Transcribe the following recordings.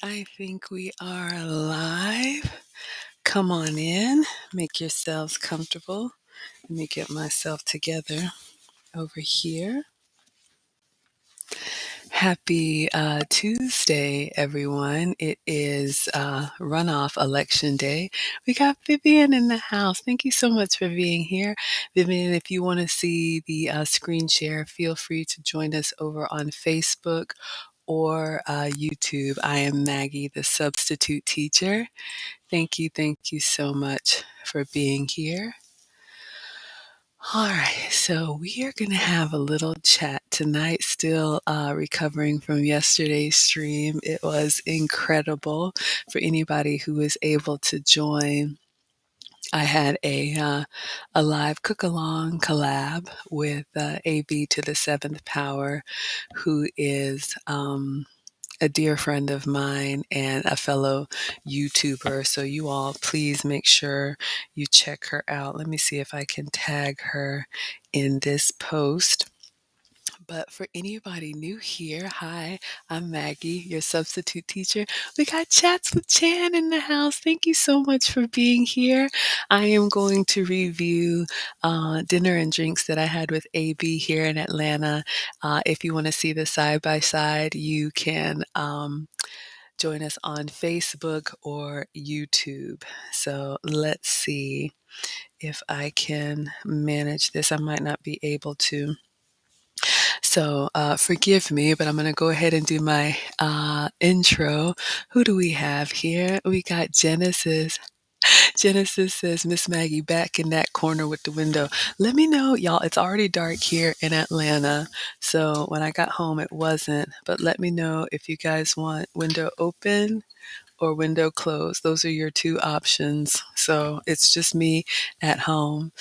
I think we are live. Come on in, make yourselves comfortable. Let me get myself together over here. Happy Tuesday, everyone. It is runoff election day. We got Vivian in the house. Thank you so much for being here. Vivian, if you want to see the screen share, feel free to join us over on Facebook or YouTube. I am Maggie, the substitute teacher. Thank you so much for being here. All right, so we are going to have a little chat tonight, still recovering from yesterday's stream. It was incredible for anybody who was able to join. I had a live cook along collab with AB to the seventh power, who is a dear friend of mine and a fellow YouTuber. So you all please make sure you check her out. Let me see if I can tag her in this post. But for anybody new here, hi, I'm Maggie, your substitute teacher. We got Chats with Chan in the house. Thank you so much for being here. I am going to review dinner and drinks that I had with AB here in Atlanta. If you want to see the side by side, you can join us on Facebook or YouTube. So let's see if I can manage this. I might not be able to. So forgive me, but I'm going to go ahead and do my intro. Who do we have here? We got Genesis. Genesis says, Miss Maggie, back in that corner with the window. Let me know, y'all. It's already dark here in Atlanta. So when I got home, it wasn't. But let me know if you guys want window open or window closed. Those are your two options. So it's just me at home.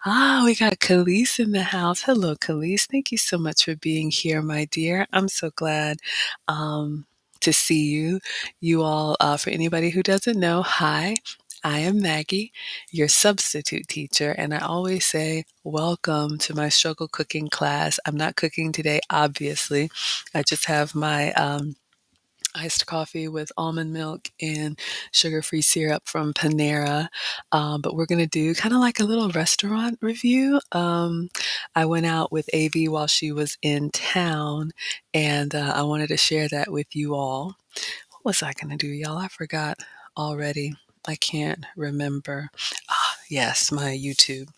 We got Khalees in the house. Hello, Khalees. Thank you so much for being here, my dear. I'm so glad to see you. You all, for anybody who doesn't know, hi. I am Maggie, your substitute teacher, and I always say, welcome to my struggle cooking class. I'm not cooking today, obviously. I just have my iced coffee with almond milk and sugar-free syrup from Panera. But we're going to do kind of like a little restaurant review. I went out with AV while she was in town, and I wanted to share that with you all. What was I going to do, y'all? I forgot already. I can't remember. Yes, my YouTube.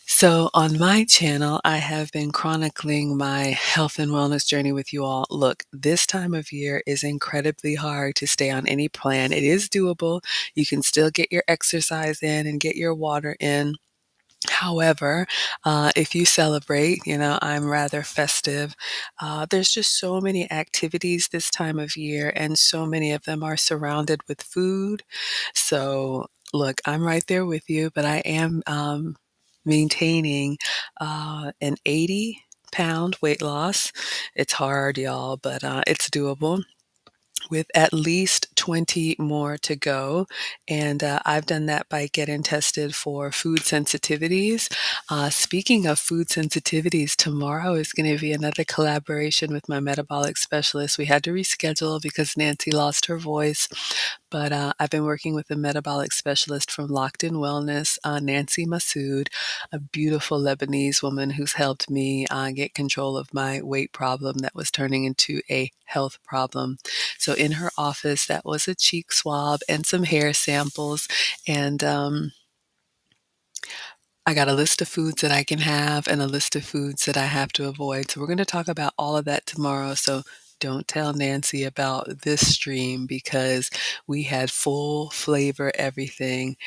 So, on my channel, I have been chronicling my health and wellness journey with you all. Look, this time of year is incredibly hard to stay on any plan. It is doable. You can still get your exercise in and get your water in. However, if you celebrate, I'm rather festive. There's just so many activities this time of year, and so many of them are surrounded with food. So, look, I'm right there with you, but I am maintaining an 80-pound weight loss. It's hard, y'all, but it's doable with at least 20 more to go. And I've done that by getting tested for food sensitivities. Speaking of food sensitivities, tomorrow is going to be another collaboration with my metabolic specialist. We had to reschedule because Nancy lost her voice. But I've been working with a metabolic specialist from Locked In Wellness, Nancy Massoud, a beautiful Lebanese woman who's helped me get control of my weight problem that was turning into a health problem. So in her office, that was a cheek swab and some hair samples. And I got a list of foods that I can have and a list of foods that I have to avoid. So we're going to talk about all of that tomorrow. So don't tell Nancy about this stream because we had full flavor everything.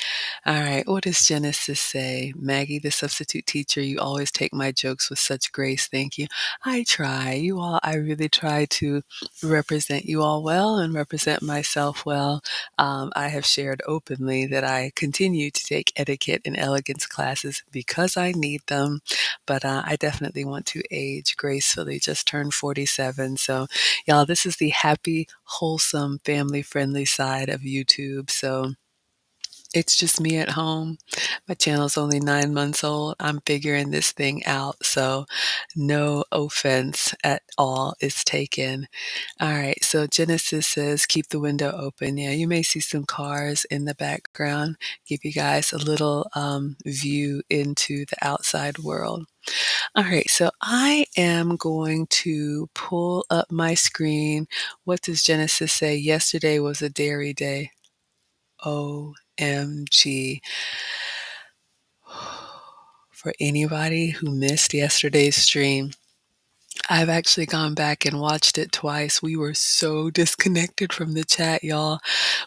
All right, what does Genesis say? Maggie, the substitute teacher, you always take my jokes with such grace. Thank you. I try. I really try to represent you all well and represent myself well. I have shared openly that I continue to take etiquette and elegance classes because I need them, but I definitely want to age gracefully. Just turned 47. So, y'all, this is the happy, wholesome, family friendly side of YouTube. So, It's just me at home. My channel's only 9 months old. I'm figuring this thing out, so no offense at all is taken. Alright, so Genesis says, "Keep the window open." Yeah, you may see some cars in the background, give you guys a little, view into the outside world. Alright, so I am going to pull up my screen. What does Genesis say? Yesterday was a dairy day. OMG. For anybody who missed yesterday's stream, I've actually gone back and watched it twice. We were so disconnected from the chat, y'all.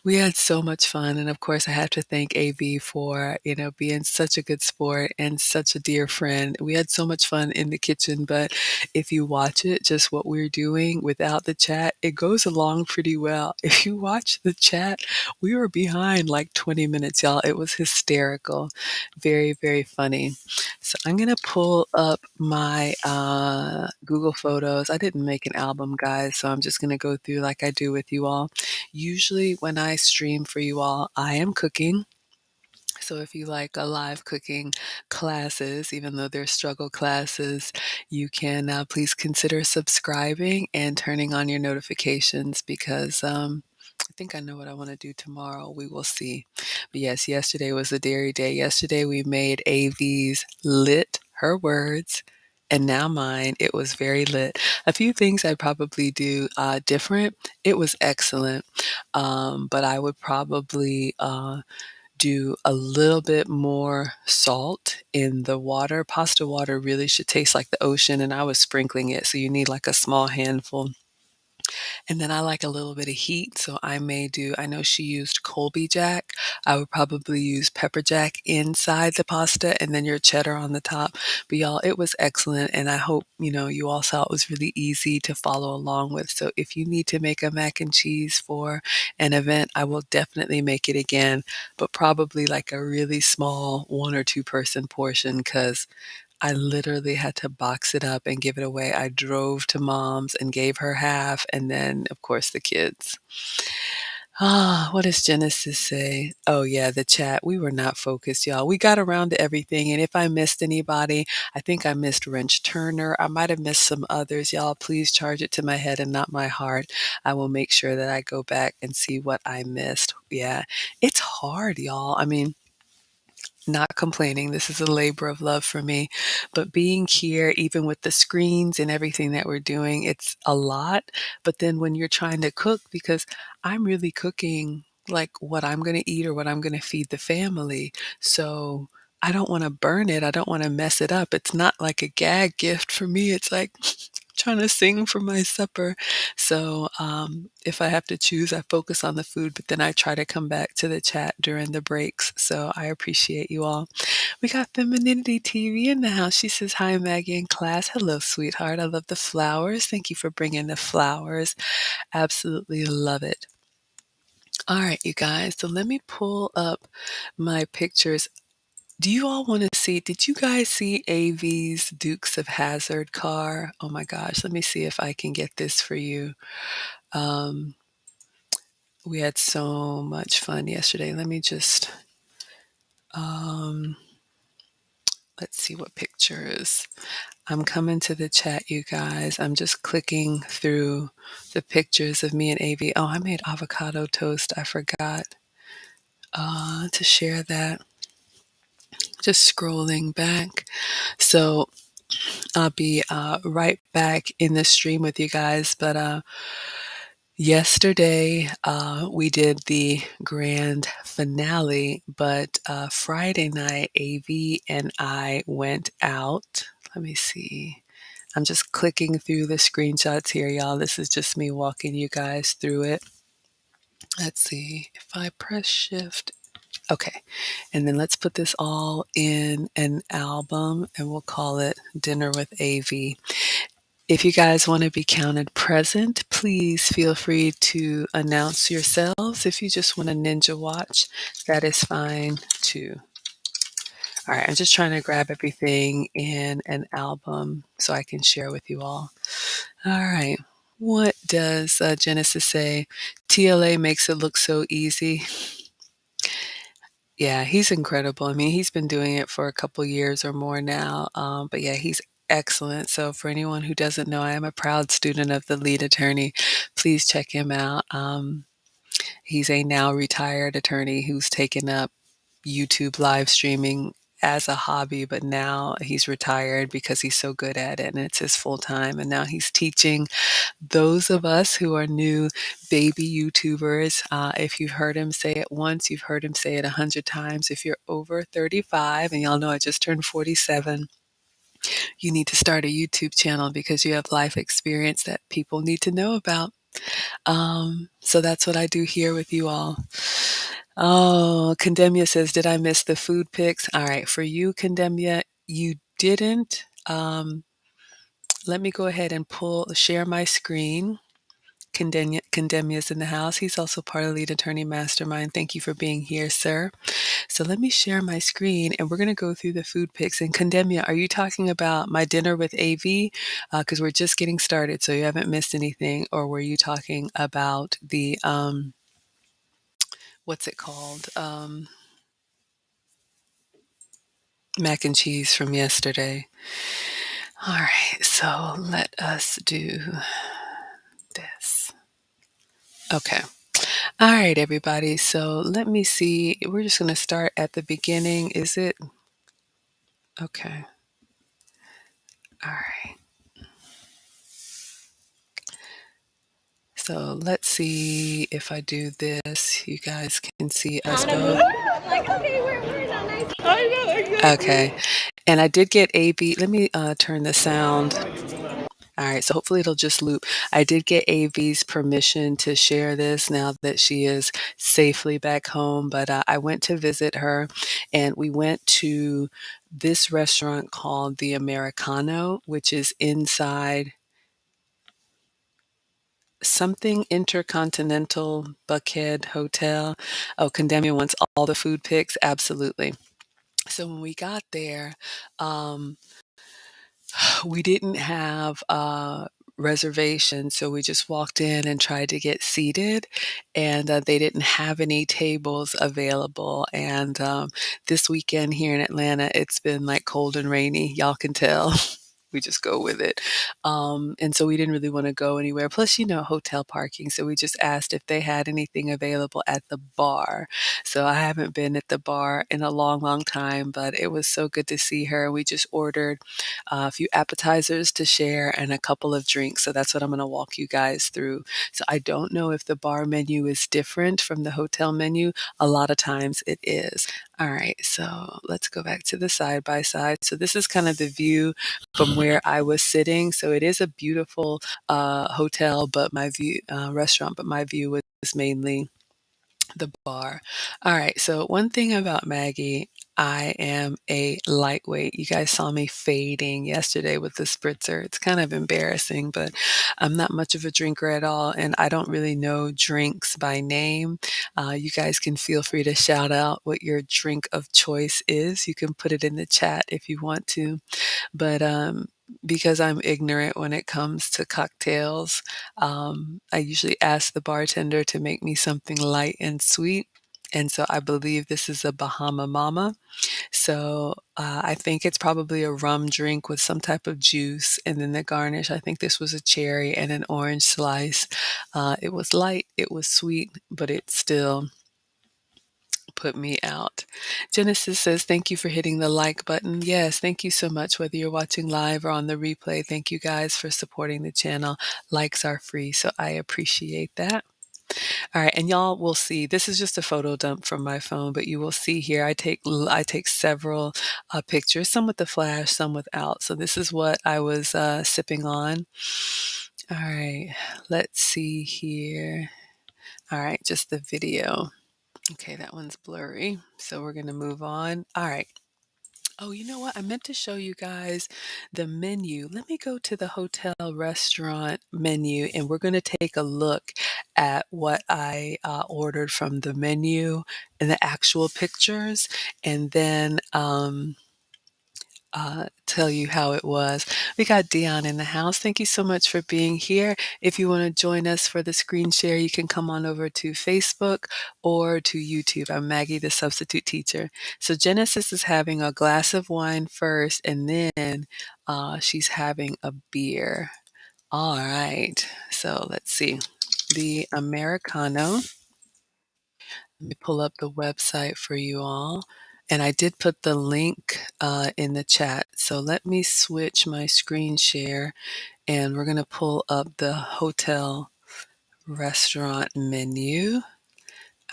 We had so much fun, and of course, I have to thank AV for, being such a good sport and such a dear friend. We had so much fun in the kitchen, but if you watch it, just what we're doing without the chat, it goes along pretty well. If you watch the chat, we were behind like 20 minutes, y'all. It was hysterical. Very, very funny. So I'm gonna pull up my Google Photos. I didn't make an album, guys, so I'm just gonna go through like I do with you all. Usually, when I stream for you all, I am cooking. So if you like live cooking classes, even though they're struggle classes, you can please consider subscribing and turning on your notifications because I think I know what I want to do tomorrow. We will see. But yes, yesterday was the dairy day. Yesterday we made AV's lit, her words, and now mine. It was very lit. A few things I'd probably do different. It was excellent. But I would probably do a little bit more salt in the water. Pasta water really should taste like the ocean, and I was sprinkling it, so you need like a small handful. And then I like a little bit of heat, so I know she used Colby Jack. I would probably use pepper jack inside the pasta and then your cheddar on the top. But y'all, it was excellent, and I hope, you all saw it was really easy to follow along with. So if you need to make a mac and cheese for an event, I will definitely make it again, but probably like a really small 1 or 2 person portion because I literally had to box it up and give it away. I drove to mom's and gave her half, and then, of course, the kids. What does Genesis say? Oh, yeah, the chat. We were not focused, y'all. We got around to everything, and if I missed anybody, I think I missed Wrench Turner. I might have missed some others. Y'all, please charge it to my head and not my heart. I will make sure that I go back and see what I missed. Yeah, it's hard, y'all. I mean, not complaining. This is a labor of love for me. But being here, even with the screens and everything that we're doing, it's a lot. But then when you're trying to cook, because I'm really cooking like what I'm going to eat or what I'm going to feed the family. So I don't want to burn it. I don't want to mess it up. It's not like a gag gift for me. It's like trying to sing for my supper. So if I have to choose, I focus on the food, but then I try to come back to the chat during the breaks. So I appreciate you all. We got Femininity TV in the house. She says, "Hi, Maggie in class." Hello, sweetheart. I love the flowers. Thank you for bringing the flowers. Absolutely love it. All right, you guys. So let me pull up my pictures. Do you all want to see? Did you guys see AV's Dukes of Hazzard car? Oh my gosh, let me see if I can get this for you. Um, we had so much fun yesterday. Let me just, um, let's see what pictures. I'm coming to the chat, you guys. I'm just clicking through the pictures of me and AV. Oh, I made avocado toast. I forgot to share that. Just scrolling back. So I'll be right back in the stream with you guys. But yesterday we did the grand finale, but Friday night, AV and I went out. Let me see. I'm just clicking through the screenshots here, y'all. This is just me walking you guys through it. Let's see if I press shift. Okay. And then let's put this all in an album and we'll call it Dinner with AV. If you guys want to be counted present, please feel free to announce yourselves. If you just want to ninja watch, that is fine too. All right, I'm just trying to grab everything in an album so I can share with you all. All right. What does Genesis say? TLA makes it look so easy. Yeah, he's incredible. I mean, he's been doing it for a couple years or more now. But yeah, he's excellent. So for anyone who doesn't know, I am a proud student of the lead attorney. Please check him out. He's a now retired attorney who's taken up YouTube live streaming as a hobby, but now he's retired because he's so good at it and it's his full time. And now he's teaching those of us who are new baby YouTubers. If you've heard him say it once, you've heard him say it 100 times. If you're over 35, and y'all know I just turned 47, you need to start a YouTube channel because you have life experience that people need to know about. So that's what I do here with you all. Oh, Condemnia says, did I miss the food pics? All right, for you, Condemnia, you didn't. Let me go ahead and share my screen. Condemnia's in the house. He's also part of Lead Attorney Mastermind. Thank you for being here, sir. So let me share my screen and we're going to go through the food pics. And Condemnia, are you talking about my dinner with AV? Because we're just getting started, so you haven't missed anything. Or were you talking about the, what's it called? Mac and cheese from yesterday. All right, so let us do this. Okay. All right, everybody. So let me see. We're just going to start at the beginning. Is it? Okay. All right. So let's see if I do this. You guys can see us both. I'm like, okay, where's that nice? I know, exactly. Okay. And I did get AV. Let me turn the sound. All right, so hopefully it'll just loop. I did get AV's permission to share this now that she is safely back home, but I went to visit her and we went to this restaurant called the Americano, which is inside something Intercontinental Buckhead Hotel. Oh, Condemnia wants all the food pics. Absolutely. So when we got there, um, we didn't have a reservation, so we just walked in and tried to get seated, and they didn't have any tables available. And this weekend here in Atlanta, it's been like cold and rainy. Y'all can tell. We just go with it. And so we didn't really want to go anywhere. Plus, hotel parking. So we just asked if they had anything available at the bar. So I haven't been at the bar in a long, long time, but it was so good to see her. We just ordered a few appetizers to share and a couple of drinks. So that's what I'm going to walk you guys through. So I don't know if the bar menu is different from the hotel menu. A lot of times it is. All right, so let's go back to the side by side. So this is kind of the view from where I was sitting. So it is a beautiful hotel, but my view, restaurant, but my view was mainly the bar. All right. So one thing about Maggie, I am a lightweight. You guys saw me fading yesterday with the spritzer. It's kind of embarrassing, but I'm not much of a drinker at all, and I don't really know drinks by name. You guys can feel free to shout out what your drink of choice is. You can put it in the chat if you want to. But because I'm ignorant when it comes to cocktails, I usually ask the bartender to make me something light and sweet. And so I believe this is a Bahama Mama. So I think it's probably a rum drink with some type of juice. And then the garnish, I think this was a cherry and an orange slice. It was light, it was sweet, but it still put me out. Genesis says, thank you for hitting the like button. Yes, thank you so much. Whether you're watching live or on the replay, thank you guys for supporting the channel. Likes are free, so I appreciate that. All right, and y'all will see, this is just a photo dump from my phone, but you will see here, I take several pictures, some with the flash, some without. So this is what I was sipping on. All right, let's see here. All right, just the video. Okay, that one's blurry. So we're going to move on. All right. Oh, you know what? I meant to show you guys the menu. Let me go to the hotel restaurant menu and we're going to take a look at what I ordered from the menu and the actual pictures. And then tell you how it was. We got Dion in the house. Thank you so much for being here. If you want to join us for the screen share, you can come on over to Facebook or to YouTube. I'm Maggie, the substitute teacher. So Genesis is having a glass of wine first, and then she's having a beer. All right. So let's see. The Americano. Let me pull up the website for you all. And I did put the link in the chat. So let me switch my screen share and we're going to pull up the hotel restaurant menu.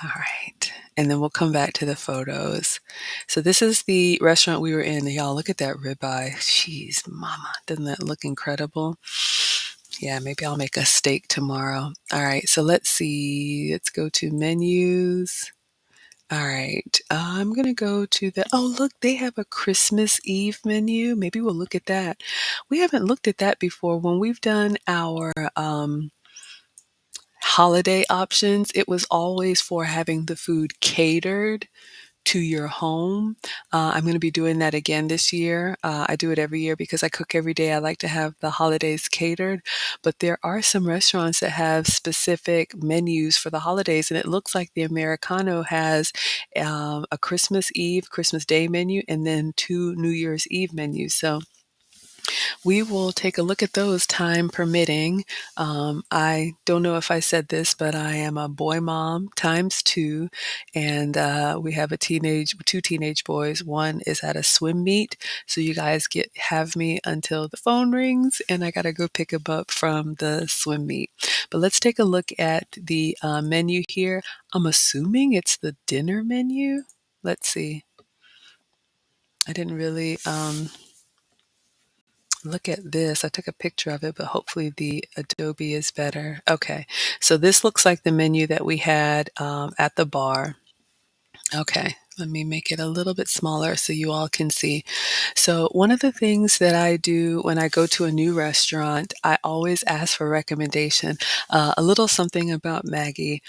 All right. And then we'll come back to the photos. So this is the restaurant we were in. Y'all, look at that ribeye. Jeez, mama. Doesn't that look incredible? Yeah, maybe I'll make a steak tomorrow. All right. So let's see. Let's go to menus. All right. I'm going to go to oh, look, they have a Christmas Eve menu. Maybe we'll look at that. We haven't looked at that before. When we've done our holiday options, it was always for having the food catered to your home. I'm going to be doing that again this year. I do it every year because I cook every day. I like to have the holidays catered, but there are some restaurants that have specific menus for the holidays, and it looks like the Americano has a Christmas Eve, Christmas Day menu, and then 2 New Year's Eve menus. So we will take a look at those, time permitting. I don't know if I said this, but I am a boy mom times two, and we have two teenage boys. One is at a swim meet, so you guys have me until the phone rings, and I gotta go pick him up from the swim meet. But let's take a look at the menu here. I'm assuming it's the dinner menu. Let's see. I didn't really look at this. I took a picture of it, but hopefully the Adobe is better. Okay, so this looks like the menu that we had at the bar. Okay, let me make it a little bit smaller so you all can see. So one of the things that I do when I go to a new restaurant, I always ask for recommendation. A little something about Maggie.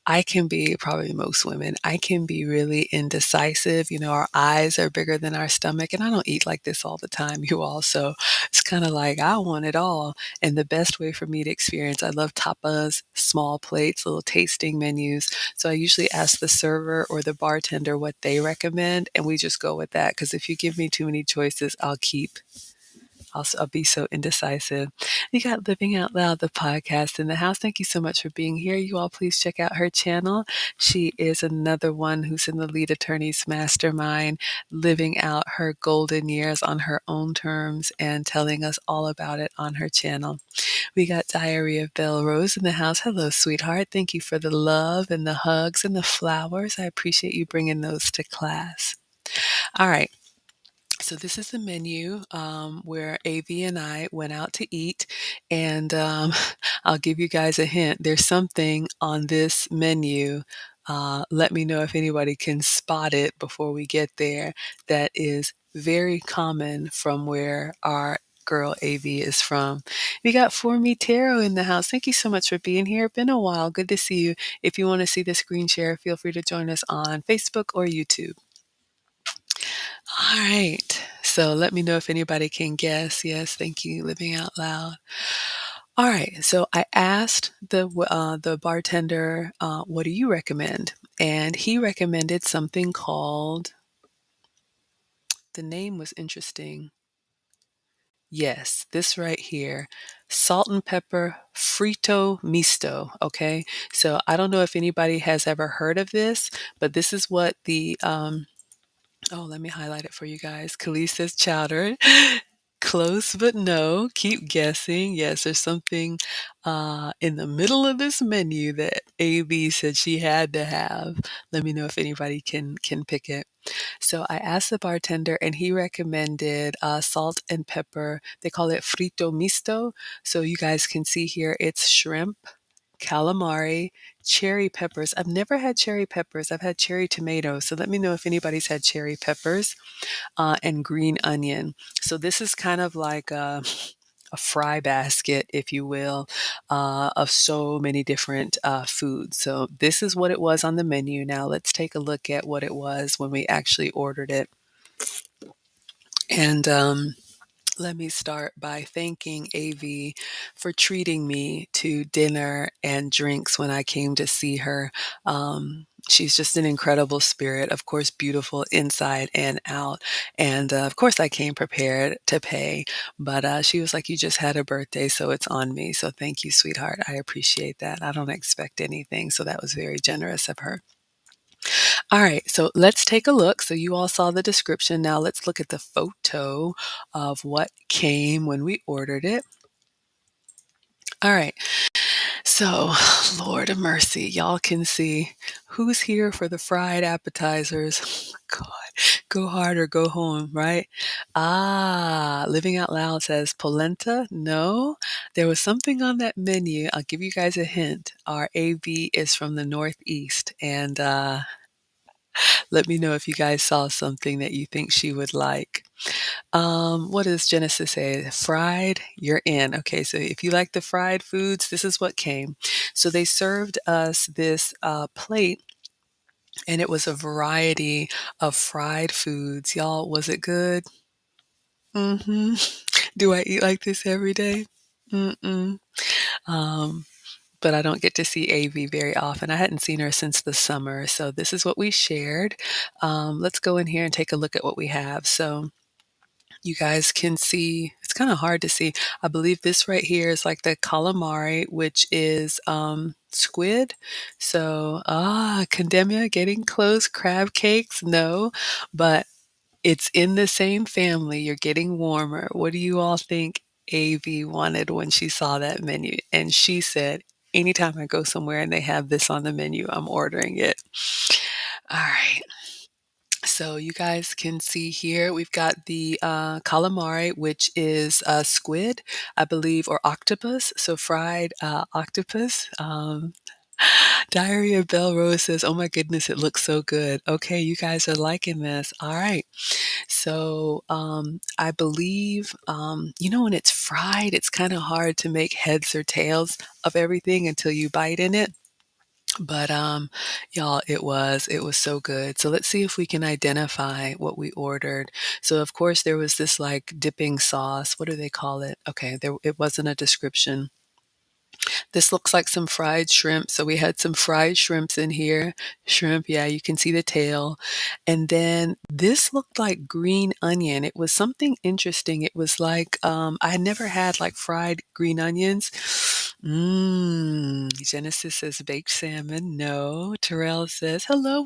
I can be, probably most women, I can be really indecisive. Our eyes are bigger than our stomach, and I don't eat like this all the time, you all. So it's kind of like I want it all. And the best way for me to experience, I love tapas, small plates, little tasting menus. So I usually ask the server or the bartender what they recommend, and we just go with that. Because if you give me too many choices, I'll be so indecisive. You got Living Out Loud, the podcast in the house. Thank you so much for being here. You all please check out her channel. She is another one who's in the Lead Attorneys Mastermind, living out her golden years on her own terms and telling us all about it on her channel. We got Diary of Belle Rose in the house. Hello, sweetheart. Thank you for the love and the hugs and the flowers. I appreciate you bringing those to class. All right. So this is the menu where AV and I went out to eat, and I'll give you guys a hint. There's something on this menu. Let me know if anybody can spot it before we get there. That is very common from where our girl AV is from. We got For Me Tarot in the house. Thank you so much for being here. Been a while. Good to see you. If you want to see the screen share, feel free to join us on Facebook or YouTube. All right. So let me know if anybody can guess. Yes, thank you, Living Out Loud. All right. So I asked the bartender, what do you recommend? And he recommended something called, the name was interesting. Yes, this right here, salt and pepper frito misto. Okay. So I don't know if anybody has ever heard of this, but this is what oh, let me highlight it for you guys. Khalees says chowder. Close, but no. Keep guessing. Yes, there's something in the middle of this menu that AB said she had to have. Let me know if anybody can pick it. So I asked the bartender, and he recommended salt and pepper. They call it frito misto. So you guys can see here, it's shrimp, calamari, cherry peppers. I've never had cherry peppers. I've had cherry tomatoes. So let me know if anybody's had cherry peppers and green onion. So this is kind of like a fry basket, if you will, of so many different foods. So this is what it was on the menu. Now let's take a look at what it was when we actually ordered it. And let me start by thanking AV for treating me to dinner and drinks when I came to see her. She's just an incredible spirit, of course, beautiful inside and out. And of course, I came prepared to pay, but she was like, "You just had a birthday, so it's on me." So thank you, sweetheart. I appreciate that. I don't expect anything. So that was very generous of her. All right, so let's take a look. So you all saw the description. Now let's look at the photo of what came when we ordered it. All right, so Lord of mercy, y'all can see who's here for the fried appetizers. God, go hard or go home, right? Living Out Loud says polenta. No, there was something on that menu. I'll give you guys a hint. Our AV is from the Northeast, and let me know if you guys saw something that you think she would like. What does Genesis say? Fried, you're in. Okay, so if you like the fried foods, this is what came. So they served us this plate, and it was a variety of fried foods. Y'all, was it good? Mm-hmm. Do I eat like this every day? Mm-mm. Um, but I don't get to see AV very often. I hadn't seen her since the summer, so this is what we shared. Let's go in here and take a look at what we have. So you guys can see, it's kind of hard to see. I believe this right here is like the calamari, which is squid. So, Condemnia getting close. Crab cakes, no, but it's in the same family. You're getting warmer. What do you all think AV wanted when she saw that menu? And she said, anytime I go somewhere and they have this on the menu, I'm ordering it. All right. So you guys can see here, we've got the calamari, which is squid, I believe, or octopus. So fried octopus. Diary of Belle Rose says, "Oh my goodness, it looks so good." Okay, you guys are liking this. All right. So I believe, when it's fried, it's kind of hard to make heads or tails of everything until you bite in it. But y'all, it was so good. So let's see if we can identify what we ordered. So of course there was this like dipping sauce. What do they call it? Okay, there it wasn't a description. This looks like some fried shrimp. So we had some fried shrimps in here. Shrimp, yeah, you can see the tail. And then this looked like green onion. It was something interesting. It was like I had never had like fried green onions. Genesis says baked salmon. No. Terrell says, hello,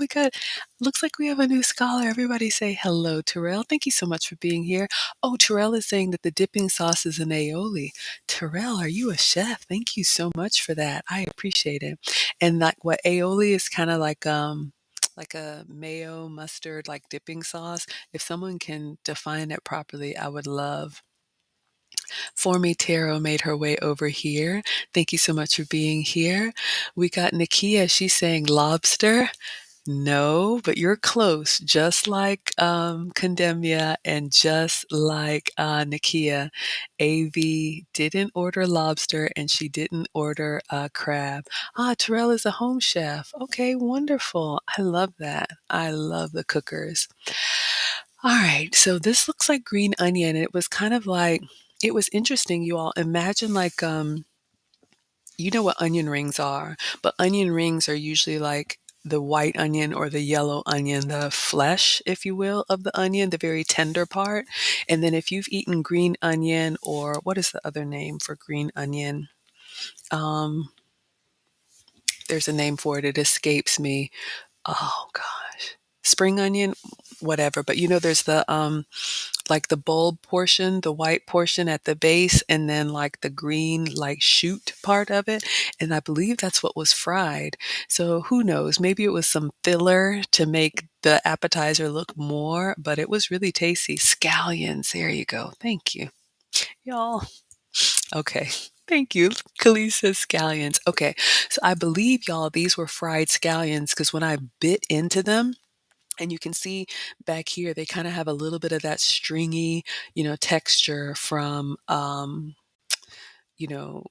looks like we have a new scholar. Everybody say hello, Terrell. Thank you so much for being here. Oh, Terrell is saying that the dipping sauce is an aioli. Terrell, are you a chef? Thank you so much for that. I appreciate it. And like what aioli is kind of like a mayo mustard like dipping sauce. If someone can define it properly, I would love. For me, Taro made her way over here. Thank you so much for being here. We got Nakia. She's saying lobster. No, but you're close, just like Condemnia and just like Nakia. AV didn't order lobster and she didn't order crab. Terrell is a home chef. Okay, wonderful. I love that. I love the cookers. All right, so this looks like green onion. It was kind of like, it was interesting, you all. Imagine like, you know what onion rings are, but onion rings are usually like the white onion or the yellow onion, the flesh, if you will, of the onion, the very tender part. And then if you've eaten green onion, or what is the other name for green onion? Um, there's a name for it. It escapes me. Oh gosh. Spring onion, whatever. But there's the like the bulb portion, the white portion at the base, and then like the green, like shoot part of it. And I believe that's what was fried. So who knows? Maybe it was some filler to make the appetizer look more, but it was really tasty. Scallions. There you go. Thank you. Y'all. Okay. Thank you. Khalees says scallions. Okay. So I believe, y'all, these were fried scallions because when I bit into them, and you can see back here, they kind of have a little bit of that stringy, texture from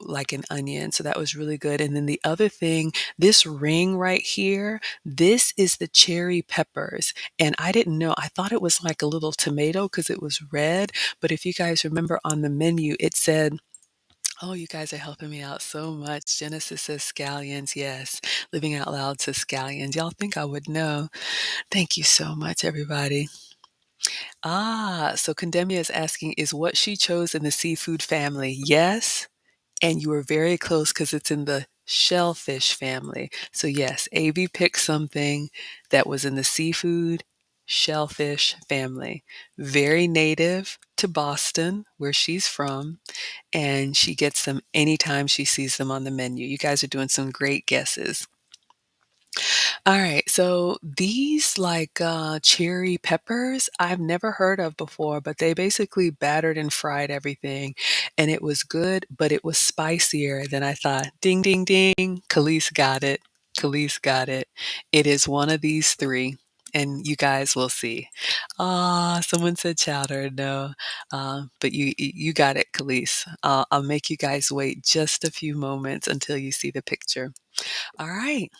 like an onion. So that was really good. And then the other thing, this ring right here, this is the cherry peppers. And I didn't know, I thought it was like a little tomato because it was red. But if you guys remember on the menu, it said, oh, you guys are helping me out so much. Genesis says scallions. Yes. Living Out Loud says scallions. Y'all think I would know. Thank you so much, everybody. So Condemnia is asking, is what she chose in the seafood family? Yes. And you were very close because it's in the shellfish family. So yes, AV picked something that was in the seafood shellfish family. Very native to Boston, where she's from, and she gets them anytime she sees them on the menu. You guys are doing some great guesses. All right, so these cherry peppers I've never heard of before, but they basically battered and fried everything, and it was good, but it was spicier than I thought. Ding, ding, ding. Khalees got it. Khalees got it. It is one of these three, and you guys will see. Someone said chowder. No, but you got it, Khalees. I'll make you guys wait just a few moments until you see the picture. All right.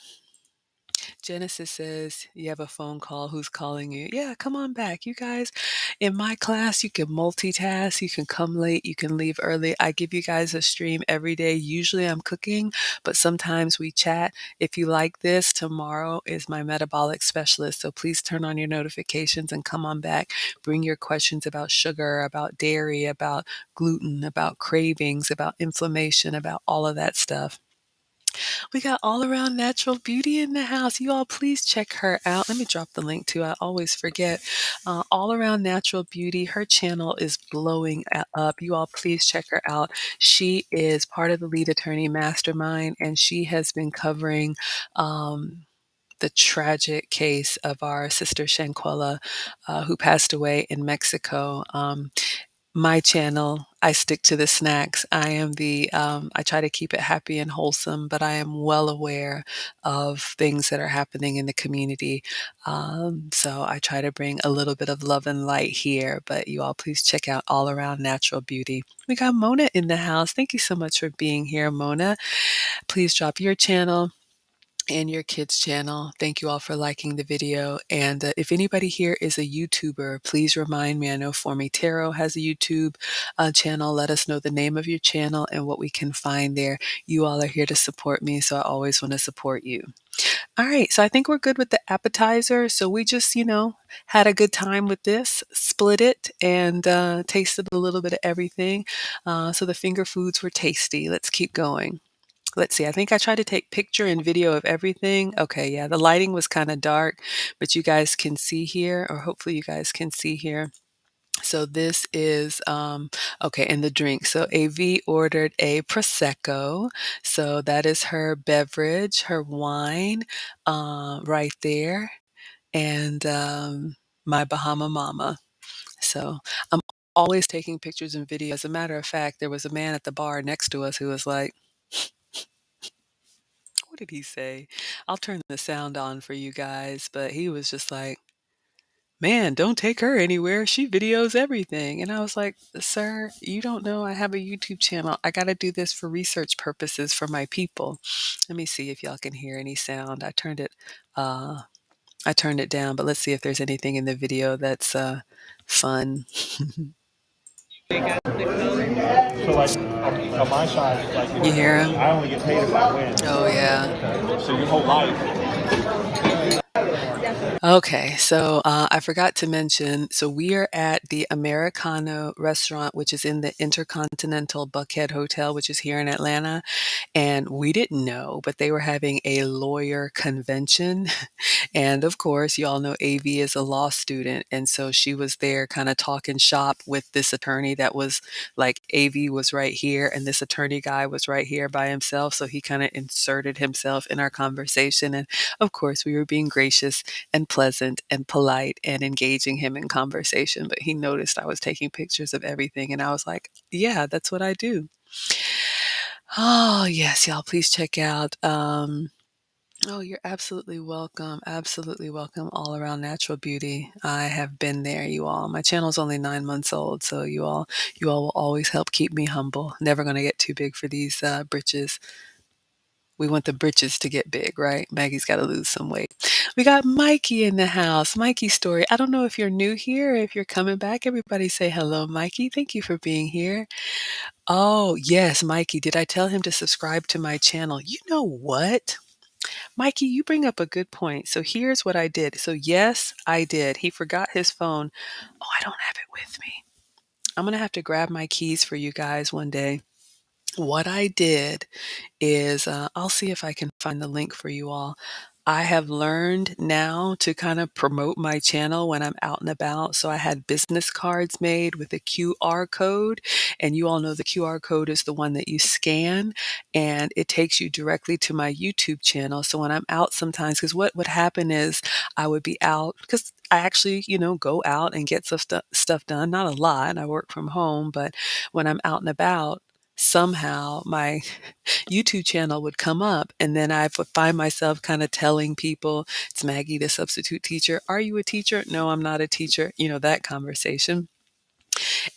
Genesis says, you have a phone call. Who's calling you? Yeah, come on back. You guys, in my class, you can multitask. You can come late. You can leave early. I give you guys a stream every day. Usually I'm cooking, but sometimes we chat. If you like this, tomorrow is my metabolic specialist. So please turn on your notifications and come on back. Bring your questions about sugar, about dairy, about gluten, about cravings, about inflammation, about all of that stuff. We got All Around Natural Beauty in the house. You all, please check her out. Let me drop the link too. I always forget. All Around Natural Beauty. Her channel is blowing up. You all, please check her out. She is part of the Lead Attorney Mastermind, and she has been covering. The tragic case of our sister Shanquella, who passed away in Mexico. My channel, I stick to the snacks. I try to keep it happy and wholesome, but I am well aware of things that are happening in the community. So I try to bring a little bit of love and light here, but you all please check out All Around Natural Beauty. We got Mona in the house. Thank you so much for being here, Mona. Please drop your channel and your kids' channel. Thank you all for liking the video. And if anybody here is a YouTuber, please remind me. I know For Me Tarot has a YouTube channel. Let us know the name of your channel and what we can find there. You all are here to support me, so I always want to support you. All right, so I think we're good with the appetizer. So we just, had a good time with this, split it, and tasted a little bit of everything. So the finger foods were tasty. Let's keep going. Let's see, I think I tried to take picture and video of everything. Okay, yeah, the lighting was kind of dark, but you guys can see here, or hopefully you guys can see here. So this is, okay, and the drink. So AV ordered a Prosecco. So that is her beverage, her wine, right there. And my Bahama Mama. So I'm always taking pictures and videos. As a matter of fact, there was a man at the bar next to us who was like, what did he say? I'll turn the sound on for you guys, but he was just like, man, don't take her anywhere. She videos everything. And I was like, sir, you don't know I have a YouTube channel. I got to do this for research purposes for my people. Let me see if y'all can hear any sound. Uh, I turned it down, but let's see if there's anything in the video that's fun. So like on my side, like You hear him? I only get paid if I win. Oh, yeah. Okay. So your whole life. Okay, so I forgot to mention, so we are at the Americano restaurant, which is in the Intercontinental Buckhead Hotel, which is here in Atlanta. And we didn't know, but they were having a lawyer convention. And of course, you all know AV is a law student. And so she was there kind of talking shop with this attorney that was like, AV was right here, and this attorney guy was right here by himself. So he kind of inserted himself in our conversation. And of course, we were being gracious and pleasant and polite and engaging him in conversation. But he noticed I was taking pictures of everything. And I was like, yeah, that's what I do. Oh, yes, y'all, please check out Oh, you're absolutely welcome all around natural beauty. I have been there, you all. My channel's only 9 months old, so you all will always help keep me humble. Never gonna get too big for these britches. We want the britches to get big, right? Maggie's got to lose some weight. We got Mikey in the house. Mikey story. I don't know if you're new here, or if you're coming back. Everybody say hello, Mikey. Thank you for being here. Oh, yes, Mikey. Did I tell him to subscribe to my channel? You know what? Mikey, you bring up a good point. So here's what I did. So, yes, I did. He forgot his phone. Oh, I don't have it with me. I'm going to have to grab my keys for you guys one day. What I did is, I'll see if I can find the link for you all. I have learned now to kind of promote my channel when I'm out and about. So I had business cards made with a QR code, and you all know the QR code is the one that you scan, and it takes you directly to my YouTube channel. So when I'm out sometimes, because what would happen is I would be out because I actually, go out and get stuff done. Not a lot. I work from home, but when I'm out and about, somehow my YouTube channel would come up, and then I would find myself kind of telling people, it's Maggie, the substitute teacher. Are you a teacher? No, I'm not a teacher. That conversation.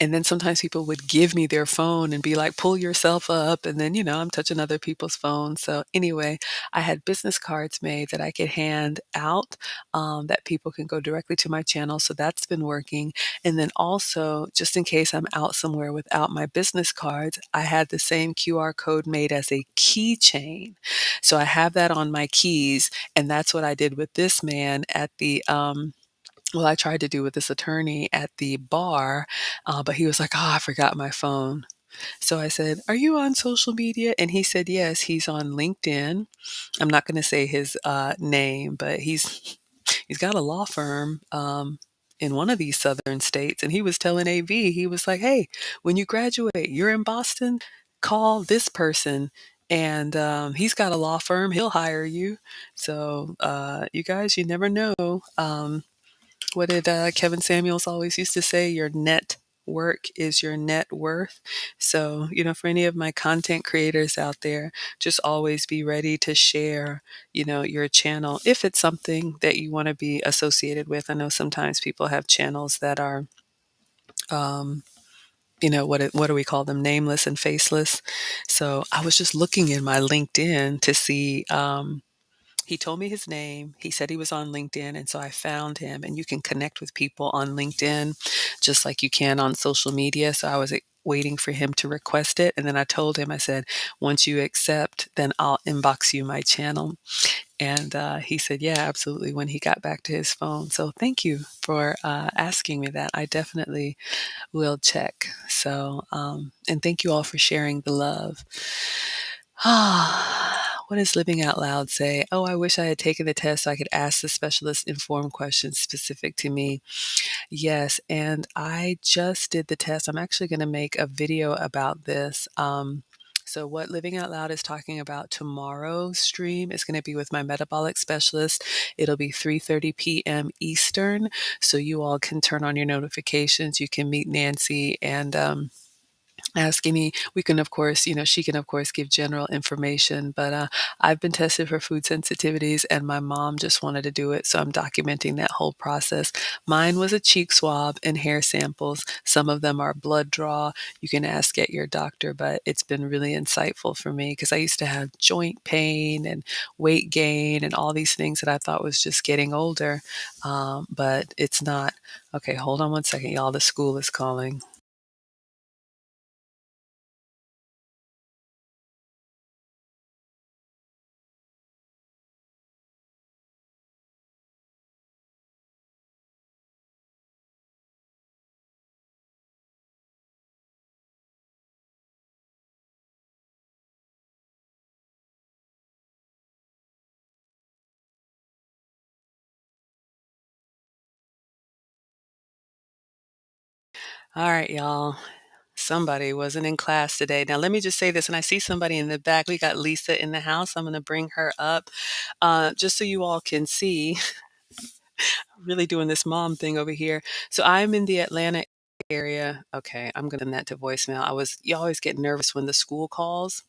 And then sometimes people would give me their phone and be like, pull yourself up. And then, I'm touching other people's phones. So anyway, I had business cards made that I could hand out, that people can go directly to my channel. So that's been working. And then also, just in case I'm out somewhere without my business cards, I had the same QR code made as a keychain. So I have that on my keys. And that's what I did with this man at the, well, I tried to do with this attorney at the bar, but he was like, "Oh, I forgot my phone." So I said, "Are you on social media?" And he said, "Yes, he's on LinkedIn." I'm not going to say his name, but he's got a law firm in one of these southern states. And he was telling AV, he was like, "Hey, when you graduate, you're in Boston, call this person." And he's got a law firm. He'll hire you. So you guys, you never know. What did Kevin Samuels always used to say? Your net work is your net worth. So, for any of my content creators out there, just always be ready to share, your channel if it's something that you want to be associated with. I know sometimes people have channels that are, um, what do we call them? Nameless and faceless. So I was just looking in my LinkedIn to see. He told me his name. He said he was on LinkedIn. And so I found him. And you can connect with people on LinkedIn just like you can on social media. So I was waiting for him to request it. And then I told him, I said, once you accept, then I'll inbox you my channel. And he said, yeah, absolutely, when he got back to his phone. So thank you for asking me that. I definitely will check. So, and thank you all for sharing the love. What does living out loud say? Oh, I wish I had taken the test so I could ask the specialist informed questions specific to me. Yes, and I just did the test. I'm actually going to make a video about this. So what Living Out Loud is talking about tomorrow's stream is going to be with my metabolic specialist. It'll be 3:30 p.m. Eastern, so you all can turn on your notifications. You can meet Nancy and ask any. We can, of course, she can, of course, give general information, but I've been tested for food sensitivities, and my mom just wanted to do it, so I'm documenting that whole process. Mine was a cheek swab and hair samples. Some of them are blood draw. You can ask at your doctor, but it's been really insightful for me because I used to have joint pain and weight gain and all these things that I thought was just getting older, but it's not. Okay, hold on one second, y'all. The school is calling. All right, y'all. Somebody wasn't in class today. Now, let me just say this, and I see somebody in the back. We got Lisa in the house. I'm going to bring her up just so you all can see. Really doing this mom thing over here. So I'm in the Atlanta area. Okay, I'm going to send that to voicemail. You always get nervous when the school calls.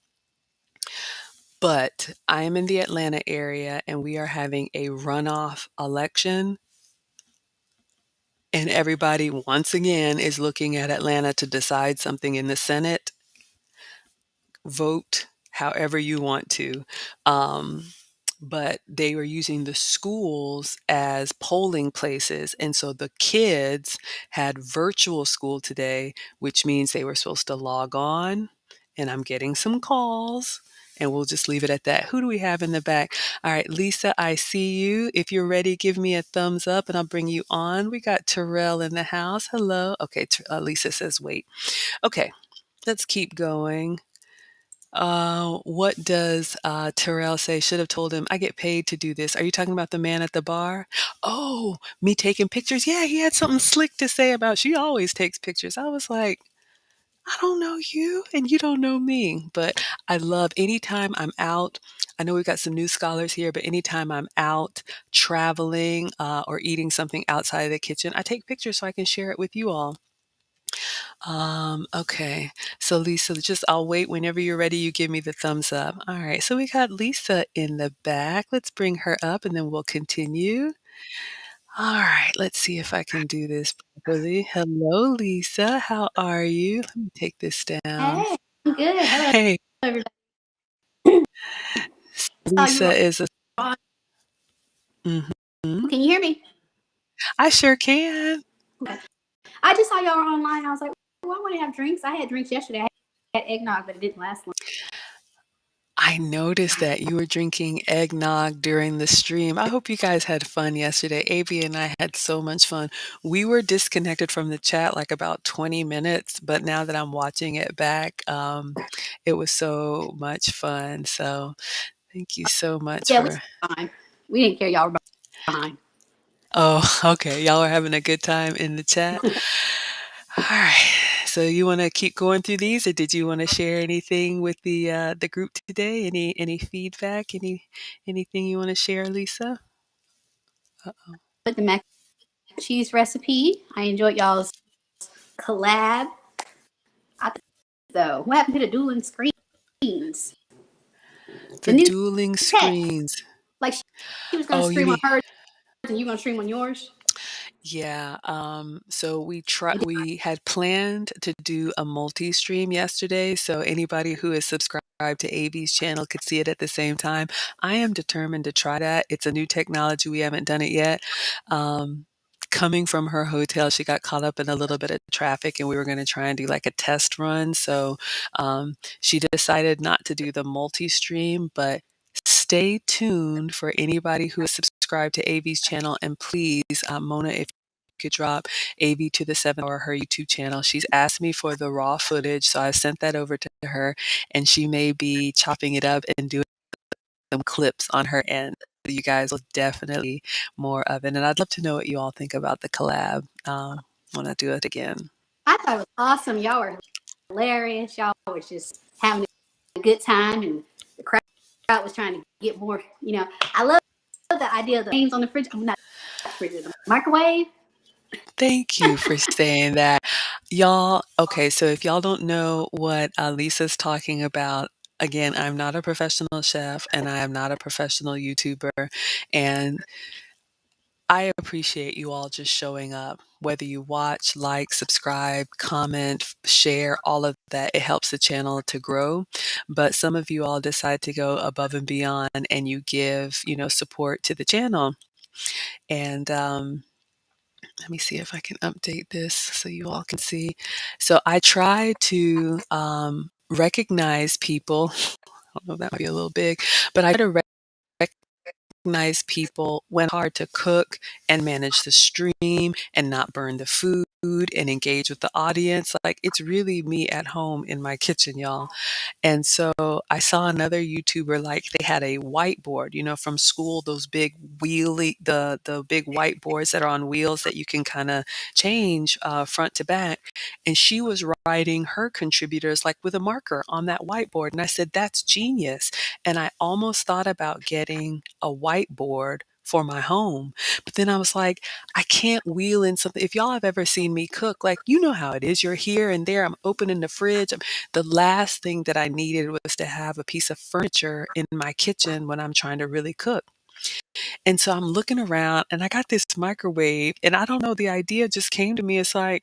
But I am in the Atlanta area and we are having a runoff election. And everybody, once again, is looking at Atlanta to decide something in the Senate. Vote however you want to. Um, but they were using the schools as polling places. And so the kids had virtual school today, which means they were supposed to log on. And I'm getting some calls. And we'll just leave it at that. Who do we have in the back? All right, Lisa, I see you. If you're ready, give me a thumbs up and I'll bring you on. We got Terrell in the house. Hello. Okay, Lisa says wait. Okay, let's keep going. What does Terrell say? Should have told him, I get paid to do this. Are you talking about the man at the bar? Oh, me taking pictures? Yeah, he had something slick to say about she always takes pictures. I was like, I don't know you and you don't know me. But I love anytime I'm out. I know we've got some new scholars here, but anytime I'm out traveling or eating something outside of the kitchen, I take pictures so I can share it with you all. Okay. So Lisa, just I'll wait whenever you're ready, you give me the thumbs up. All right. So we got Lisa in the back. Let's bring her up and then we'll continue. All right. Let's see if I can do this properly. Hello, Lisa. How are you? Let me take this down. Hey, I'm good. Hello, Hey, everybody. Saw you Lisa were is a. on. Mhm. Can you hear me? I sure can. Okay. I just saw y'all were online. I was like, well, I want to have drinks. I had drinks yesterday. I had eggnog, but it didn't last long. I noticed that you were drinking eggnog during the stream. I hope you guys had fun yesterday. AB and I had so much fun. We were disconnected from the chat like about 20 minutes, but now that I'm watching it back, it was so much fun. So thank you so much Yeah, we for. fine. We didn't care y'all were behind. Oh, okay. Y'all are having a good time in the chat. All right. So you want to keep going through these, or did you want to share anything with the group today? Any feedback? Anything you want to share, Lisa? Uh-oh. With the mac and cheese recipe, I enjoyed y'all's collab. I think so. What happened to the dueling screens? The The new dueling tech. screens. Like she was going to Oh, you stream on mean hers and you going to stream on yours. yeah. So You did. we had planned to do a multi-stream yesterday, so anybody who is subscribed to AV's channel could see it at the same time. I am determined to try that. It's a new technology. We haven't done it yet. Um, Coming from her hotel, she got caught up in a little bit of traffic, and we were going to try and do like a test run. So she decided not to do the multi-stream, but stay tuned for anybody who is subscribed to AV's channel. And please, Mona, if you could drop AV to the 7 hour her YouTube channel. She's asked me for the raw footage, so I sent that over to her, and she may be chopping it up and doing some clips on her end. You guys will definitely more of it, and I'd love to know what you all think about the collab when I do it again. I thought it was awesome. Y'all were hilarious. Y'all was just having a good time, and the crowd was trying to get more. I love the idea of the things on the fridge. I'm not the fridge, the microwave. Thank you for saying that. Y'all, okay, so if y'all don't know what Lisa's talking about, again, I'm not a professional chef and I am not a professional YouTuber. And I appreciate you all just showing up, whether you watch, like, subscribe, comment, share, all of that. It helps the channel to grow. But some of you all decide to go above and beyond and you give, support to the channel. And let me see if I can update this so you all can see. So I try to recognize people. I don't know, that might be a little big, but I try to recognize people when hard to cook and manage the stream and not burn the food and engage with the audience. Like it's really me at home in my kitchen, y'all. And so I saw another YouTuber, like they had a whiteboard, from school, those big the big whiteboards that are on wheels that you can kind of change front to back. And she was writing her contributors like with a marker on that whiteboard. And I said, that's genius. And I almost thought about getting a whiteboard for my home. But then I was like, I can't wheel in something. If y'all have ever seen me cook, like, you know how it is. You're here and there. I'm opening the fridge. The last thing that I needed was to have a piece of furniture in my kitchen when I'm trying to really cook. And so I'm looking around and I got this microwave, and I don't know, the idea just came to me. It's like,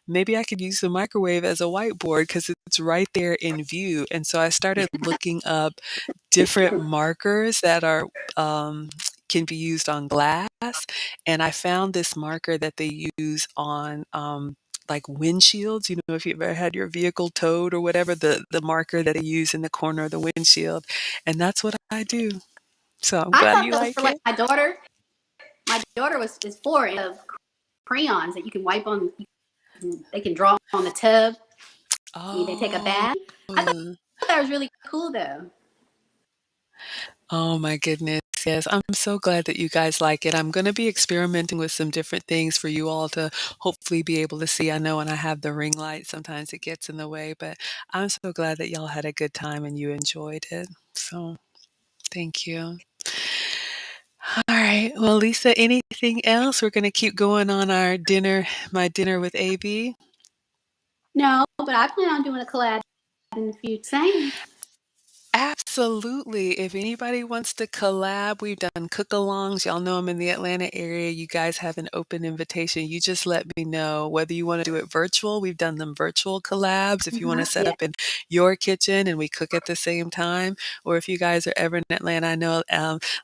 maybe I could use the microwave as a whiteboard because it's right there in view. And so I started looking up different markers that are can be used on glass, and I found this marker that they use on like windshields. You know, if you've ever had your vehicle towed or whatever, the marker that they use in the corner of the windshield, and that's what I do. So I'm I glad thought you that was for like like it. my daughter. My daughter was is four of crayons that you can wipe on. They can draw on the tub. They take a Oh. bath. I thought that was really cool though. Oh my goodness. Yes, I'm so glad that you guys like it. I'm going to be experimenting with some different things for you all to hopefully be able to see. I know when I have the ring light, sometimes it gets in the way, but I'm so glad that y'all had a good time and you enjoyed it. So thank you. All right. Well, Lisa, anything else? We're going to keep going on our dinner, my dinner with AB. No, but I plan on doing a collab in the future. Same. Absolutely. If anybody wants to collab, we've done cook-alongs. Y'all know I'm in the Atlanta area. You guys have an open invitation. You just let me know whether you want to do it virtual. We've done them virtual collabs. If you want to set Yeah. up in your kitchen and we cook at the same time, or if you guys are ever in Atlanta, I know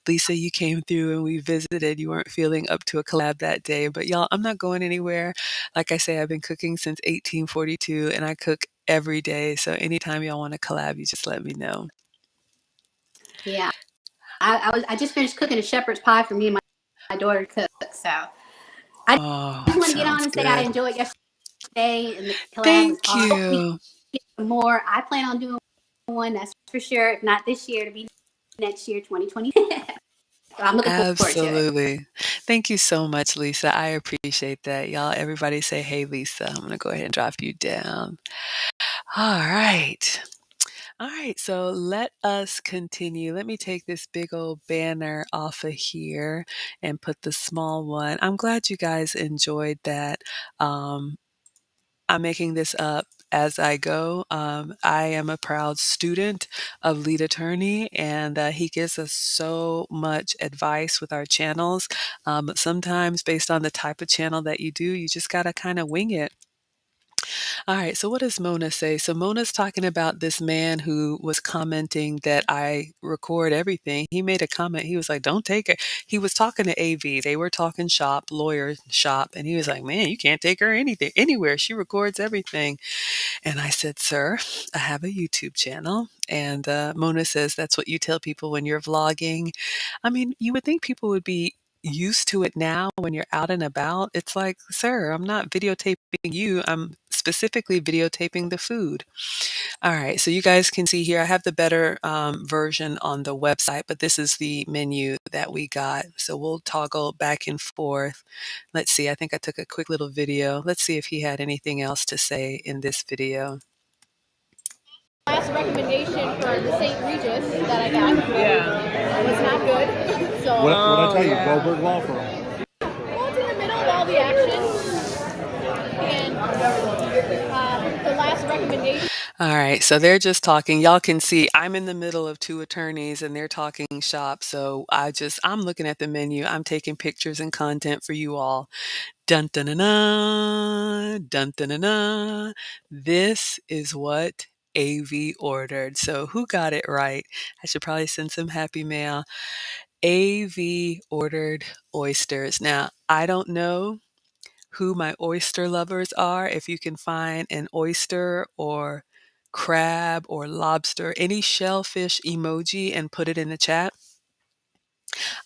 Lisa, you came through and we visited. You weren't feeling up to a collab that day, but y'all, I'm not going anywhere. Like I say, I've been cooking since 1842, and I cook every day. So anytime y'all want to collab, you just let me know. Yeah. I just finished cooking a shepherd's pie for me and my daughter to cook. So I Oh, just want to get on sounds and say I good. enjoyed yesterday and the collab was Thank awesome. Hopefully you. get some more. I plan on doing one, that's for sure. If not this year, to be next year, 2020. So I'm looking forward to it. Absolutely. Thank you so much, Lisa. I appreciate that. Y'all, everybody say, hey, Lisa. I'm going to go ahead and drop you down. All right. All right. So let us continue. Let me take this big old banner off of here and put the small one. I'm glad you guys enjoyed that. I'm making this up as I go. I am a proud student of Lead Attorney, and he gives us so much advice with our channels. Sometimes, based on the type of channel that you do, you just got to kind of wing it. All right, so what does Mona say? So Mona's talking about this man who was commenting that I record everything. He made a comment. He was like, "Don't take it." He was talking to AV. They were talking shop, lawyer shop, and he was like, "Man, you can't take her anything anywhere. She records everything." And I said, "Sir, I have a YouTube channel." And Mona says, "That's what you tell people when you're vlogging." I mean, you would think people would be used to it now when you're out and about. It's like, sir, I'm not videotaping you. I'm specifically videotaping the food. All right. So you guys can see here, I have the better version on the website, but this is the menu that we got. So we'll toggle back and forth. Let's see. I think I took a quick little video. Let's see if he had anything else to say in this video. Last recommendation for the St. Regis that I got was not good. So What I tell you, yeah. Goldberg Law Firm. well, it's in the middle of all the action, and the last recommendation. All right, so they're just talking. Y'all can see I'm in the middle of two attorneys and they're talking shop. So I'm looking at the menu. I'm taking pictures and content for you all. Dun dun dun dun, dun dun dun dun. This is what AV ordered. So who got it right? I should probably send some happy mail. AV ordered oysters. Now, I don't know who my oyster lovers are. If you can find an oyster or crab or lobster, any shellfish emoji and put it in the chat.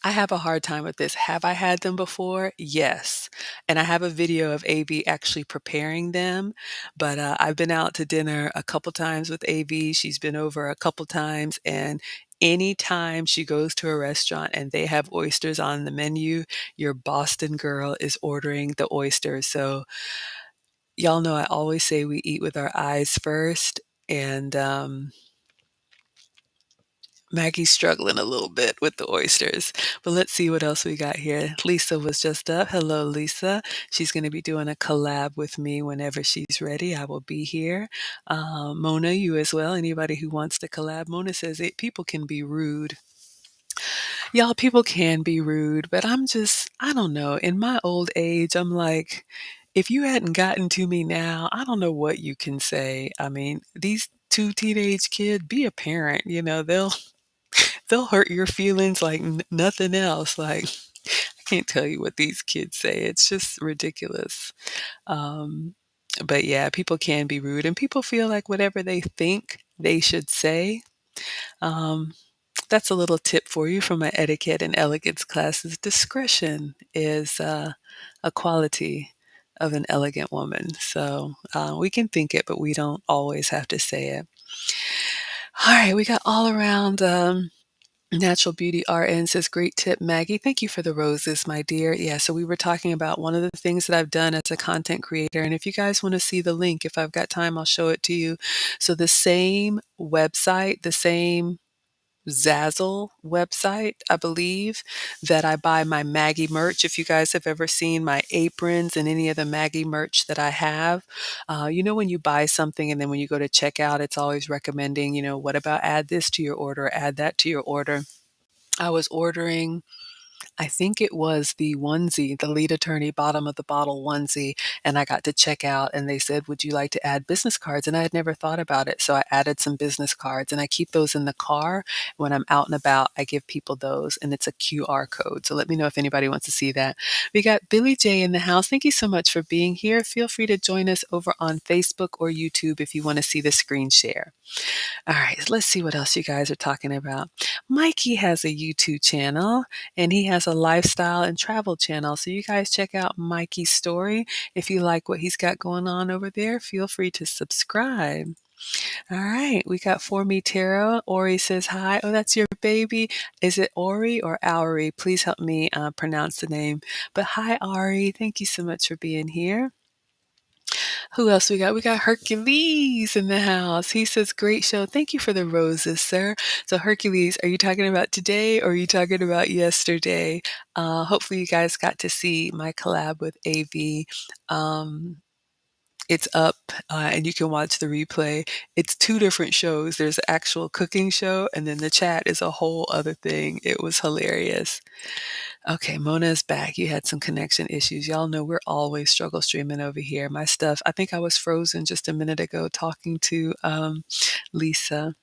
I have a hard time with this. Have I had them before? Yes. And I have a video of AB actually preparing them. But I've been out to dinner a couple times with AB. She's been over a couple times. And anytime she goes to a restaurant and they have oysters on the menu, your Boston girl is ordering the oysters. So y'all know I always say we eat with our eyes first. And Maggie's struggling a little bit with the oysters, but let's see what else we got here. Lisa was just up. Hello, Lisa. She's going to be doing a collab with me whenever she's ready. I will be here. Mona, you as well. Anybody who wants to collab. Mona says people can be rude. Y'all, people can be rude, but I don't know. In my old age, I'm like, if you hadn't gotten to me now, I don't know what you can say. I mean, these two teenage kids, be a parent, they'll hurt your feelings like nothing else. Like, I can't tell you what these kids say. It's just ridiculous. Um, but yeah, people can be rude, and people feel like whatever they think they should say. Um, that's a little tip for you from my etiquette and elegance classes. Discretion is a quality of an elegant woman. So we can think it, but we don't always have to say it. All right, we got all around. Natural Beauty RN says, great tip, Maggie. Thank you for the roses, my dear. Yeah, so we were talking about one of the things that I've done as a content creator. And if you guys want to see the link, if I've got time, I'll show it to you. So the same website, the same Zazzle website, I believe, that I buy my Maggie merch. If you guys have ever seen my aprons and any of the Maggie merch that I have, when you buy something and then when you go to checkout, it's always recommending, what about add this to your order, add that to your order. I was ordering, I think it was the onesie, the lead attorney bottom of the bottle onesie, and I got to check out and they said, would you like to add business cards? And I had never thought about it. So I added some business cards and I keep those in the car. When I'm out and about, I give people those and it's a QR code. So let me know if anybody wants to see that. We got Billy J in the house. Thank you so much for being here. Feel free to join us over on Facebook or YouTube if you want to see the screen share. All right, let's see what else you guys are talking about. Mikey has a YouTube channel and he has a lifestyle and travel channel. So you guys check out Mikey's story. If you like what he's got going on over there, feel free to subscribe. All right, we got For Me Tarot. Ori says hi. Oh, that's your baby. Is it Ori or Auri? Please help me pronounce the name. But hi, Ari. Thank you so much for being here. Who else we got? We got Hercules in the house. He says, great show. Thank you for the roses, sir. So Hercules, are you talking about today or are you talking about yesterday? Hopefully you guys got to see my collab with AV. It's up and you can watch the replay. It's two different shows. There's an actual cooking show and then the chat is a whole other thing. It was hilarious. Okay, Mona is back. You had some connection issues. Y'all know we're always struggle streaming over here. My stuff, I think I was frozen just a minute ago talking to Lisa.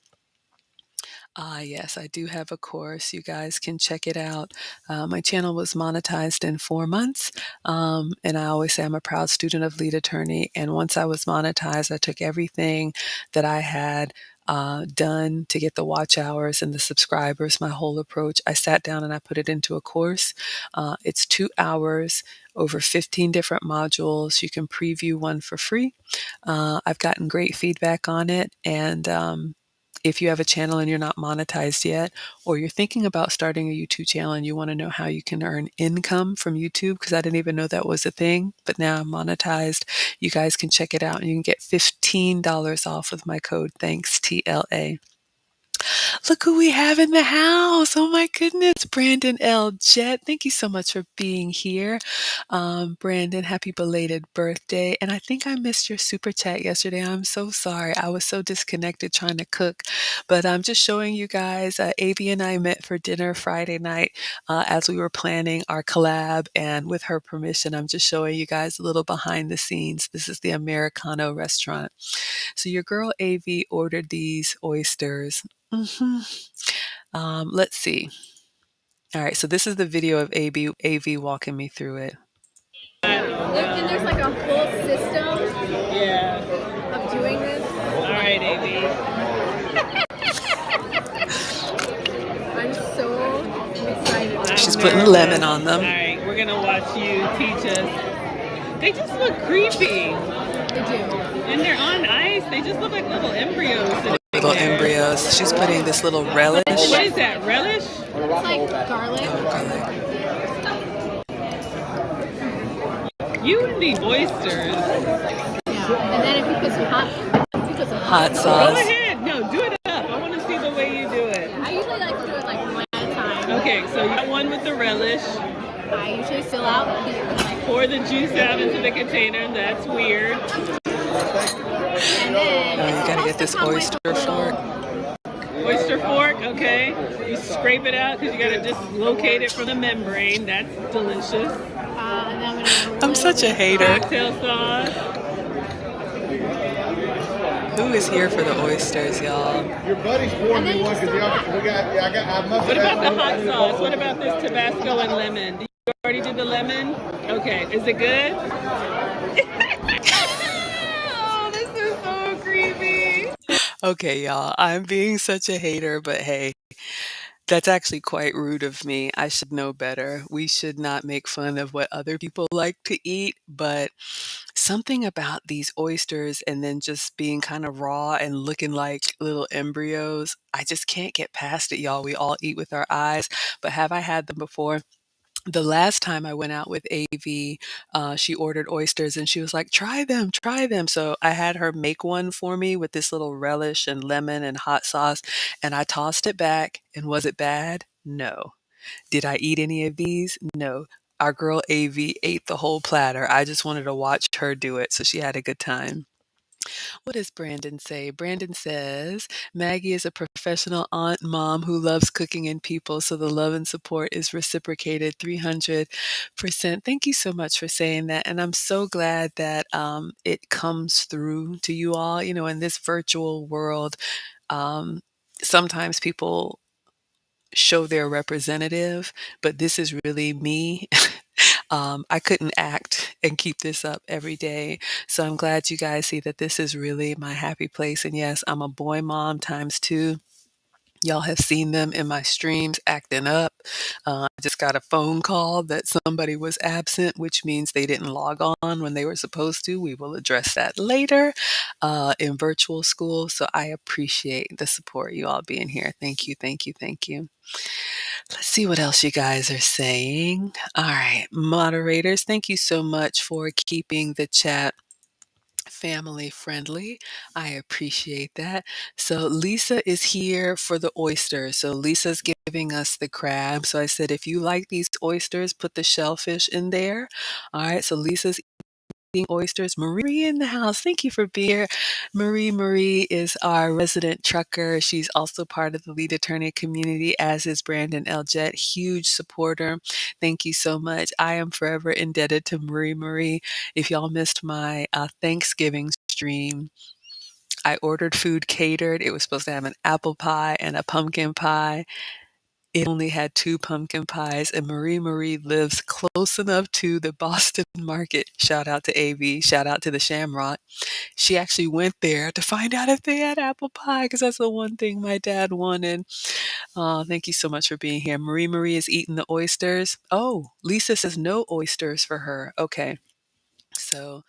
Yes, I do have a course. You guys can check it out. My channel was monetized in 4 months. And I always say I'm a proud student of Lead Attorney. And once I was monetized, I took everything that I had done to get the watch hours and the subscribers, my whole approach. I sat down and I put it into a course. It's 2 hours over 15 different modules. You can preview one for free. I've gotten great feedback on it. And if you have a channel and you're not monetized yet, or you're thinking about starting a YouTube channel and you want to know how you can earn income from YouTube, because I didn't even know that was a thing, but now I'm monetized, you guys can check it out and you can get $15 off with my code thanks TLA. Look who we have in the house. Oh my goodness. Brandon L. Jet. Thank you so much for being here. Brandon, happy belated birthday. And I think I missed your super chat yesterday. I'm so sorry. I was so disconnected trying to cook. But I'm just showing you guys, Avi and I met for dinner Friday night as we were planning our collab. And with her permission, I'm just showing you guys a little behind the scenes. This is the Americano restaurant. So your girl AV ordered these oysters. Let's see. All right, so this is the video of AV walking me through it. And there's like a whole system of doing this. All right, AV. I'm so excited. She's putting lemon on them. All right, we're gonna watch you teach us. They just look creepy. They do. And they're on ice. They just look like little embryos. Little embryos. She's putting this little relish. What is that? Relish? It's like garlic. Oh, garlic. You and the oysters. Yeah. And then if you put some hot sauce. Go ahead. No, do it up. I want to see the way you do it. I usually relish? I usually fill out beer. Pour the juice out into the container. That's weird. And then Oh, you it's gotta get supposed to this come with oyster a fork. little. Oyster fork, okay. You scrape it out because you got to dislocate it from the membrane. That's delicious. And then I'm gonna get a I'm little such a bit hater. Cocktail sauce. Who is here for the oysters, y'all? Your buddy's pouring And then me you one just because serve that. we got, yeah, I must What have about the hot sauce? What about this Tabasco and lemon? Did you already do the lemon? Okay. Is it good? Oh, this is so creepy. Okay, y'all, I'm being such a hater, but hey, that's actually quite rude of me. I should know better. We should not make fun of what other people like to eat, but something about these oysters and then just being kind of raw and looking like little embryos, I just can't get past it, y'all. We all eat with our eyes, but have I had them before? The last time I went out with AV, she ordered oysters and she was like, try them, try them. So I had her make one for me with this little relish and lemon and hot sauce. And I tossed it back. And was it bad? No. Did I eat any of these? No. Our girl AV ate the whole platter. I just wanted to watch her do it. So she had a good time. What does Brandon say? Brandon says, Maggie is a professional aunt mom who loves cooking and people, so the love and support is reciprocated 300%. Thank you so much for saying that. And I'm so glad that it comes through to you all. You know, in this virtual world, um, sometimes people show their representative, but this is really me. I couldn't act and keep this up every day. So I'm glad you guys see that this is really my happy place. And yes, I'm a boy mom times two. Y'all have seen them in my streams acting up. I just got a phone call that somebody was absent, which means they didn't log on when they were supposed to. We will address that later in virtual school. So I appreciate the support you all being here. Thank you, thank you, thank you. Let's see what else you guys are saying. All right, moderators, thank you so much for keeping the chat family friendly. I appreciate that. So Lisa is here for the oysters. So Lisa's giving us the crab. So I said, if you like these oysters, put the shellfish in there. All right. So Lisa's eating oysters. Marie in the house. Thank you for being here. Marie is our resident trucker. She's also part of the lead attorney community, as is Brandon Eljet. Huge supporter. Thank you so much. I am forever indebted to Marie. If y'all missed my Thanksgiving stream, I ordered food catered. It was supposed to have an apple pie and a pumpkin pie. It only had two pumpkin pies, and Marie lives close enough to the Boston market. Shout out to AV, shout out to the Shamrock. She actually went there to find out if they had apple pie because that's the one thing my dad wanted. Oh, thank you so much for being here. Marie is eating the oysters. Oh, Lisa says no oysters for her. Okay. So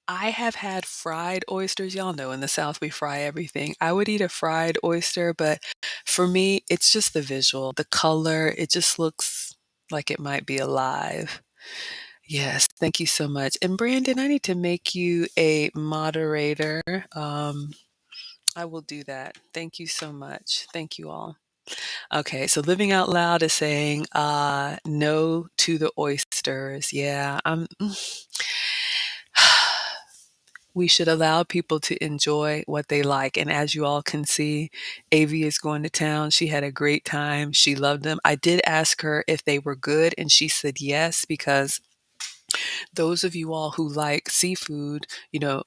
I have had fried oysters. Y'all know in the South we fry everything. I would eat a fried oyster, but for me, it's just the visual, the color. It just looks like it might be alive. Yes, thank you so much. And Brandon, I need to make you a moderator. I will do that. Thank you so much. Thank you all. Okay, so Living Out Loud is saying no to the oysters. Yeah, we should allow people to enjoy what they like. And as you all can see, AV is going to town. She had a great time. She loved them. I did ask her if they were good, and she said yes, because those of you all who like seafood,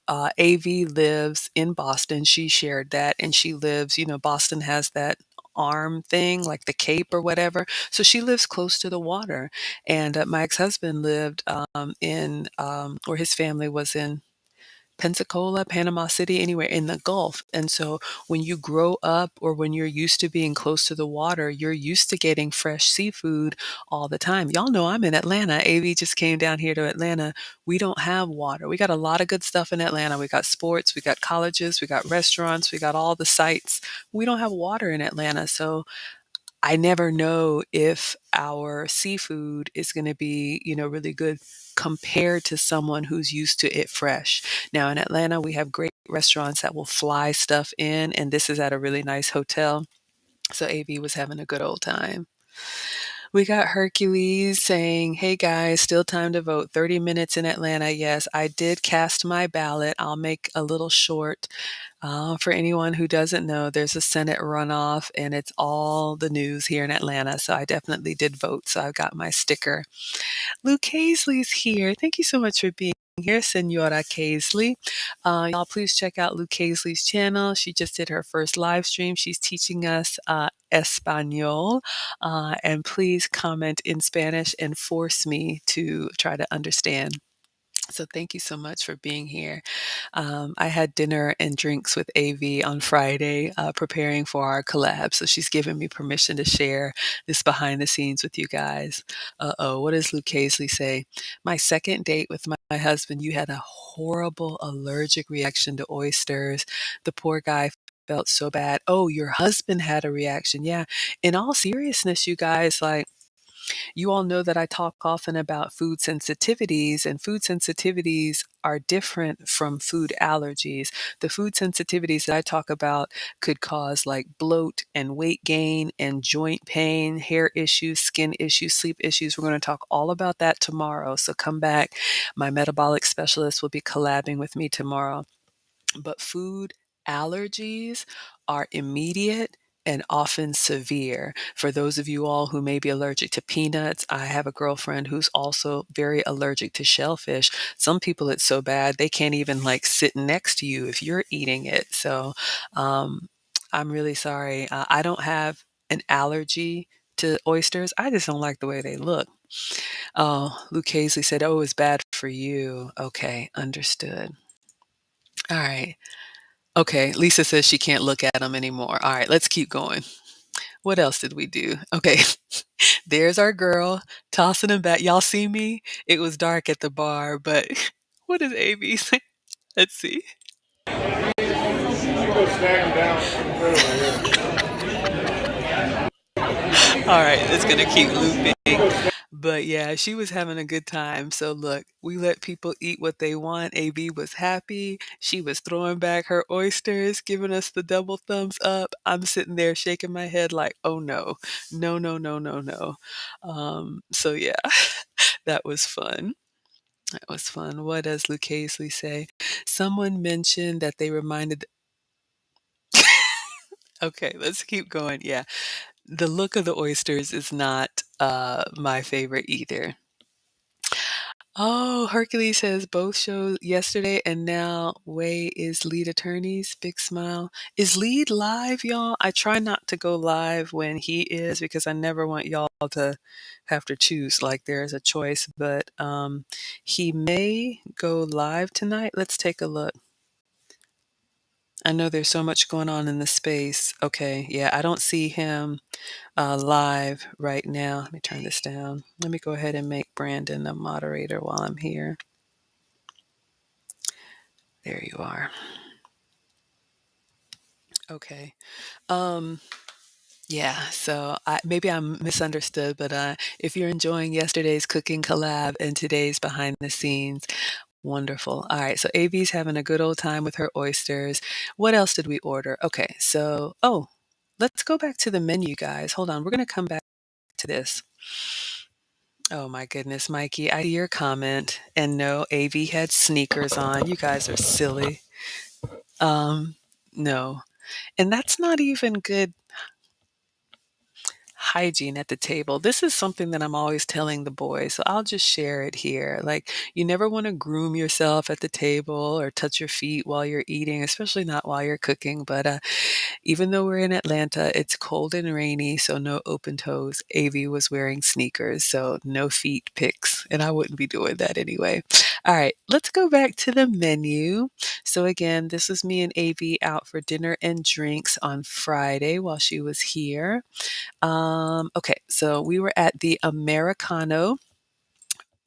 AV lives in Boston. She shared that, and she lives, Boston has that arm thing, like the Cape or whatever. So she lives close to the water. And my ex-husband lived or his family was in Pensacola, Panama City, anywhere in the Gulf. And so when you grow up or when you're used to being close to the water, you're used to getting fresh seafood all the time. Y'all know I'm in Atlanta. AV just came down here to Atlanta. We don't have water. We got a lot of good stuff in Atlanta. We got sports, we got colleges, we got restaurants, we got all the sites. We don't have water in Atlanta. So I never know if our seafood is going to be, really good compared to someone who's used to it fresh. Now in Atlanta, we have great restaurants that will fly stuff in, and this is at a really nice hotel. So AV was having a good old time. We got Hercules saying, "Hey guys, still time to vote. 30 minutes in Atlanta. Yes, I did cast my ballot. I'll make a little short. For anyone who doesn't know, there's a Senate runoff and it's all the news here in Atlanta. So I definitely did vote. So I've got my sticker. Luke Hazley's here. Thank you so much for being here, Senora Hazley. Y'all, please check out Luke Hazley's channel. She just did her first live stream. She's teaching us Espanol. And please comment in Spanish and force me to try to understand. So thank you so much for being here. I had dinner and drinks with AV on Friday, preparing for our collab. So she's given me permission to share this behind the scenes with you guys. Uh-oh, what does Luke Hazley say? My second date with my husband, you had a horrible allergic reaction to oysters. The poor guy felt so bad. Oh, your husband had a reaction. Yeah. In all seriousness, you guys, like, you all know that I talk often about food sensitivities, and food sensitivities are different from food allergies. The food sensitivities that I talk about could cause like bloat and weight gain and joint pain, hair issues, skin issues, sleep issues. We're going to talk all about that tomorrow. So come back. My metabolic specialist will be collabing with me tomorrow. But food allergies are immediate and often severe. For those of you all who may be allergic to peanuts, I have a girlfriend who's also very allergic to shellfish. Some people, it's so bad they can't even like sit next to you if you're eating it. So um, I'm really sorry. I don't have an allergy to oysters. I just don't like the way they look. Oh, Luke Hazley said, "Oh, it's bad for you." Okay, understood. All right. Okay, Lisa says she can't look at them anymore. All right, let's keep going. What else did we do? Okay, there's our girl tossing them back. Y'all see me? It was dark at the bar, but what is AB saying? Let's see. You go snag him down and put it over here. All right, it's gonna keep looping. But yeah, she was having a good time. So look, we let people eat what they want. AB was happy. She was throwing back her oysters, giving us the double thumbs up. I'm sitting there shaking my head like, oh no, no, no, no, no, no. So yeah, that was fun. That was fun. What does Luke Hazley say? Someone mentioned that they reminded. Okay, let's keep going. Yeah, the look of the oysters is not my favorite either. Oh, Hercules has both shows yesterday and now Way is lead attorneys. Big smile. Is lead live, y'all? I try not to go live when he is because I never want y'all to have to choose like there's a choice, but he may go live tonight. Let's take a look. I know there's so much going on in the space. Okay, yeah, I don't see him live right now. Let me turn this down. Let me go ahead and make Brandon a moderator while I'm here. There you are. Okay. Um, yeah, so maybe I'm misunderstood, but if you're enjoying yesterday's cooking collab and today's behind the scenes, wonderful. All right, so AV's having a good old time with her oysters. What else did we order? Okay, so, oh, let's go back to the menu, guys. Hold on, we're going to come back to this. Oh my goodness, Mikey, I see your comment. And no, AV had sneakers on. You guys are silly. Um, no. And that's not even good hygiene at the table. This is something that I'm always telling the boys, so I'll just share it here. Like, you never want to groom yourself at the table or touch your feet while you're eating, especially not while you're cooking. But even though we're in Atlanta, it's cold and rainy, so no open toes. AV was wearing sneakers, so no feet pics, and I wouldn't be doing that anyway. All right, let's go back to the menu. So again, this was me and AV out for dinner and drinks on Friday while she was here. Okay, so we were at the Americano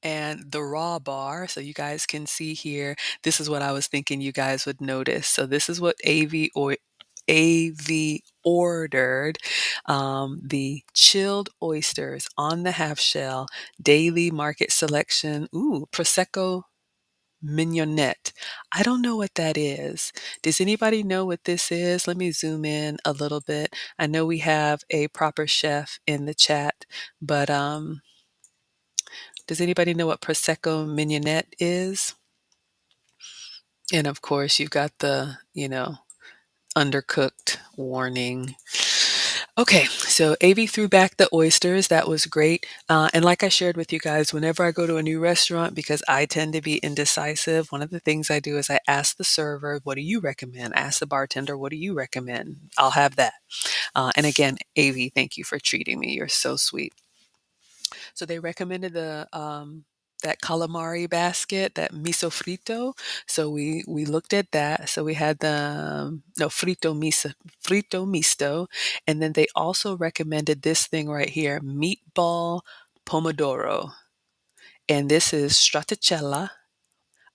and the Raw Bar. So you guys can see here, this is what I was thinking you guys would notice. So this is what AV ordered, the chilled oysters on the half shell, daily market selection. Ooh, Prosecco mignonette. I don't know what that is. Does anybody know what this is? Let me zoom in a little bit. I know we have a proper chef in the chat, but does anybody know what prosecco mignonette is? And of course, you've got the, undercooked warning. Okay, so AV threw back the oysters. That was great. And like I shared with you guys, whenever I go to a new restaurant, because I tend to be indecisive, one of the things I do is I ask the server, what do you recommend? I ask the bartender, what do you recommend? I'll have that. And again, AV, thank you for treating me. You're so sweet. So they recommended the that calamari basket, that miso frito. So we looked at that. So we had the no frito misto, and then they also recommended this thing right here, meatball pomodoro, and this is stracciatella.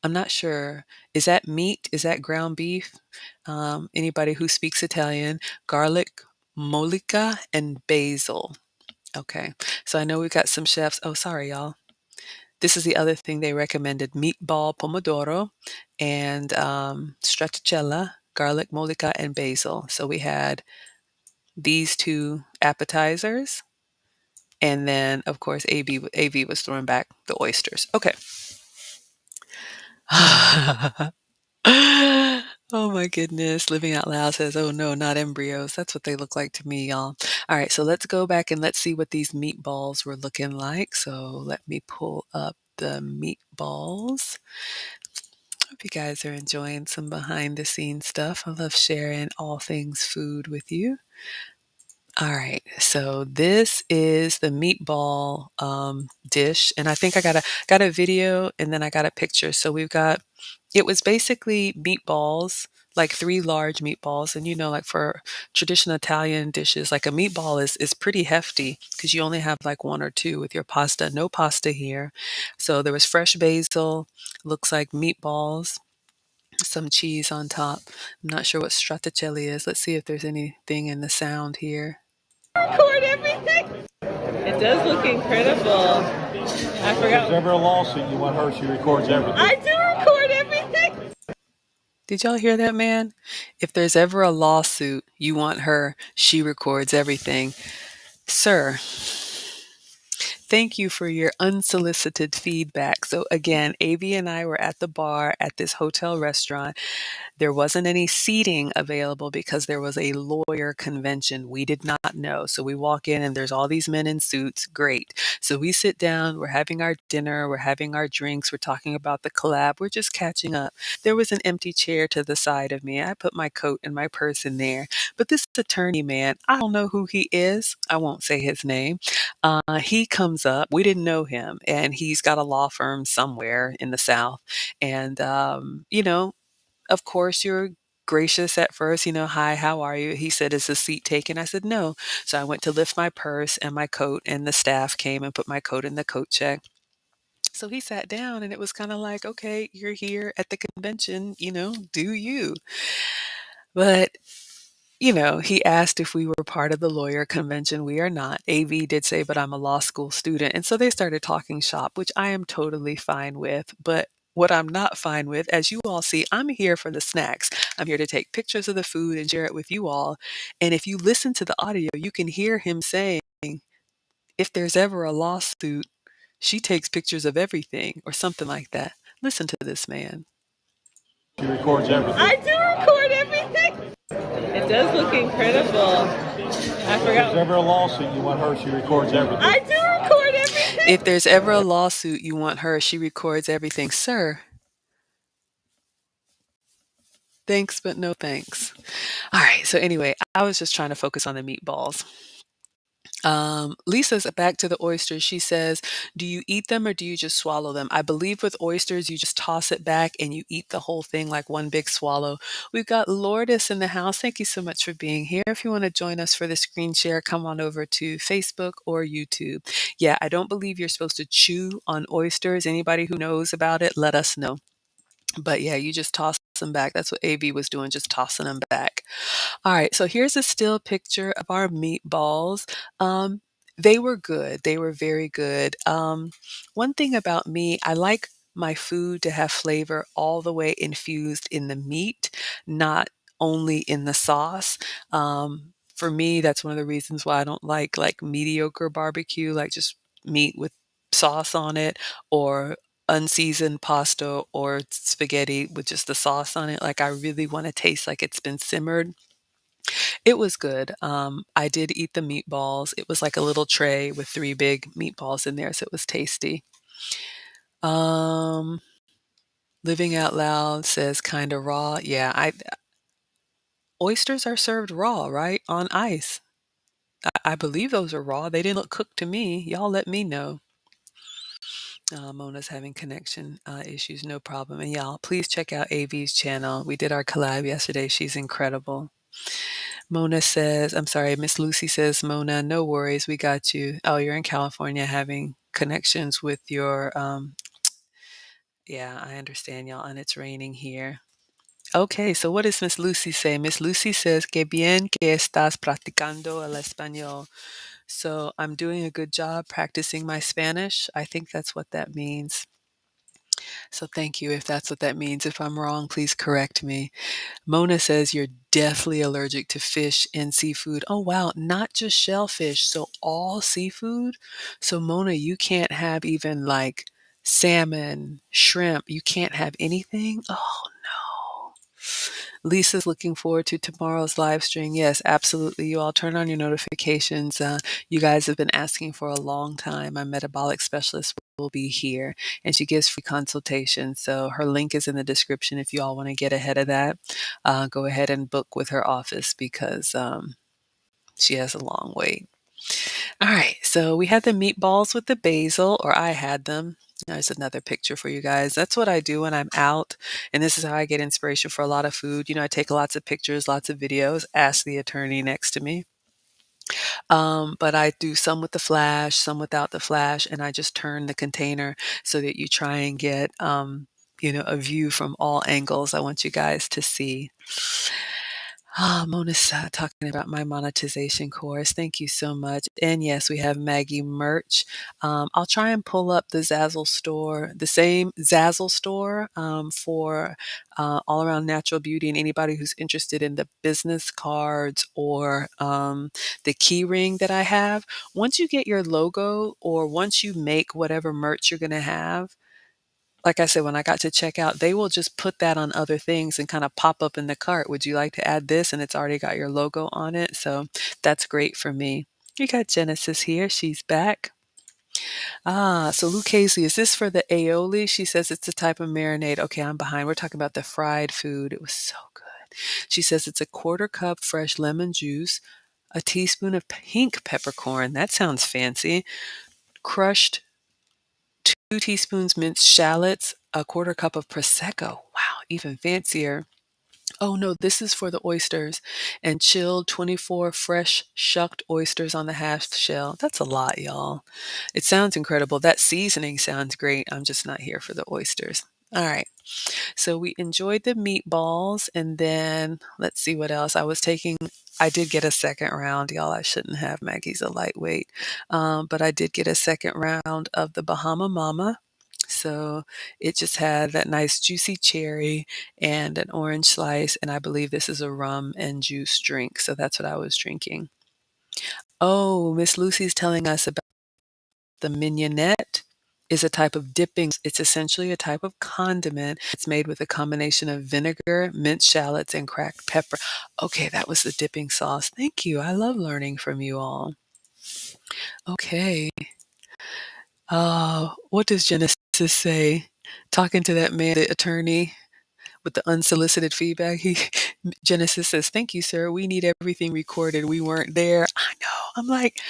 I'm not sure. Is that meat? Is that ground beef? Anybody who speaks Italian, garlic, mollica, and basil. Okay. So I know we've got some chefs. Oh, sorry, y'all. This is the other thing they recommended, meatball pomodoro and stracciatella, garlic, mollica, and basil. So we had these two appetizers. And then, of course, AV was throwing back the oysters. Okay. Oh my goodness. Living Out Loud says, oh no, not embryos. That's what they look like to me, y'all. All right, so let's go back and let's see what these meatballs were looking like. So let me pull up the meatballs. Hope you guys are enjoying some behind the scenes stuff. I love sharing all things food with you. All right, so this is the meatball dish, and I think I got a video, and then I got a picture. So we've got it was basically meatballs, like three large meatballs, and like for traditional Italian dishes, like a meatball is pretty hefty because you only have like one or two with your pasta. No pasta here, so there was fresh basil, looks like meatballs, some cheese on top. I'm not sure what stracciatella is. Let's see if there's anything in the sound here. Record everything. It does look incredible. I If forgot. there's ever a lawsuit, you want her, she records everything. I do record everything. Did y'all hear that, man? If there's ever a lawsuit, you want her, she records everything. Sir, thank you for your unsolicited feedback. So, again, AV and I were at the bar at this hotel restaurant. There wasn't any seating available because there was a lawyer convention. We did not know. So we walk in and there's all these men in suits. Great. So we sit down, we're having our dinner, we're having our drinks, we're talking about the collab, we're just catching up. There was an empty chair to the side of me. I put my coat and my purse in there. But this attorney man, I don't know who he is. I won't say his name. He comes up. We didn't know him, and he's got a law firm somewhere in the South. And, of course, you're gracious at first, hi, how are you? He said, is the seat taken? I said, no. So I went to lift my purse and my coat, and the staff came and put my coat in the coat check. So he sat down, and it was kind of like, okay, you're here at the convention, do you? But he asked if we were part of the lawyer convention. We are not. AV did say, but I'm a law school student. And so they started talking shop, which I am totally fine with. But what I'm not fine with, as you all see, I'm here for the snacks. I'm here to take pictures of the food and share it with you all. And if you listen to the audio, you can hear him saying, if there's ever a lawsuit, she takes pictures of everything or something like that. Listen to this man. She records everything. I do record everything. It does look incredible. I If forgot. there's ever a lawsuit, you want her, she records everything. I do record everything. If there's ever a lawsuit, you want her, she records everything. Sir, thanks, but no thanks. All right. So anyway, I was just trying to focus on the meatballs. Lisa's back to the oysters. She says, do you eat them or do you just swallow them? I believe with oysters, you just toss it back and you eat the whole thing like one big swallow. We've got Lourdes in the house. Thank you so much for being here. If you want to join us for the screen share, come on over to Facebook or YouTube. Yeah, I don't believe you're supposed to chew on oysters. Anybody who knows about it, let us know. But yeah, you just toss them back. That's what AV was doing, just tossing them back. All right, so here's a still picture of our meatballs. They were good. They were very good. One thing about me, I like my food to have flavor all the way infused in the meat, not only in the sauce. For me, that's one of the reasons why I don't like mediocre barbecue, like just meat with sauce on it, or unseasoned pasta or spaghetti with just the sauce on it. Like I really want to taste like it's been simmered. It was good. I did eat the meatballs. It was like a little tray with 3 big meatballs in there, so it was tasty. Um, Living Out Loud says kinda raw. Yeah, I oysters are served raw, right? On ice. I believe those are raw. They didn't look cooked to me. Y'all let me know. Mona's having connection issues, no problem. And y'all, please check out AV's channel. We did our collab yesterday. She's incredible. Mona says, I'm sorry, Miss Lucy says, Mona, no worries, we got you. Oh, you're in California having connections with your, yeah, I understand y'all, and it's raining here. Okay, so what does Miss Lucy say? Miss Lucy says, que bien que estás practicando el español. So I'm doing a good job practicing my Spanish. I think that's what that means. So thank you if that's what that means. If I'm wrong, please correct me. Mona says you're definitely allergic to fish and seafood. Oh, wow. Not just shellfish. So all seafood. So, Mona, you can't have even like salmon, shrimp. You can't have anything. Oh, no. Lisa's looking forward to tomorrow's live stream. Yes, absolutely. You all turn on your notifications. You guys have been asking for a long time. My metabolic specialist will be here and she gives free consultation. So her link is in the description if you all want to get ahead of that. Go ahead and book with her office because she has a long wait. All right, so we had the meatballs with the basil, or I had them. There's another picture for you guys. That's what I do when I'm out, and this is how I get inspiration for a lot of food. I take lots of pictures, lots of videos, ask the attorney next to me. But I do some with the flash, some without the flash, and I just turn the container so that you try and get, a view from all angles. I want you guys to see. Mona's talking about my monetization course. Thank you so much. And yes, we have Maggie merch. I'll try and pull up the Zazzle store, the same Zazzle store for all around natural beauty and anybody who's interested in the business cards or the key ring that I have. Once you get your logo or once you make whatever merch you're going to have, like I said, when I got to checkout, they will just put that on other things and kind of pop up in the cart. Would you like to add this? And it's already got your logo on it. So that's great for me. You got Genesis here. She's back. So Luke Casey, is this for the aioli? She says it's a type of marinade. Okay, I'm behind. We're talking about the fried food. It was so good. She says it's a 1/4 cup fresh lemon juice, a teaspoon of pink peppercorn. That sounds fancy. Crushed 2 teaspoons minced shallots, a 1/4 cup of prosecco. Wow, even fancier. Oh no, this is for the oysters. And chilled 24 fresh shucked oysters on the half shell. That's a lot, y'all. It sounds incredible. That seasoning sounds great. I'm just not here for the oysters. All right. So we enjoyed the meatballs, and then let's see what else. I did get a second round, y'all. I shouldn't have. Maggie's a lightweight. But I did get a second round of the Bahama Mama. So it just had that nice juicy cherry and an orange slice. And I believe this is a rum and juice drink. So that's what I was drinking. Oh, Miss Lucy's telling us about the mignonette is a type of dipping. It's essentially a type of condiment. It's made with a combination of vinegar, minced shallots, and cracked pepper. Okay, that was the dipping sauce. Thank you. I love learning from you all. Okay. What does Genesis say? Talking to that man, the attorney, with the unsolicited feedback. Genesis says, "Thank you, sir. We need everything recorded. We weren't there." I know. I'm like,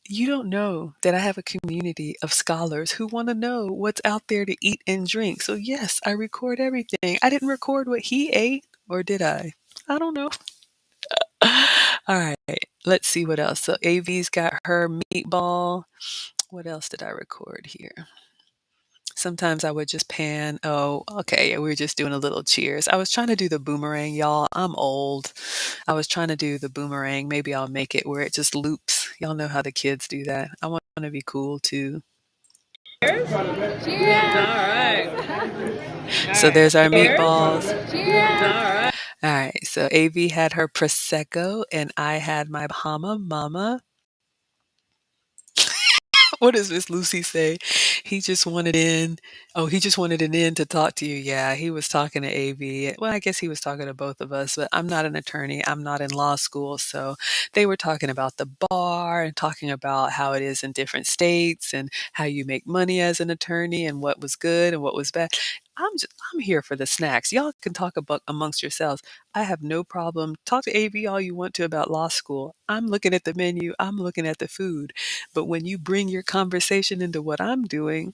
you don't know that I have a community of scholars who want to know what's out there to eat and drink. So yes, I record everything. I didn't record what he ate, or did I? I don't know. All right, let's see what else. So AV's got her meatball. What else did I record here? Sometimes I would just pan. Oh, okay. Yeah, we were just doing a little cheers. I was trying to do the boomerang, y'all. I'm old. I was trying to do the boomerang. Maybe I'll make it where it just loops. Y'all know how the kids do that. I want to be cool too. All right. All So right. there's our Cheers. meatballs. Cheers. All right. All right. So AV had her Prosecco and I had my Bahama Mama. What does Miss Lucy say? He just wanted in. Oh, he just wanted an in to talk to you. Yeah, he was talking to AV. Well, I guess he was talking to both of us, but I'm not an attorney. I'm not in law school. So they were talking about the bar and talking about how it is in different states and how you make money as an attorney and what was good and what was bad. I'm here for the snacks. Y'all can talk about amongst yourselves. I have no problem. Talk to AV all you want to about law school. I'm looking at the menu. I'm looking at the food. But when you bring your conversation into what I'm doing,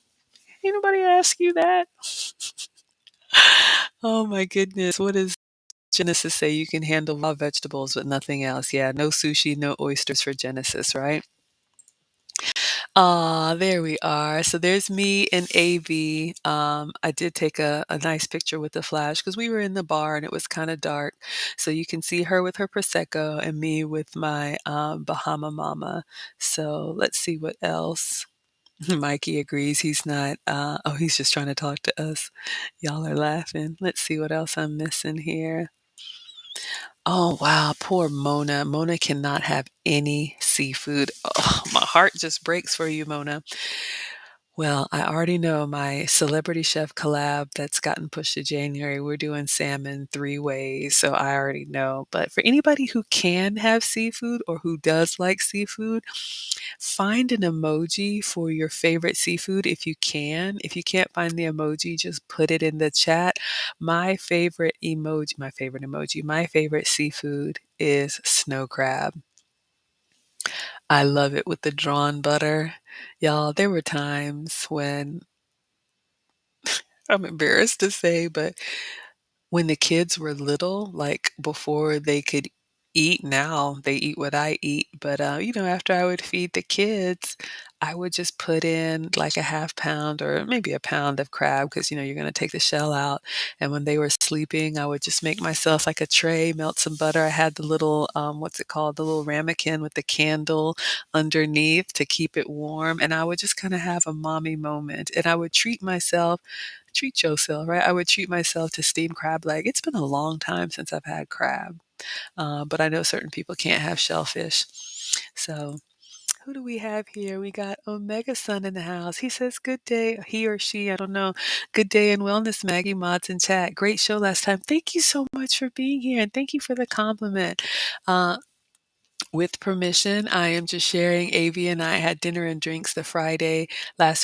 anybody ask you that? Oh my goodness. What does Genesis say? You can handle raw vegetables but nothing else. Yeah, no sushi, no oysters for Genesis, right? Ah, there we are. So there's me and AV. I did take a nice picture with the flash because we were in the bar and it was kind of dark. So you can see her with her Prosecco and me with my Bahama Mama. So let's see what else. Mikey agrees he's not, oh, he's just trying to talk to us. Y'all are laughing. Let's see what else I'm missing here. Oh, wow. Poor Mona. Mona cannot have any seafood. Oh, my heart just breaks for you, Mona. Well, I already know my celebrity chef collab that's gotten pushed to January. We're doing salmon 3 ways, so I already know. But for anybody who can have seafood or who does like seafood, find an emoji for your favorite seafood if you can. If you can't find the emoji, just put it in the chat. My favorite seafood is snow crab. I love it with the drawn butter. Y'all, there were times when I'm embarrassed to say, but when the kids were little, like before they could eat, now they eat what I eat. But, after I would feed the kids, I would just put in like a half pound or maybe a pound of crab because, you're going to take the shell out. And when they were sleeping, I would just make myself like a tray, melt some butter. I had the little, what's it called? The little ramekin with the candle underneath to keep it warm. And I would just kind of have a mommy moment. And I would treat yourself, right? I would treat myself to steamed crab leg. It's been a long time since I've had crab, but I know certain people can't have shellfish. So, who do we have here? We got Omega Sun in the house. He says, "Good day." He or she, I don't know. Good day and wellness, Maggie Mods in chat. Great show last time. Thank you so much for being here and thank you for the compliment. Uh, with permission, I am just sharing. Avi and I had dinner and drinks last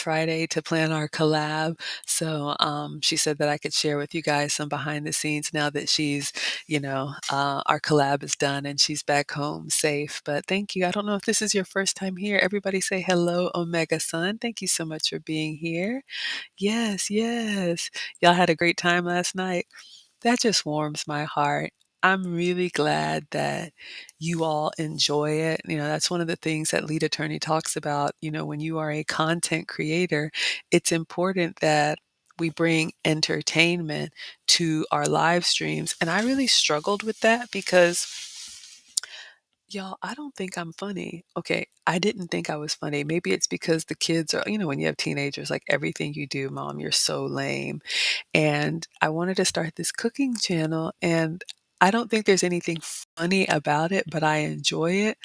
Friday, to plan our collab. So she said that I could share with you guys some behind the scenes now that our collab is done and she's back home safe. But thank you. I don't know if this is your first time here. Everybody say hello, Omega Sun. Thank you so much for being here. Yes, yes. Y'all had a great time last night. That just warms my heart. I'm really glad that you all enjoy it. That's one of the things that Lead Attorney talks about. When you are a content creator, it's important that we bring entertainment to our live streams. And I really struggled with that because, y'all, I don't think I'm funny. Okay, I didn't think I was funny. Maybe it's because the kids are, when you have teenagers, like everything you do, mom, you're so lame. And I wanted to start this cooking channel, and I don't think there's anything funny about it, but I enjoy it.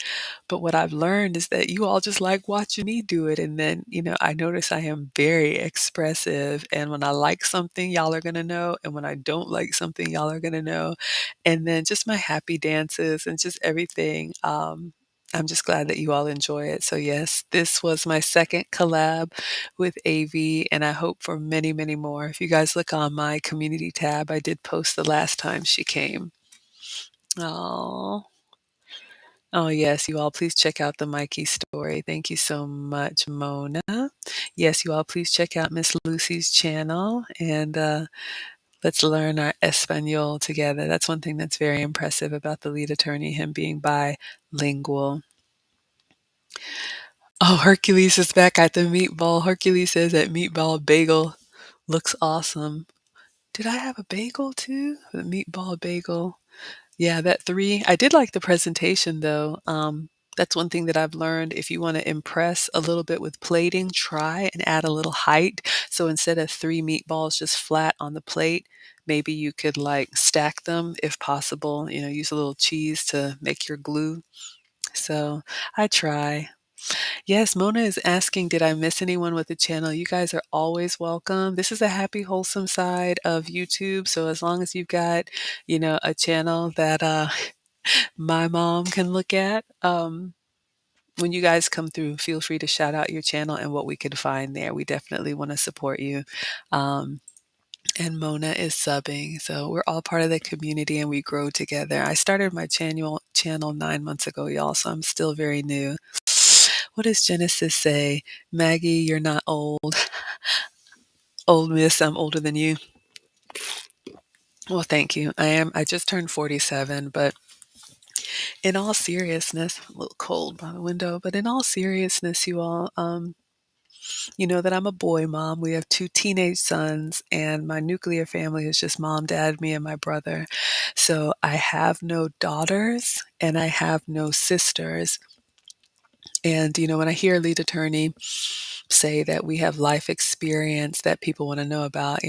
But what I've learned is that you all just like watching me do it. And then, I notice I am very expressive. And when I like something, y'all are going to know. And when I don't like something, y'all are going to know. And then just my happy dances and just everything. I'm just glad that you all enjoy it. So, yes, this was my second collab with AV, and I hope for many, many more. If you guys look on my community tab, I did post the last time she came. Oh, oh yes, you all please check out the Mikey story. Thank you so much, Mona. Yes, you all please check out Miss Lucy's channel and let's learn our Espanol together. That's one thing that's very impressive about the lead attorney, him being bilingual. Oh, Hercules is back at the meatball. Hercules says that meatball bagel looks awesome. Did I have a bagel too? The meatball bagel. Yeah, that 3. I did like the presentation though. That's one thing that I've learned. If you want to impress a little bit with plating, try and add a little height. So instead of three meatballs just flat on the plate, maybe you could like stack them if possible, use a little cheese to make your glue. So I try. Yes, Mona is asking, did I miss anyone with the channel? You guys are always welcome. This is a happy, wholesome side of YouTube. So as long as you've got, a channel that my mom can look at, when you guys come through, feel free to shout out your channel and what we could find there. We definitely want to support you. Um, and Mona is subbing. So we're all part of the community and we grow together. I started my channel 9 months ago, y'all, so I'm still very new. What does Genesis say? Maggie, you're not old. Old miss, I'm older than you. Well, thank you. I am. I just turned 47, but in all seriousness, a little cold by the window, but in all seriousness, you all, you know that I'm a boy mom. We have two teenage sons, and my nuclear family is just mom, dad, me, and my brother. So I have no daughters and I have no sisters. And, when I hear lead attorney say that we have life experience that people want to know about,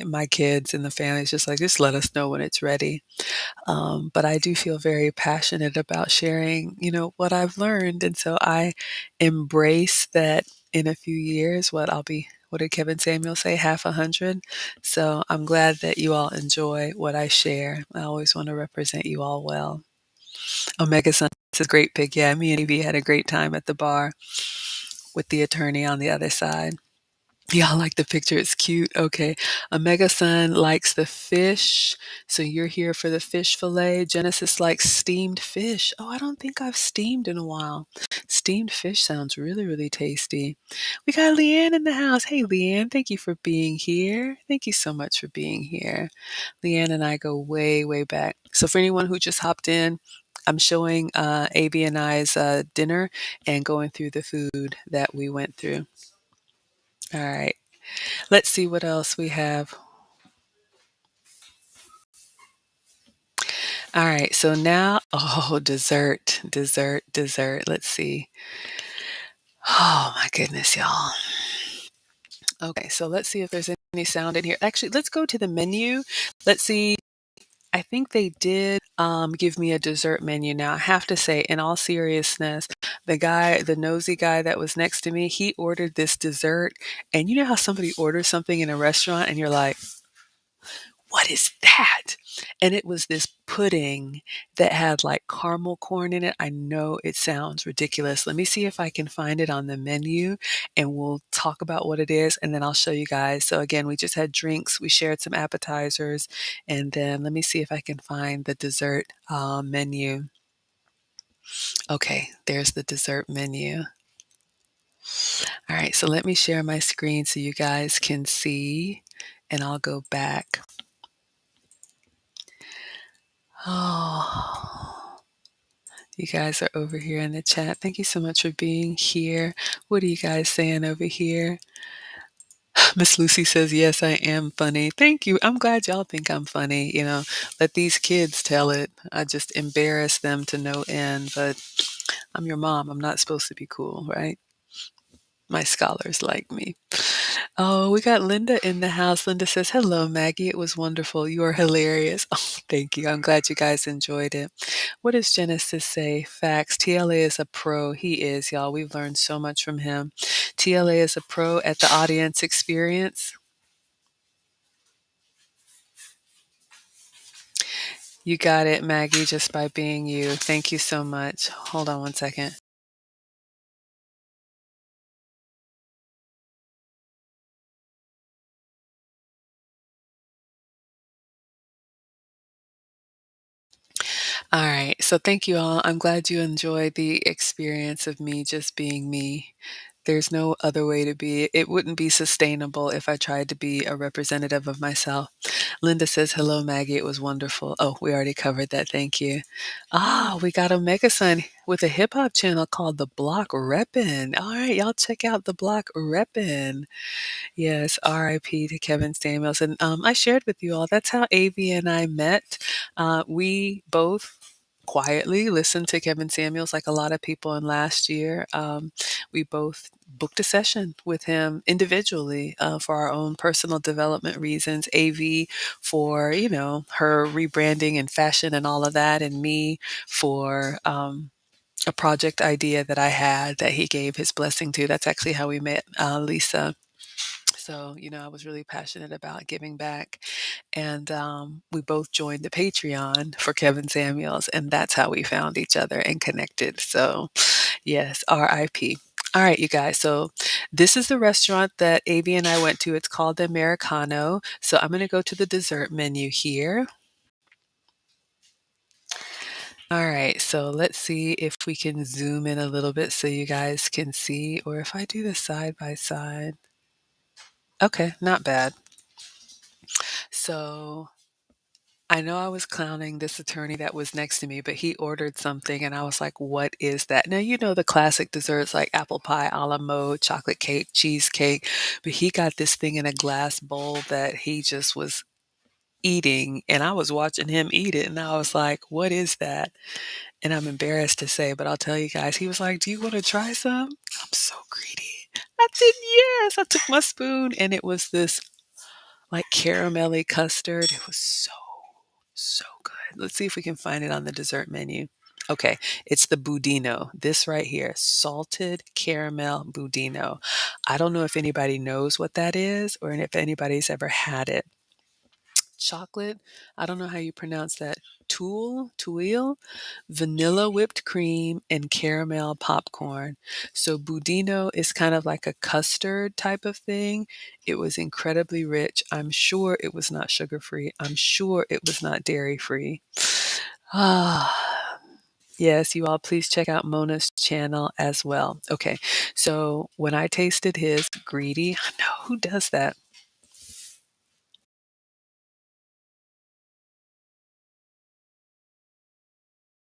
my kids and the family is just like, just let us know when it's ready. But I do feel very passionate about sharing, what I've learned. And so I embrace that in a few years, what did Kevin Samuel say? Half 100. So I'm glad that you all enjoy what I share. I always want to represent you all well. Omega Sun says, great pick. Yeah, me and Evie had a great time at the bar with the attorney on the other side. Y'all like the picture. It's cute. Okay. Omega Sun likes the fish. So you're here for the fish fillet. Genesis likes steamed fish. Oh, I don't think I've steamed in a while. Steamed fish sounds really, really tasty. We got Leanne in the house. Hey, Leanne, thank you for being here. Thank you so much for being here. Leanne and I go way, way back. So for anyone who just hopped in, I'm showing AB and I's dinner and going through the food that we went through. All right. Let's see what else we have. All right. So now, dessert, dessert, dessert. Let's see. Oh my goodness, y'all. Okay. So let's see if there's any sound in here. Actually, let's go to the menu. Let's see. I think they did give me a dessert menu. Now, I have to say, in all seriousness, the nosy guy that was next to me, he ordered this dessert. And you know how somebody orders something in a restaurant and you're like, what is that? And it was this pudding that had like caramel corn in it. I know it sounds ridiculous. Let me see if I can find it on the menu and we'll talk about what it is and then I'll show you guys. So again, we just had drinks, we shared some appetizers, and then let me see if I can find the dessert menu. Okay, there's the dessert menu. All right, so let me share my screen so you guys can see and I'll go back. Oh, you guys are over here in the chat. Thank you so much for being here. What are you guys saying over here? Miss Lucy says, yes, I am funny. Thank you. I'm glad y'all think I'm funny. Let these kids tell it. I just embarrass them to no end, but I'm your mom. I'm not supposed to be cool, right? My scholars like me. Oh, we got Linda in the house. Linda says, hello, Maggie. It was wonderful. You are hilarious. Oh, thank you. I'm glad you guys enjoyed it. What does Genesis say? Facts. TLA is a pro. He is, y'all. We've learned so much from him. TLA is a pro at the audience experience. You got it, Maggie, just by being you. Thank you so much. Hold on one second. All right. So thank you all. I'm glad you enjoyed the experience of me just being me. There's no other way to be. It wouldn't be sustainable if I tried to be a representative of myself. Linda says, hello, Maggie. It was wonderful. Oh, we already covered that. Thank you. We got a mega son with a hip hop channel called The Block Reppin'. All right, y'all check out The Block Reppin'. Yes, RIP to Kevin Samuels. And I shared with you all, that's how AV and I met. We both quietly listened to Kevin Samuels like a lot of people. And last year, we both booked a session with him individually for our own personal development reasons. AV for, her rebranding and fashion and all of that, and me for a project idea that I had that he gave his blessing to. That's actually how we met, Lisa. So, I was really passionate about giving back. And we both joined the Patreon for Kevin Samuels, and that's how we found each other and connected. So, yes, RIP. All right, you guys. So, this is the restaurant that Avi and I went to. It's called the Americano. So, I'm going to go to the dessert menu here. All right, so let's see if we can zoom in a little bit so you guys can see, or if I do this side by side. Okay, not bad. So I know I was clowning this attorney that was next to me, but he ordered something and I was like, what is that? Now, the classic desserts like apple pie, a la mode, chocolate cake, cheesecake, but he got this thing in a glass bowl that he just was eating, and I was watching him eat it, and I was like, what is that? And I'm embarrassed to say, but I'll tell you guys, he was like, do you want to try some? I'm so greedy. I said, yes. I took my spoon, and it was this like caramelly custard. It was so good. Let's see if we can find it on the dessert menu. Okay, it's the budino. This right here, salted caramel budino. I don't know if anybody knows what that is or if anybody's ever had it. Chocolate, I don't know how you pronounce that. Tuile, vanilla whipped cream, and caramel popcorn. So budino is kind of like a custard type of thing. It was incredibly rich. I'm sure it was not sugar free. I'm sure it was not dairy free. Ah, yes, you all please check out Mona's channel as well. Okay, so when I tasted his greedy, I know who does that.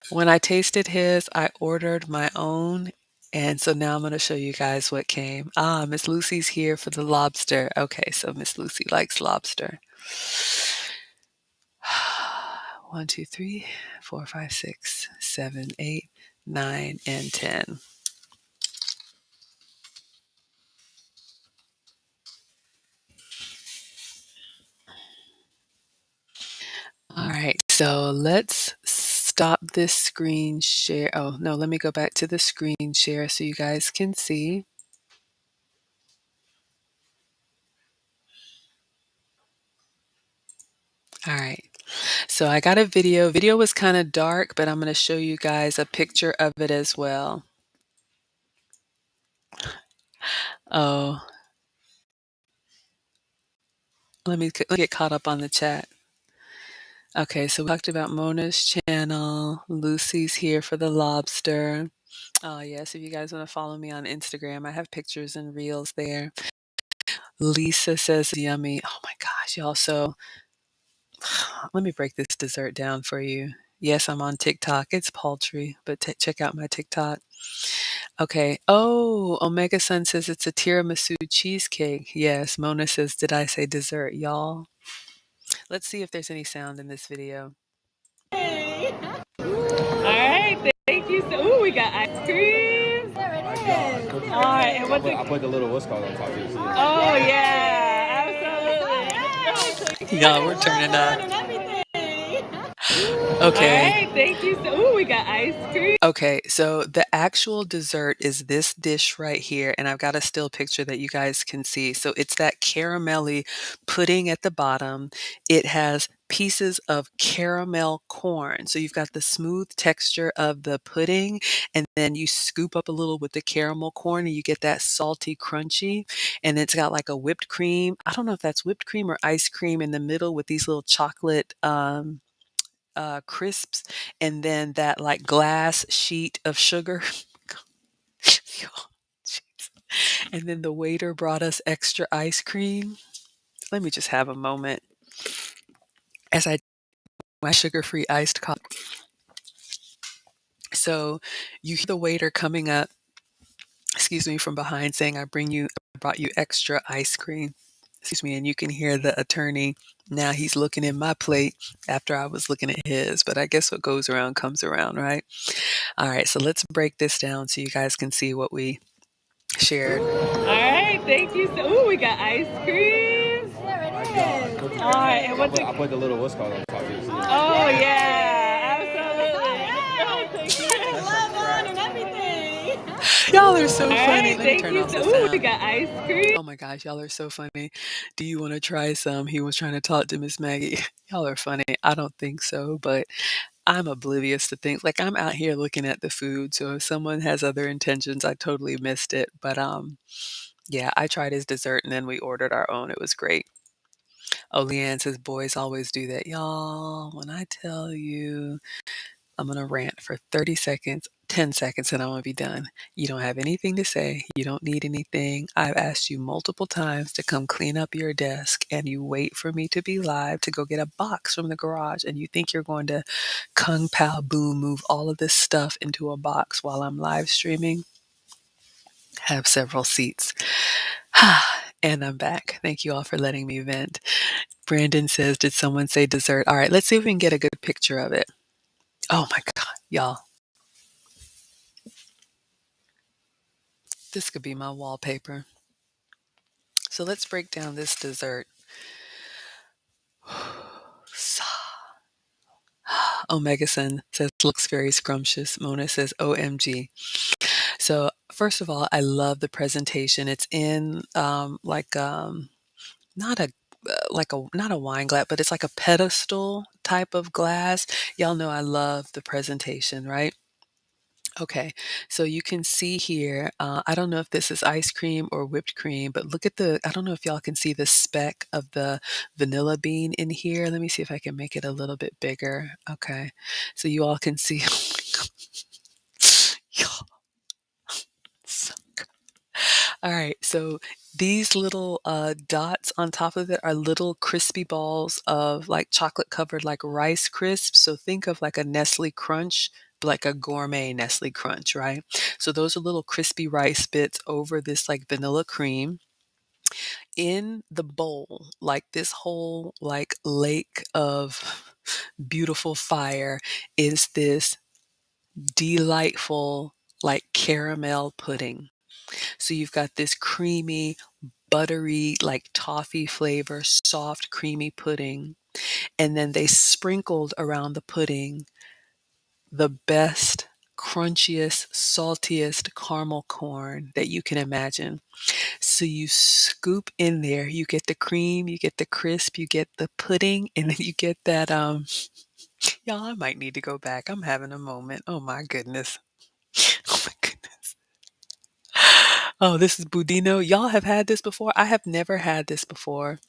When I tasted his, I ordered my own. And so now I'm going to show you guys what came. Ah, Miss Lucy's here for the lobster. Okay, so Miss Lucy likes lobster. 1, 2, 3, 4, 5, 6, 7, 8, 9, and 10. All right, so let's stop this screen share. Oh, no, let me go back to the screen share so you guys can see. All right. So I got a video. Video was kind of dark, but I'm going to show you guys a picture of it as well. Oh, let me get caught up on the chat. Okay, so we talked about Mona's channel. Lucy's here for the lobster. Oh, yes, if you guys want to follow me on Instagram, I have pictures and reels there. Lisa says yummy. Oh my gosh, y'all. So let me break this dessert down for you. Yes, I'm on TikTok. It's paltry, but check out my TikTok. Okay. Oh, Omega Sun says it's a tiramisu cheesecake. Yes, Mona says, did I say dessert, y'all? Let's see if there's any sound in this video. Hey. All right, thank you. So, ooh, we got ice cream. There it is. All right, and what's I put the little what's called on top of it. Oh yeah, absolutely. Y'all, we're turning up. And everything. Okay. All right, thank you. So, ooh, we got ice cream. Okay, so the actual dessert is this dish right here, and I've got a still picture that you guys can see. So it's that caramelly pudding at the bottom. It has pieces of caramel corn. So you've got the smooth texture of the pudding, and then you scoop up a little with the caramel corn, and you get that salty, crunchy. And it's got like a whipped cream. I don't know if that's whipped cream or ice cream in the middle with these little chocolate crisps, and then that like glass sheet of sugar. Jeez. And then the waiter brought us extra ice cream. Let me just have a moment as I my sugar-free iced coffee. So you hear the waiter coming up, excuse me, from behind saying, I brought you extra ice cream. excuse me, and you can hear the attorney. Now he's looking in my plate after I was looking at his, but I guess what goes around comes around, right? All right, so let's break this down so you guys can see what we shared. All right, thank you. We got ice cream. There it is. All right, and what's it? I put the little what's called on top of it. Oh yeah, absolutely. Love on and everything. Y'all are so All funny. right, Let me thank turn you. off the We sound. got ice cream. Oh my gosh, y'all are so funny. Do you want to try some? He was trying to talk to Miss Maggie. Y'all are funny. I don't think so, but I'm oblivious to things. Like I'm out here looking at the food, so if someone has other intentions, I totally missed it. But yeah, I tried his dessert and then we ordered our own. It was great. Oh, Leanne says boys always do that. Y'all, when I tell you I'm gonna rant for 30 seconds, 10 seconds, and I'm gonna be done. You don't have anything to say. You don't need anything. I've asked you multiple times to come clean up your desk, and you wait for me to be live to go get a box from the garage, and you think you're going to kung pao boom move all of this stuff into a box while I'm live streaming. Have several seats. And I'm back. Thank you all for letting me vent. Brandon says, did someone say dessert? All right, let's see if we can get a good picture of it. Oh my God, y'all. This could be my wallpaper. So let's break down this dessert. Omega Sun says, looks very scrumptious. Mona says, OMG. So, first of all, I love the presentation. It's in not a not a wine glass, but it's like a pedestal type of glass. Y'all know I love the presentation, right? Okay, so you can see here, I don't know if this is ice cream or whipped cream, but look at I don't know if y'all can see the speck of the vanilla bean in here. Let me see if I can make it a little bit bigger. Okay, so you all can see. Y'all, so all right, so these little dots on top of it are little crispy balls of like chocolate covered like Rice Crisps. So think of like a Nestle Crunch, like a gourmet Nestle Crunch, right? So those are little crispy rice bits over this like vanilla cream. In the bowl, like this whole like lake of beautiful fire is this delightful like caramel pudding. So you've got this creamy, buttery, like toffee flavor, soft, creamy pudding. And then they sprinkled around the pudding the best, crunchiest, saltiest caramel corn that you can imagine. So you scoop in there, you get the cream, you get the crisp, you get the pudding, and then you get that y'all, I might need to go back. I'm having a moment. Oh my goodness. Oh my goodness. Oh, this is Budino. Y'all have had this before? I have never had this before.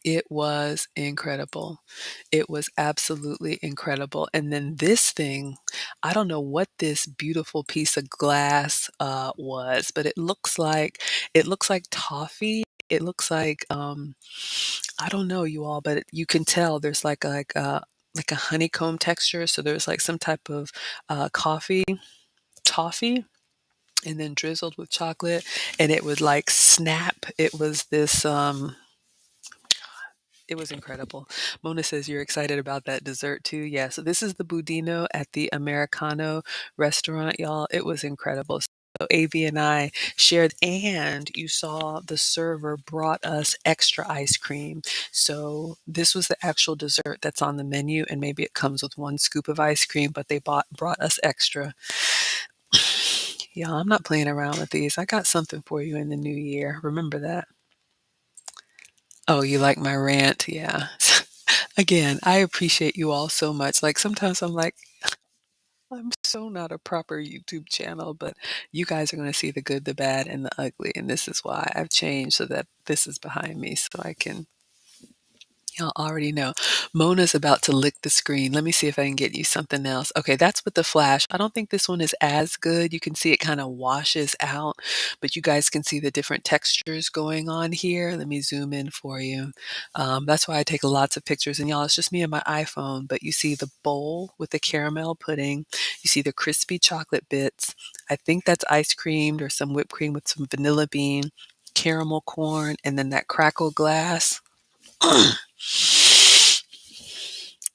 It was incredible. It was absolutely incredible. And then this thing, I don't know what this beautiful piece of glass was, but it looks like toffee. It looks I don't know you all, but you can tell there's like a honeycomb texture. So there's like some type of coffee toffee and then drizzled with chocolate, and it would like snap. It was incredible. Mona says you're excited about that dessert too. Yeah, so this is the Budino at the Americano restaurant, y'all. It was incredible. So AV and I shared, and you saw the server brought us extra ice cream. So this was the actual dessert that's on the menu, and maybe it comes with one scoop of ice cream, but they brought us extra. Yeah, I'm not playing around with these. I got something for you in the new year. Remember that. Oh, you like my rant? Yeah. Again, I appreciate you all so much. Like sometimes I'm like, I'm so not a proper YouTube channel, but you guys are going to see the good, the bad, and the ugly. And this is why I've changed so that this is behind me so I can. Y'all already know. Mona's about to lick the screen. Let me see if I can get you something else. Okay, that's with the flash. I don't think this one is as good. You can see it kind of washes out, but you guys can see the different textures going on here. Let me zoom in for you. That's why I take lots of pictures. And y'all, it's just me and my iPhone, but you see the bowl with the caramel pudding. You see the crispy chocolate bits. I think that's ice creamed or some whipped cream with some vanilla bean. caramel corn, and then that crackle glass.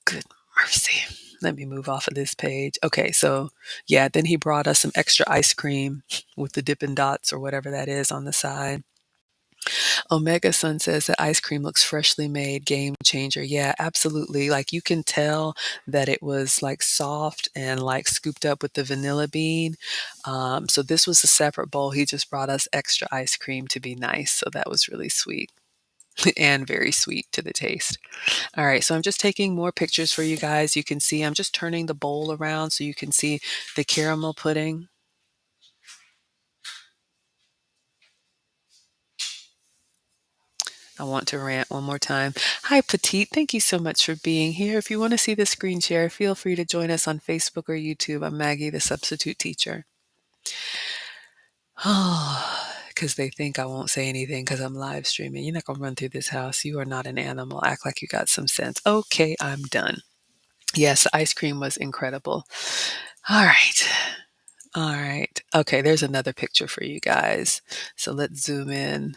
Good mercy. Let me move off of this page. Okay, so yeah, then he brought us some extra ice cream with the Dippin' Dots or whatever that is on the side. Omega Sun says that ice cream looks freshly made, game changer. Yeah, absolutely. Like you can tell that it was like soft and like scooped up with the vanilla bean. So this was a separate bowl. He just brought us extra ice cream to be nice. So that was really sweet and very sweet to the taste. All right, so I'm just taking more pictures for you guys. You can see I'm just turning the bowl around so you can see the caramel pudding. I want to rant one more time. Hi, Petite. Thank you so much for being here. If you want to see the screen share, feel free to join us on Facebook or YouTube. I'm Maggie, the substitute teacher. Oh, because they think I won't say anything because I'm live streaming. You're not going to run through this house. You are not an animal. Act like you got some sense. Okay, I'm done. Yes, the ice cream was incredible. All right. All right. Okay, there's another picture for you guys. So let's zoom in.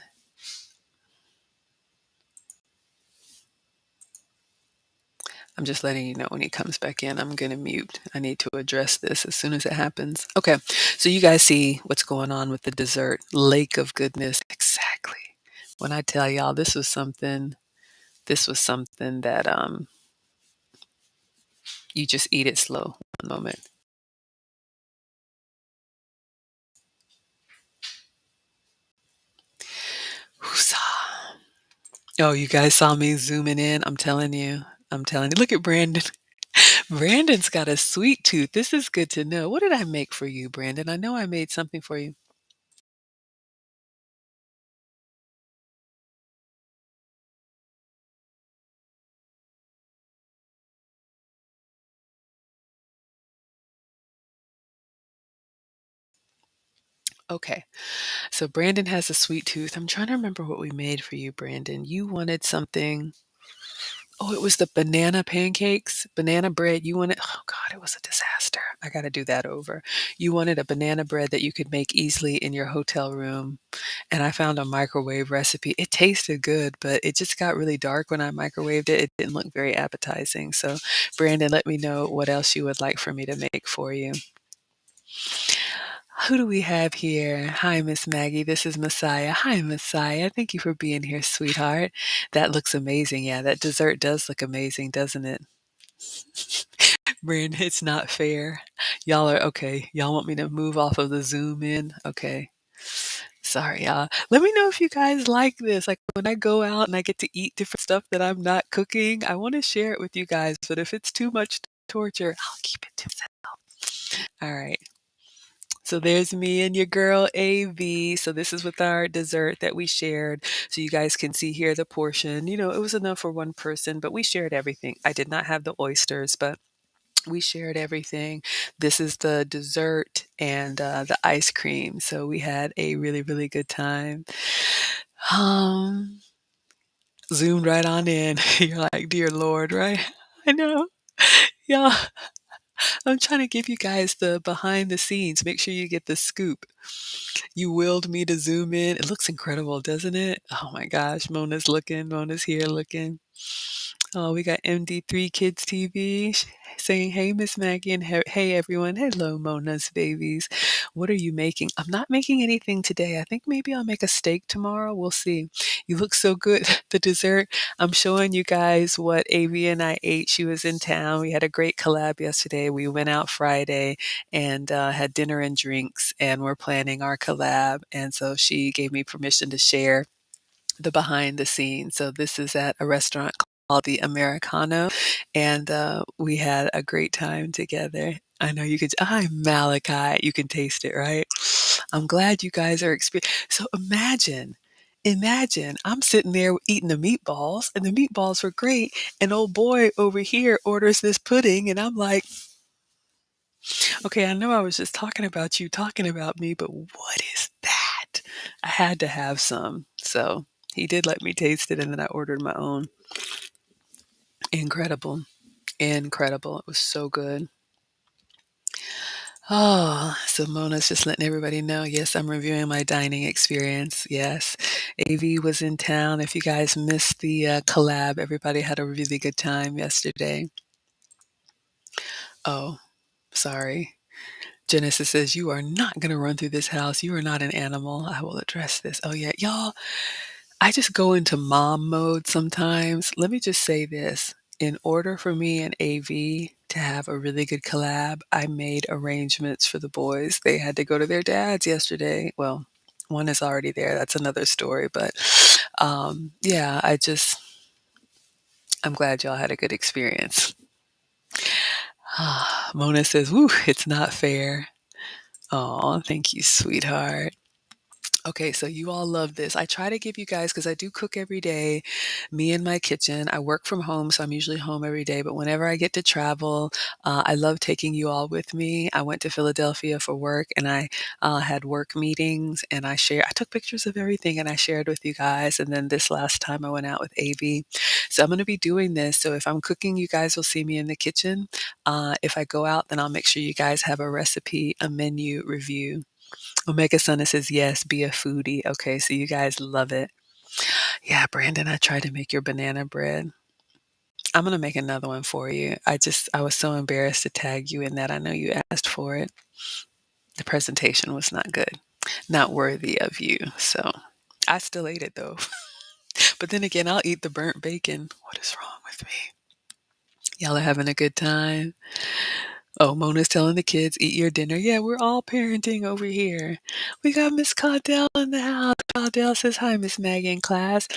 I'm just letting you know when he comes back in, I'm going to mute. I need to address this as soon as it happens. Okay, so you guys see what's going on with the dessert. Lake of goodness. Exactly. When I tell y'all this was something that you just eat it slow. One moment. Woosah. Oh, you guys saw me zooming in. I'm telling you. I'm telling you. Look at Brandon. Brandon's got a sweet tooth. This is good to know. What did I make for you, Brandon? I know I made something for you. Okay. So Brandon has a sweet tooth. I'm trying to remember what we made for you, Brandon. You wanted something. Oh, it was the banana pancakes, banana bread. You wanted, oh God, it was a disaster. I got to do that over. You wanted a banana bread that you could make easily in your hotel room. And I found a microwave recipe. It tasted good, but it just got really dark when I microwaved it. It didn't look very appetizing. So, Brandon, let me know what else you would like for me to make for you. Who do we have here? Hi, Miss Maggie. This is Messiah. Hi, Messiah. Thank you for being here, sweetheart. That looks amazing. Yeah, that dessert does look amazing, doesn't it? Brandon, it's not fair. Y'all are okay. Y'all want me to move off of the Zoom in? Okay. Sorry, y'all. Let me know if you guys like this. Like when I go out and I get to eat different stuff that I'm not cooking, I want to share it with you guys. But if it's too much torture, I'll keep it to myself. All right. So there's me and your girl AV. So this is with our dessert that we shared. So you guys can see here the portion. You know, it was enough for one person, but we shared everything. I did not have the oysters, but we shared everything. This is the dessert and the ice cream. So we had a really, really good time. Um, Zoomed right on in. You're like, dear Lord, right? I know. Yeah, I'm trying to give you guys the behind the scenes. Make sure you get the scoop. You willed me to zoom in. It looks incredible, doesn't it? Oh my gosh, Mona's looking. Mona's here looking. Oh, we got MD3 Kids TV saying, hey, Miss Maggie, and hey, everyone. Hello, Mona's babies. What are you making? I'm not making anything today. I think maybe I'll make a steak tomorrow. We'll see. You look so good. The dessert, I'm showing you guys what Avi and I ate. She was in town. We had a great collab yesterday. We went out Friday and had dinner and drinks, and we're planning our collab. And so she gave me permission to share the behind the scenes. So this is at a restaurant called the Americano, and we had a great time together. I know you could. Hi, Malachi. You can taste it, right? I'm glad you guys are experiencing. So imagine I'm sitting there eating the meatballs, and the meatballs were great, and old boy over here orders this pudding, and I'm like, okay, I know I was just talking about you, talking about me, but what is that? I had to have some. So he did let me taste it, and then I ordered my own. Incredible. Incredible. It was so good. Oh, so Mona's just letting everybody know. Yes, I'm reviewing my dining experience. Yes, AV was in town. If you guys missed the collab, everybody had a really good time yesterday. Oh, sorry. Genesis says, "You are not going to run through this house. You are not an animal. I will address this." Oh, yeah. Y'all, I just go into mom mode sometimes. Let me just say this. In order for me and AV to have a really good collab, I made arrangements for the boys. They had to go to their dads yesterday. Well, one is already there. That's another story. But yeah, I'm glad y'all had a good experience. Mona says, "Woo, it's not fair." Oh, thank you, sweetheart. Okay, so you all love this. I try to give you guys, because I do cook every day, me in my kitchen. I work from home, so I'm usually home every day. But whenever I get to travel, I love taking you all with me. I went to Philadelphia for work, and I had work meetings, and I took pictures of everything, and I shared with you guys. And then this last time I went out with AV. So I'm going to be doing this. So if I'm cooking, you guys will see me in the kitchen. If I go out, then I'll make sure you guys have a recipe, a menu review. Omega Sana says, yes, be a foodie. Okay, so you guys love it. Yeah, Brandon, I tried to make your banana bread. I'm going to make another one for you. I was so embarrassed to tag you in that. I know you asked for it. The presentation was not good, not worthy of you. So I still ate it though. But then again, I'll eat the burnt bacon. What is wrong with me? Y'all are having a good time. Oh, Mona's telling the kids, eat your dinner. Yeah, we're all parenting over here. We got Miss Caudell in the house. Caudell says, hi, Miss Maggie in class.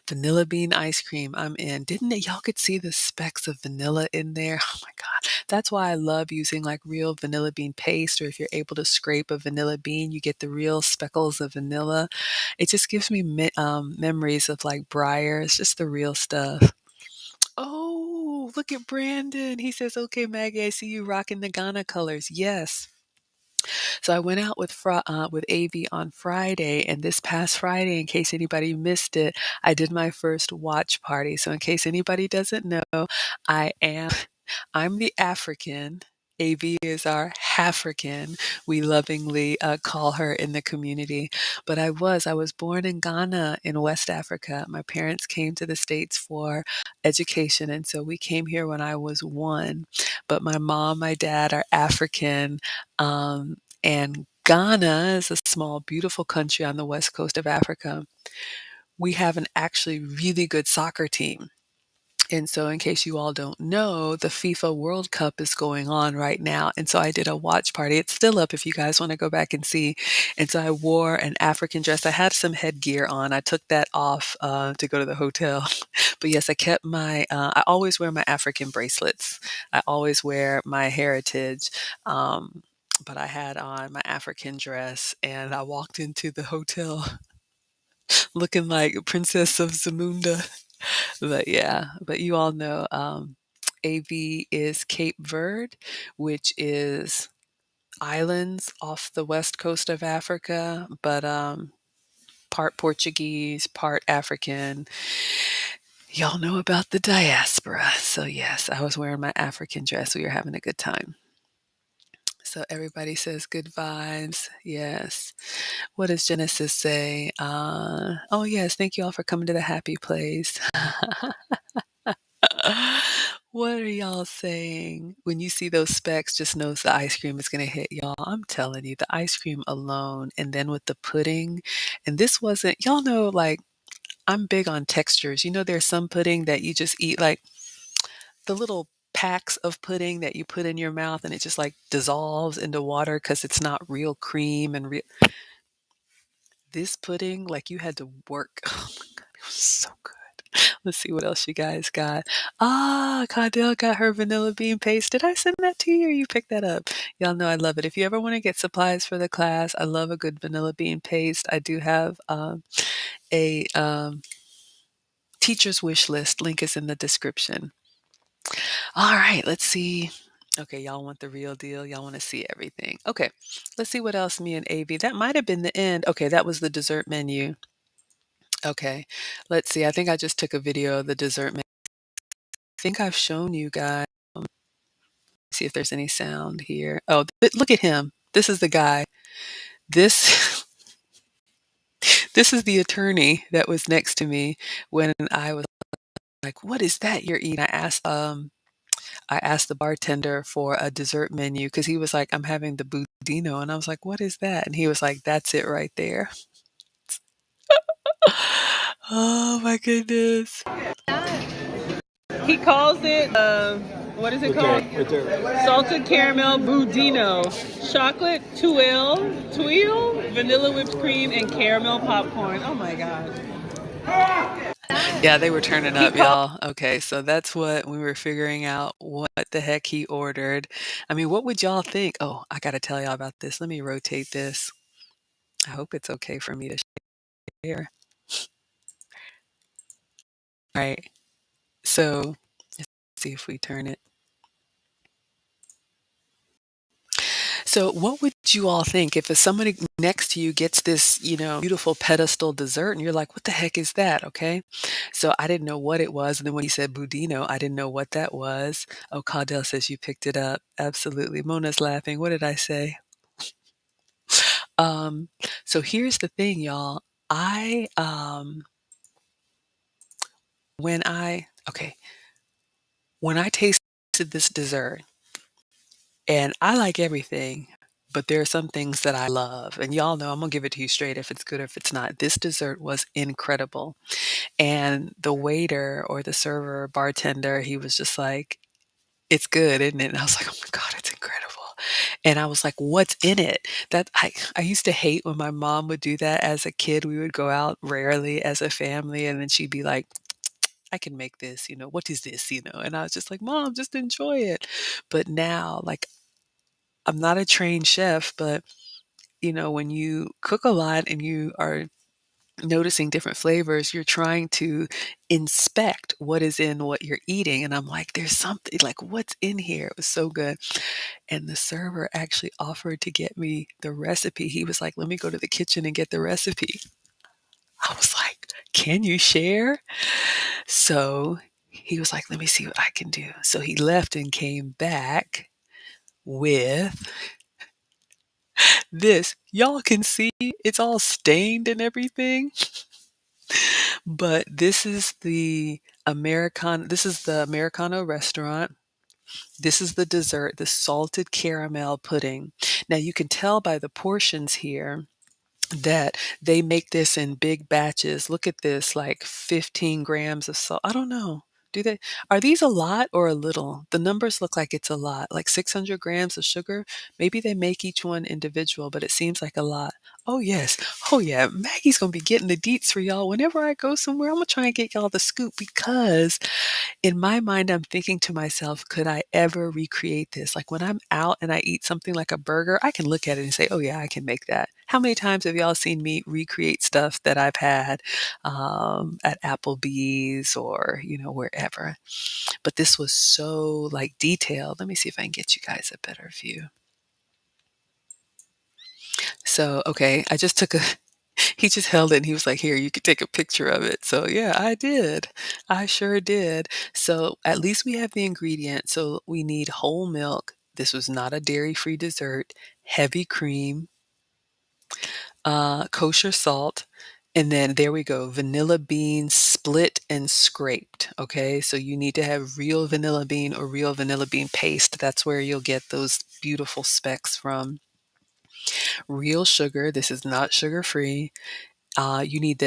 Vanilla bean ice cream. I'm in. Didn't it? Y'all could see the specks of vanilla in there. Oh my God. That's why I love using like real vanilla bean paste, or if you're able to scrape a vanilla bean, you get the real speckles of vanilla. It just gives me memories of like Breyers, just the real stuff. Oh, look at Brandon. He says, okay, Maggie, I see you rocking the Ghana colors. Yes. So I went out with AV on Friday, and this past Friday, in case anybody missed it, I did my first watch party. So in case anybody doesn't know, I am I'm the African. AV is our African. We lovingly call her in the community. But I was born in Ghana in West Africa. My parents came to the States for education, and so we came here when I was one. But my mom, my dad are African. And Ghana is a small, beautiful country on the west coast of Africa. We have an actually really good soccer team. And so, in case you all don't know, the FIFA World Cup is going on right now. And so, I did a watch party. It's still up if you guys want to go back and see. And so, I wore an African dress. I had some headgear on. I took that off to go to the hotel. But yes, I always wear my African bracelets. I always wear my heritage. But I had on my African dress, and I walked into the hotel looking like Princess of Zamunda. But yeah, but you all know AV is Cape Verde, which is islands off the west coast of Africa, but part Portuguese, part African. Y'all know about the diaspora. So yes, I was wearing my African dress. We were having a good time. So everybody says good vibes. Yes. What does Genesis say? Oh yes, thank you all for coming to the happy place. What are y'all saying? When you see those specks, just knows the ice cream is going to hit y'all. I'm telling you, the ice cream alone, and then with the pudding. And this wasn't, y'all know, like, I'm big on textures. There's some pudding that you just eat, like the little packs of pudding that you put in your mouth and it just like dissolves into water because it's not real cream and real. This pudding, like you had to work. Oh my God, it was so good. Let's see what else you guys got. Caudell got her vanilla bean paste. Did I send that to you or you picked that up? Y'all know I love it. If you ever want to get supplies for the class, I love a good vanilla bean paste. I do have a teacher's wish list. Link is in the description. All right, let's see. Okay, y'all want the real deal. Y'all want to see everything. Okay, let's see what else me and AV. That might have been the end. Okay, that was the dessert menu. Okay, let's see. I think I just took a video of the dessert menu. I think I've shown you guys. see if there's any sound here. Oh, look at him. This is the guy. This this is the attorney that was next to me when I was like, "What is that you're eating?" I asked the bartender for a dessert menu because he was like, "I'm having the budino," and I was like, "What is that?" And he was like, "That's it right there." Oh my goodness. He calls it, what is it called? Salted caramel budino. Chocolate tuile, vanilla whipped cream, and caramel popcorn. Oh my god. Yeah, they were turning He up, called. y'all. Okay, so that's what we were figuring out what the heck he ordered. I mean, what would y'all think? Oh, I got to tell y'all about this. Let me rotate this. I hope it's okay for me to share. All right. So let's see if we turn it. So, what would you all think if somebody next to you gets this, beautiful pedestal dessert and you're like, what the heck is that? Okay. So, I didn't know what it was. And then when he said budino, I didn't know what that was. Oh, Caudell says you picked it up. Absolutely. Mona's laughing. What did I say? Um, so here's the thing, y'all. I, when I, okay, when I tasted this dessert, and I like everything, but there are some things that I love. And y'all know I'm going to give it to you straight if it's good or if it's not. This dessert was incredible. And the waiter or the server or bartender, he was just like, it's good, isn't it? And I was like, oh my God, it's incredible. And I was like, what's in it? I used to hate when my mom would do that as a kid. We would go out rarely as a family, and then she'd be like, I can make this, what is this, And I was just like, Mom, just enjoy it. But now, like, I'm not a trained chef, but when you cook a lot and you are noticing different flavors, you're trying to inspect what is in what you're eating. And I'm like, there's something like, what's in here? It was so good. And the server actually offered to get me the recipe. He was like, let me go to the kitchen and get the recipe. I was like, can you share? So he was like, let me see what I can do. So he left and came back with this. Y'all can see it's all stained and everything. But this is the Americano restaurant. This is the dessert, the salted caramel pudding. Now you can tell by the portions here that they make this in big batches. Look at this, like 15 grams of salt. I don't know. Do they, are these a lot or a little? The numbers look like it's a lot, like 600 grams of sugar. Maybe they make each one individual, but it seems like a lot. Oh, yes. Oh, yeah. Maggie's going to be getting the deets for y'all. Whenever I go somewhere, I'm going to try and get y'all the scoop because in my mind, I'm thinking to myself, could I ever recreate this? Like when I'm out and I eat something like a burger, I can look at it and say, oh, yeah, I can make that. How many times have y'all seen me recreate stuff that I've had at Applebee's or, wherever? But this was so like detailed. Let me see if I can get you guys a better view. So, okay, I just took a, he just held it and he was like, here, you could take a picture of it. So, yeah, I did. I sure did. So, at least we have the ingredients. So, we need whole milk. This was not a dairy-free dessert, heavy cream, kosher salt, and then there we go, vanilla beans split and scraped. Okay, so you need to have real vanilla bean or real vanilla bean paste. That's where you'll get those beautiful specks from. Real sugar. This is not sugar free. You need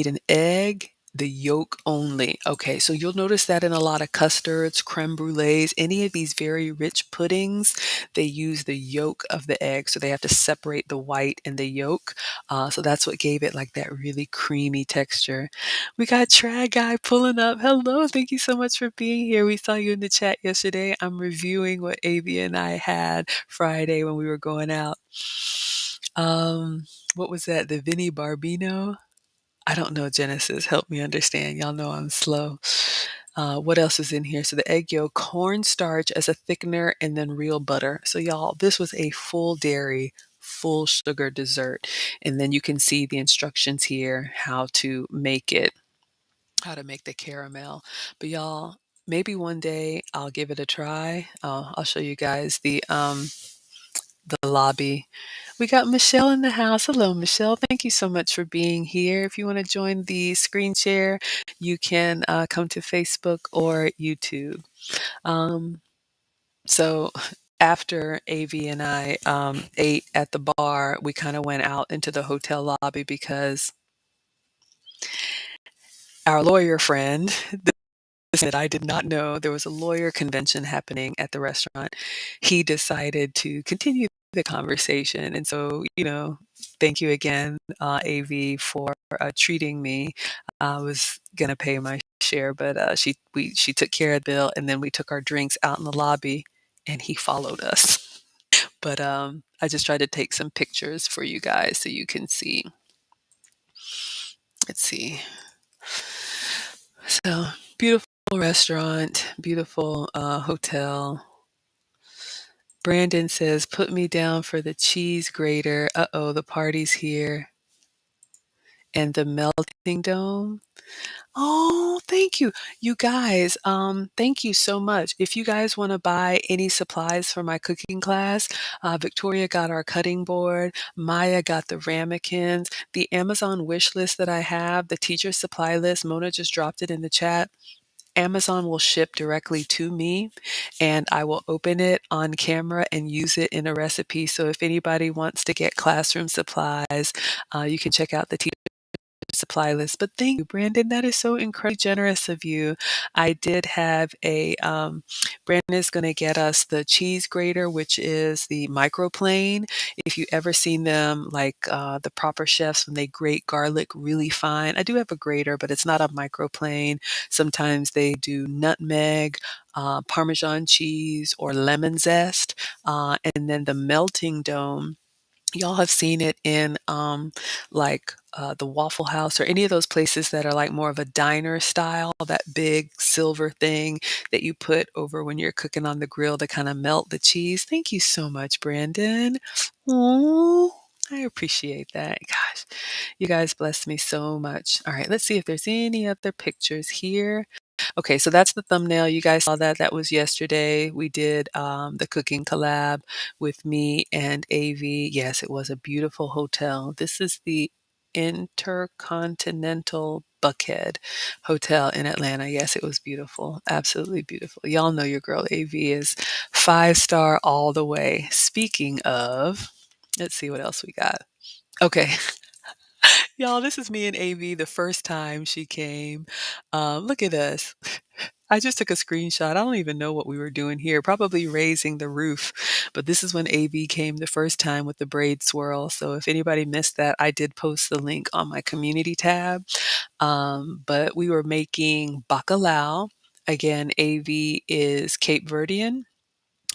an egg, the yolk only. Okay, so you'll notice that in a lot of custards, creme brulees, any of these very rich puddings, they use the yolk of the egg. So they have to separate the white and the yolk. So that's what gave it like that really creamy texture. We got Trad Guy pulling up. Hello, thank you so much for being here. We saw you in the chat yesterday. I'm reviewing what Avi and I had Friday when we were going out. What was that? The Vinnie Barbino? I don't know Genesis. Help me understand. Y'all know I'm slow. What else is in here? So the egg yolk, cornstarch as a thickener, and then real butter. So y'all, this was a full dairy, full sugar dessert. And then you can see the instructions here, how to make it, how to make the caramel. But y'all, maybe one day I'll give it a try. I'll show you guys the lobby. We got Michelle in the house. Hello, Michelle. Thank you so much for being here. If you want to join the screen share, you can come to Facebook or YouTube. Um, so after AV and I ate at the bar, we kind of went out into the hotel lobby because our lawyer friend, that I did not know there was a lawyer convention happening at the restaurant. He decided to continue the conversation. And so, thank you again, AV, for treating me. I was going to pay my share, but she took care of the bill, and then we took our drinks out in the lobby, and he followed us. But I just tried to take some pictures for you guys so you can see. Let's see. So beautiful restaurant, beautiful hotel. Brandon says, put me down for the cheese grater. Uh-oh, the party's here. And the melting dome. Oh, thank you. You guys, thank you so much. If you guys want to buy any supplies for my cooking class, Victoria got our cutting board, Maya got the ramekins, the Amazon wish list that I have, the teacher supply list, Mona just dropped it in the chat. Amazon will ship directly to me, and I will open it on camera and use it in a recipe. So if anybody wants to get classroom supplies, you can check out the teacher supply list. But thank you, Brandon. That is so incredibly generous of you. I did have Brandon is going to get us the cheese grater, which is the microplane. If you ever seen them, like the proper chefs, when they grate garlic really fine. I do have a grater, but it's not a microplane. Sometimes they do nutmeg, Parmesan cheese, or lemon zest. And then the melting dome. Y'all have seen it in like the Waffle House or any of those places that are like more of a diner style, that big silver thing that you put over when you're cooking on the grill to kind of melt the cheese. Thank you so much, Brandon. Oh, I appreciate that. Gosh, you guys blessed me so much. All right, let's see if there's any other pictures here. Okay, so that's the thumbnail. You guys saw that. That was yesterday. We did the cooking collab with me and AV. Yes, it was a beautiful hotel. This is the Intercontinental Buckhead Hotel in Atlanta. Yes, it was beautiful. Absolutely beautiful. Y'all know your girl AV is 5-star all the way. Speaking of, let's see what else we got. Okay, y'all, this is me and AV the first time she came. Look at us. I just took a screenshot. I don't even know what we were doing here, probably raising the roof. But this is when AV came the first time with the braid swirl. So if anybody missed that, I did post the link on my community tab. But we were making bacalhau. Again, AV is Cape Verdean.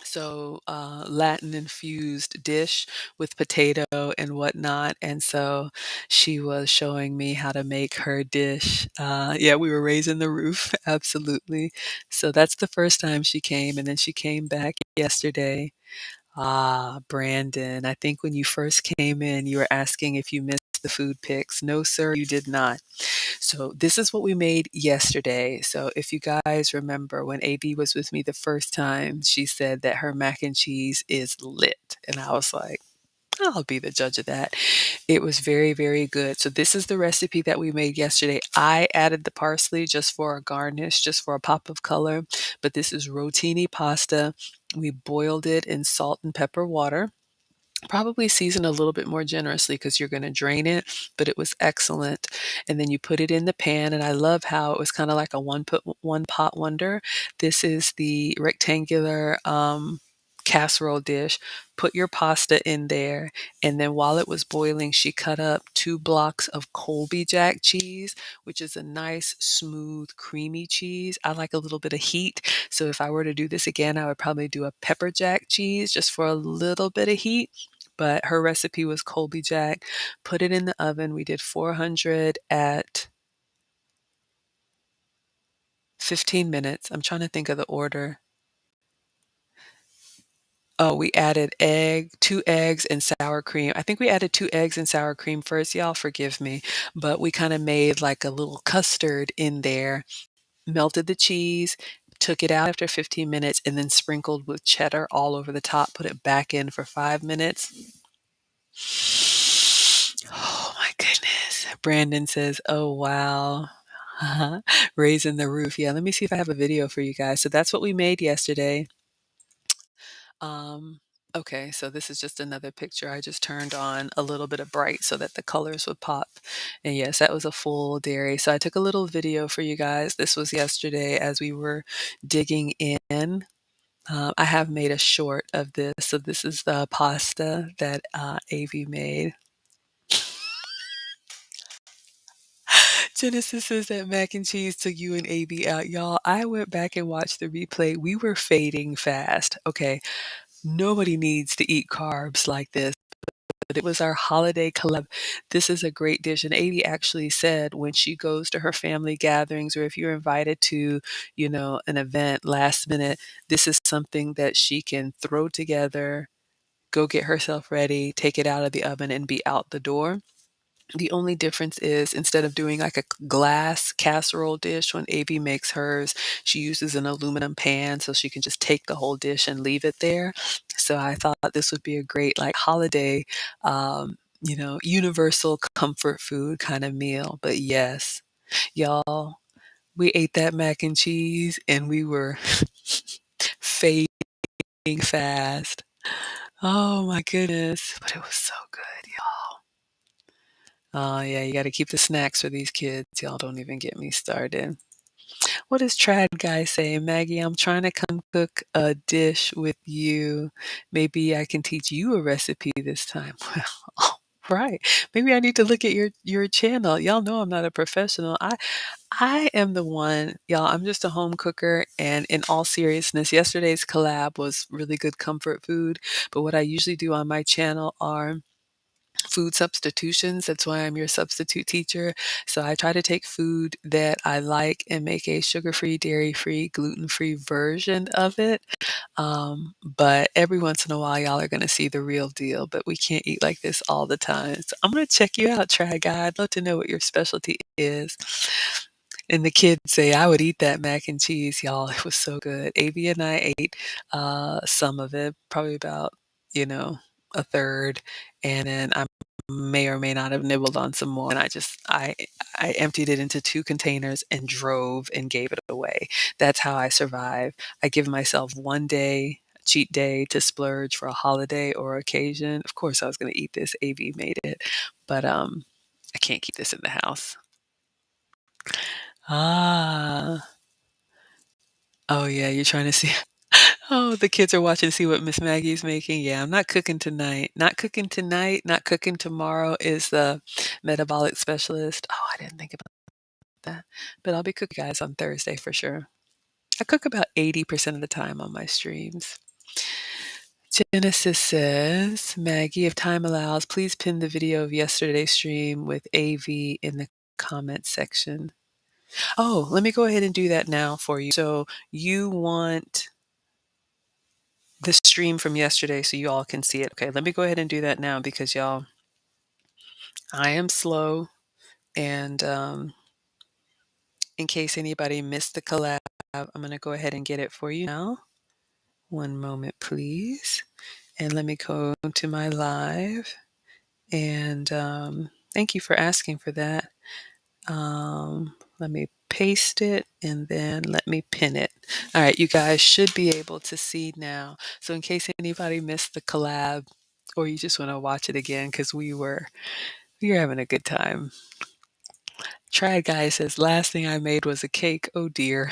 So Latin infused dish with potato and whatnot. And so she was showing me how to make her dish. Yeah, we were raising the roof. Absolutely. So that's the first time she came. And then she came back yesterday. Ah, Brandon, I think when you first came in, you were asking if you missed the food pics. No, sir, you did not. So this is what we made yesterday. So if you guys remember when AB was with me the first time, she said that her mac and cheese is lit. And I was like, I'll be the judge of that. It was very, very good. So this is the recipe that we made yesterday. I added the parsley just for a garnish, just for a pop of color. But this is rotini pasta. We boiled it in salt and pepper water. Probably season a little bit more generously because you're going to drain it, but it was excellent. And then you put it in the pan, and I love how it was kind of like a one pot wonder. This is the rectangular casserole dish. Put your pasta in there, and then while it was boiling, she cut up 2 blocks of Colby Jack cheese, which is a nice, smooth, creamy cheese. I like a little bit of heat, so if I were to do this again, I would probably do a pepper jack cheese just for a little bit of heat. But her recipe was Colby Jack. Put it in the oven. We did 400 at 15 minutes. I'm trying to think of the order. Oh, we added 2 eggs and sour cream. I think we added 2 eggs and sour cream first. Y'all forgive me. But we kind of made like a little custard in there, melted the cheese, took it out after 15 minutes, and then sprinkled with cheddar all over the top, put it back in for 5 minutes. Oh my goodness. Brandon says, oh wow. Raising the roof. Yeah, let me see if I have a video for you guys. So that's what we made yesterday. Um, okay, so this is just another picture. I just turned on a little bit of bright so that the colors would pop. And yes, that was a full dairy. So I took a little video for you guys. This was yesterday as we were digging in. I have made a short of this. So this is the pasta that Avi made. Genesis says that mac and cheese took you and AB out. Y'all, I went back and watched the replay. We were fading fast. Okay, nobody needs to eat carbs like this. But it was our holiday collab. This is a great dish. And AB actually said when she goes to her family gatherings or if you're invited to, an event last minute, this is something that she can throw together, go get herself ready, take it out of the oven, and be out the door. The only difference is instead of doing like a glass casserole dish when AB makes hers, she uses an aluminum pan so she can just take the whole dish and leave it there. So I thought this would be a great like holiday, universal comfort food kind of meal. But yes, y'all, we ate that mac and cheese and we were fading fast. Oh my goodness, but it was so good, y'all. Oh, yeah, you gotta keep the snacks for these kids. Y'all don't even get me started. What does Trad Guy say? Maggie, I'm trying to come cook a dish with you. Maybe I can teach you a recipe this time. Well, all right. Maybe I need to look at your channel. Y'all know I'm not a professional. I am the one, y'all, I'm just a home cooker, and in all seriousness, yesterday's collab was really good comfort food, but what I usually do on my channel are food substitutions. That's why I'm your substitute teacher. So I try to take food that I like and make a sugar-free, dairy-free, gluten-free version of it. But every once in a while, y'all are going to see the real deal, but we can't eat like this all the time. So I'm going to check you out, Try Guy. I'd love to know what your specialty is. And the kids say, I would eat that mac and cheese, y'all. It was so good. Avi and I ate some of it, probably about, a third. And then I may or may not have nibbled on some more. And I emptied it into 2 containers and drove and gave it away. That's how I survive. I give myself one day, cheat day to splurge for a holiday or occasion. Of course, I was going to eat this. Avi made it, but I can't keep this in the house. Ah. Oh, yeah, you're trying to see. Oh, the kids are watching to see what Miss Maggie's making. Yeah, I'm not cooking tonight. Not cooking tonight, not cooking tomorrow is the metabolic specialist. Oh, I didn't think about that. But I'll be cooking guys on Thursday for sure. I cook about 80% of the time on my streams. Genesis says, Maggie, if time allows, please pin the video of yesterday's stream with AV in the comment section. Oh, let me go ahead and do that now for you. So you want the stream from yesterday so you all can see it. Okay, let me go ahead and do that now because y'all, I am slow. And in case anybody missed the collab, I'm going to go ahead and get it for you now. One moment, please. And let me go to my live. And thank you for asking for that. Let me paste it and then let me pin it. All right, you guys should be able to see now. So in case anybody missed the collab or you just want to watch it again because we were having a good time. Try Guy says, last thing I made was a cake. Oh dear.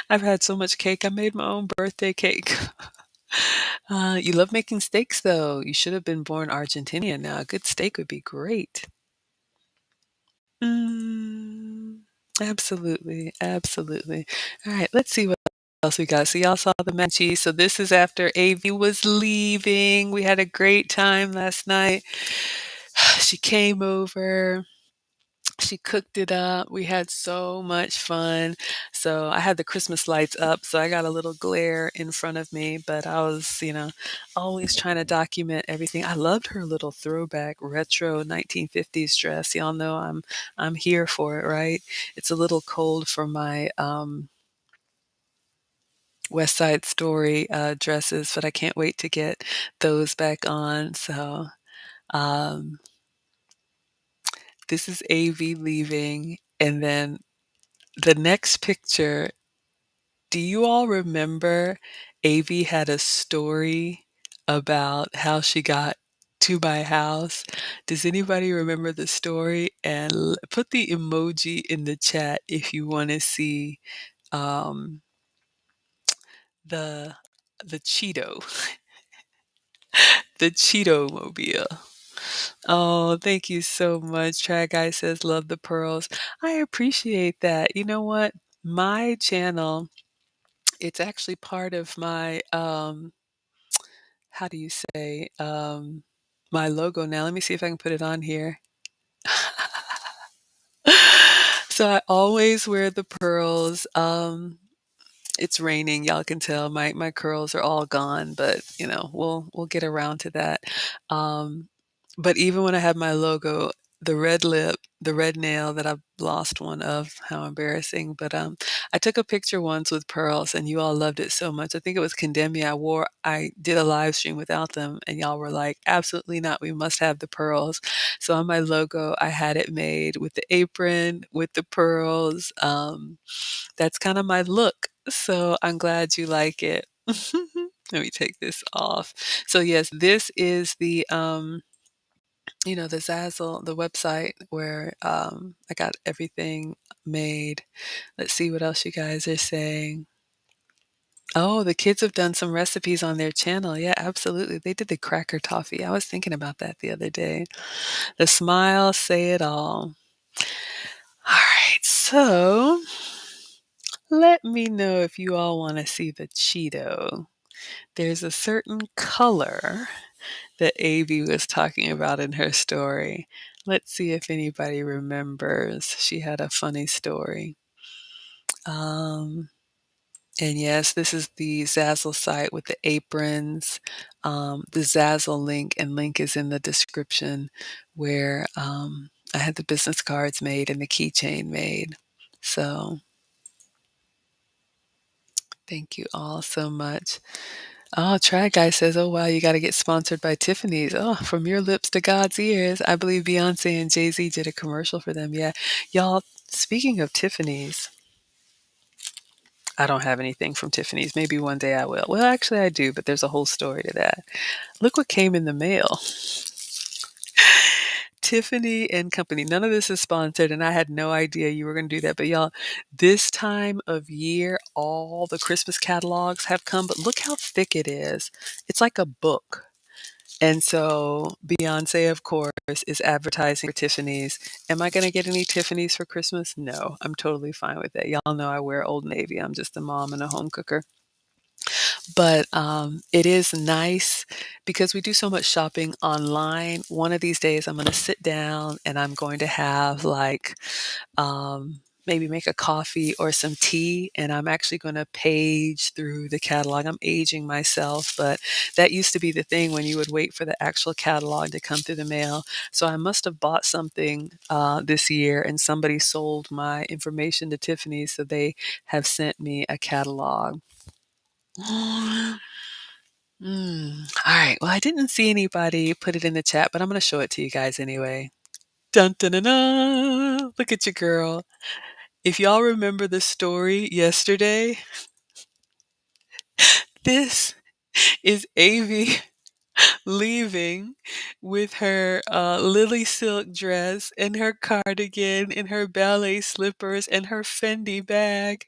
I've had so much cake. I made my own birthday cake. You love making steaks though. You should have been born Argentinian now. A good steak would be great. Mm, absolutely, absolutely. All right, let's see what else we got. So y'all saw the mac and cheese. So this is after AV was leaving. We had a great time last night. She came over. She cooked it up. We had so much fun. So I had the Christmas lights up, so I got a little glare in front of me, but I was, always trying to document everything. I loved her little throwback retro 1950s dress. Y'all know I'm here for it, right? It's a little cold for my West Side Story dresses, but I can't wait to get those back on. So um, this is AV leaving, and then the next picture. Do you all remember AV had a story about how she got to my house? Does anybody remember the story? And put the emoji in the chat if you want to see um, the the Cheeto, the Cheeto mobile. Oh, thank you so much. Try Guy says, love the pearls. I appreciate that. You know what? My channel, it's actually part of my how do you say, my logo now. Let me see if I can put it on here. So I always wear the pearls. It's raining, y'all can tell my curls are all gone, but we'll get around to that. Um, but even when I have my logo, the red lip, the red nail that I've lost one of, how embarrassing. But I took a picture once with pearls, and you all loved it so much. I think it was Condemn I did a live stream without them, and y'all were like, absolutely not. We must have the pearls. So on my logo, I had it made with the apron, with the pearls. That's kind of my look. So I'm glad you like it. Let me take this off. So yes, this is the Zazzle, the website where I got everything made. Let's see what else you guys are saying. Oh, the kids have done some recipes on their channel. Yeah, absolutely. They did the cracker toffee. I was thinking about that the other day. The smile, say it all. All right, so let me know if you all want to see the Cheeto. There's a certain color that Avi was talking about in her story. Let's see if anybody remembers. She had a funny story. Um, and yes, this is the Zazzle site with the aprons. The Zazzle link is in the description where I had the business cards made and the keychain made. So thank you all so much. Oh, Try Guy says, oh, wow, you got to get sponsored by Tiffany's. Oh, from your lips to God's ears. I believe Beyonce and Jay-Z did a commercial for them. Yeah. Y'all, speaking of Tiffany's, I don't have anything from Tiffany's. Maybe one day I will. Well, actually, I do, but there's a whole story to that. Look what came in the mail. Tiffany and Company. None of this is sponsored, and I had no idea you were going to do that. But y'all, this time of year, all the Christmas catalogs have come, but look how thick it is. It's like a book. And so Beyonce, of course, is advertising for Tiffany's. Am I going to get any Tiffany's for Christmas? No, I'm totally fine with that. Y'all know I wear Old Navy. I'm just a mom and a home cooker. But it is nice because we do so much shopping online. One of these days, I'm going to sit down and I'm going to have maybe make a coffee or some tea, and I'm actually going to page through the catalog. I'm aging myself, but that used to be the thing when you would wait for the actual catalog to come through the mail. So I must have bought something this year, and somebody sold my information to Tiffany, so they have sent me a catalog. All right. Well, I didn't see anybody put it in the chat, but I'm going to show it to you guys anyway. Dun dun dun dun. Look at you, girl. If y'all remember the story yesterday, this is Avi leaving with her lily silk dress and her cardigan and her ballet slippers and her Fendi bag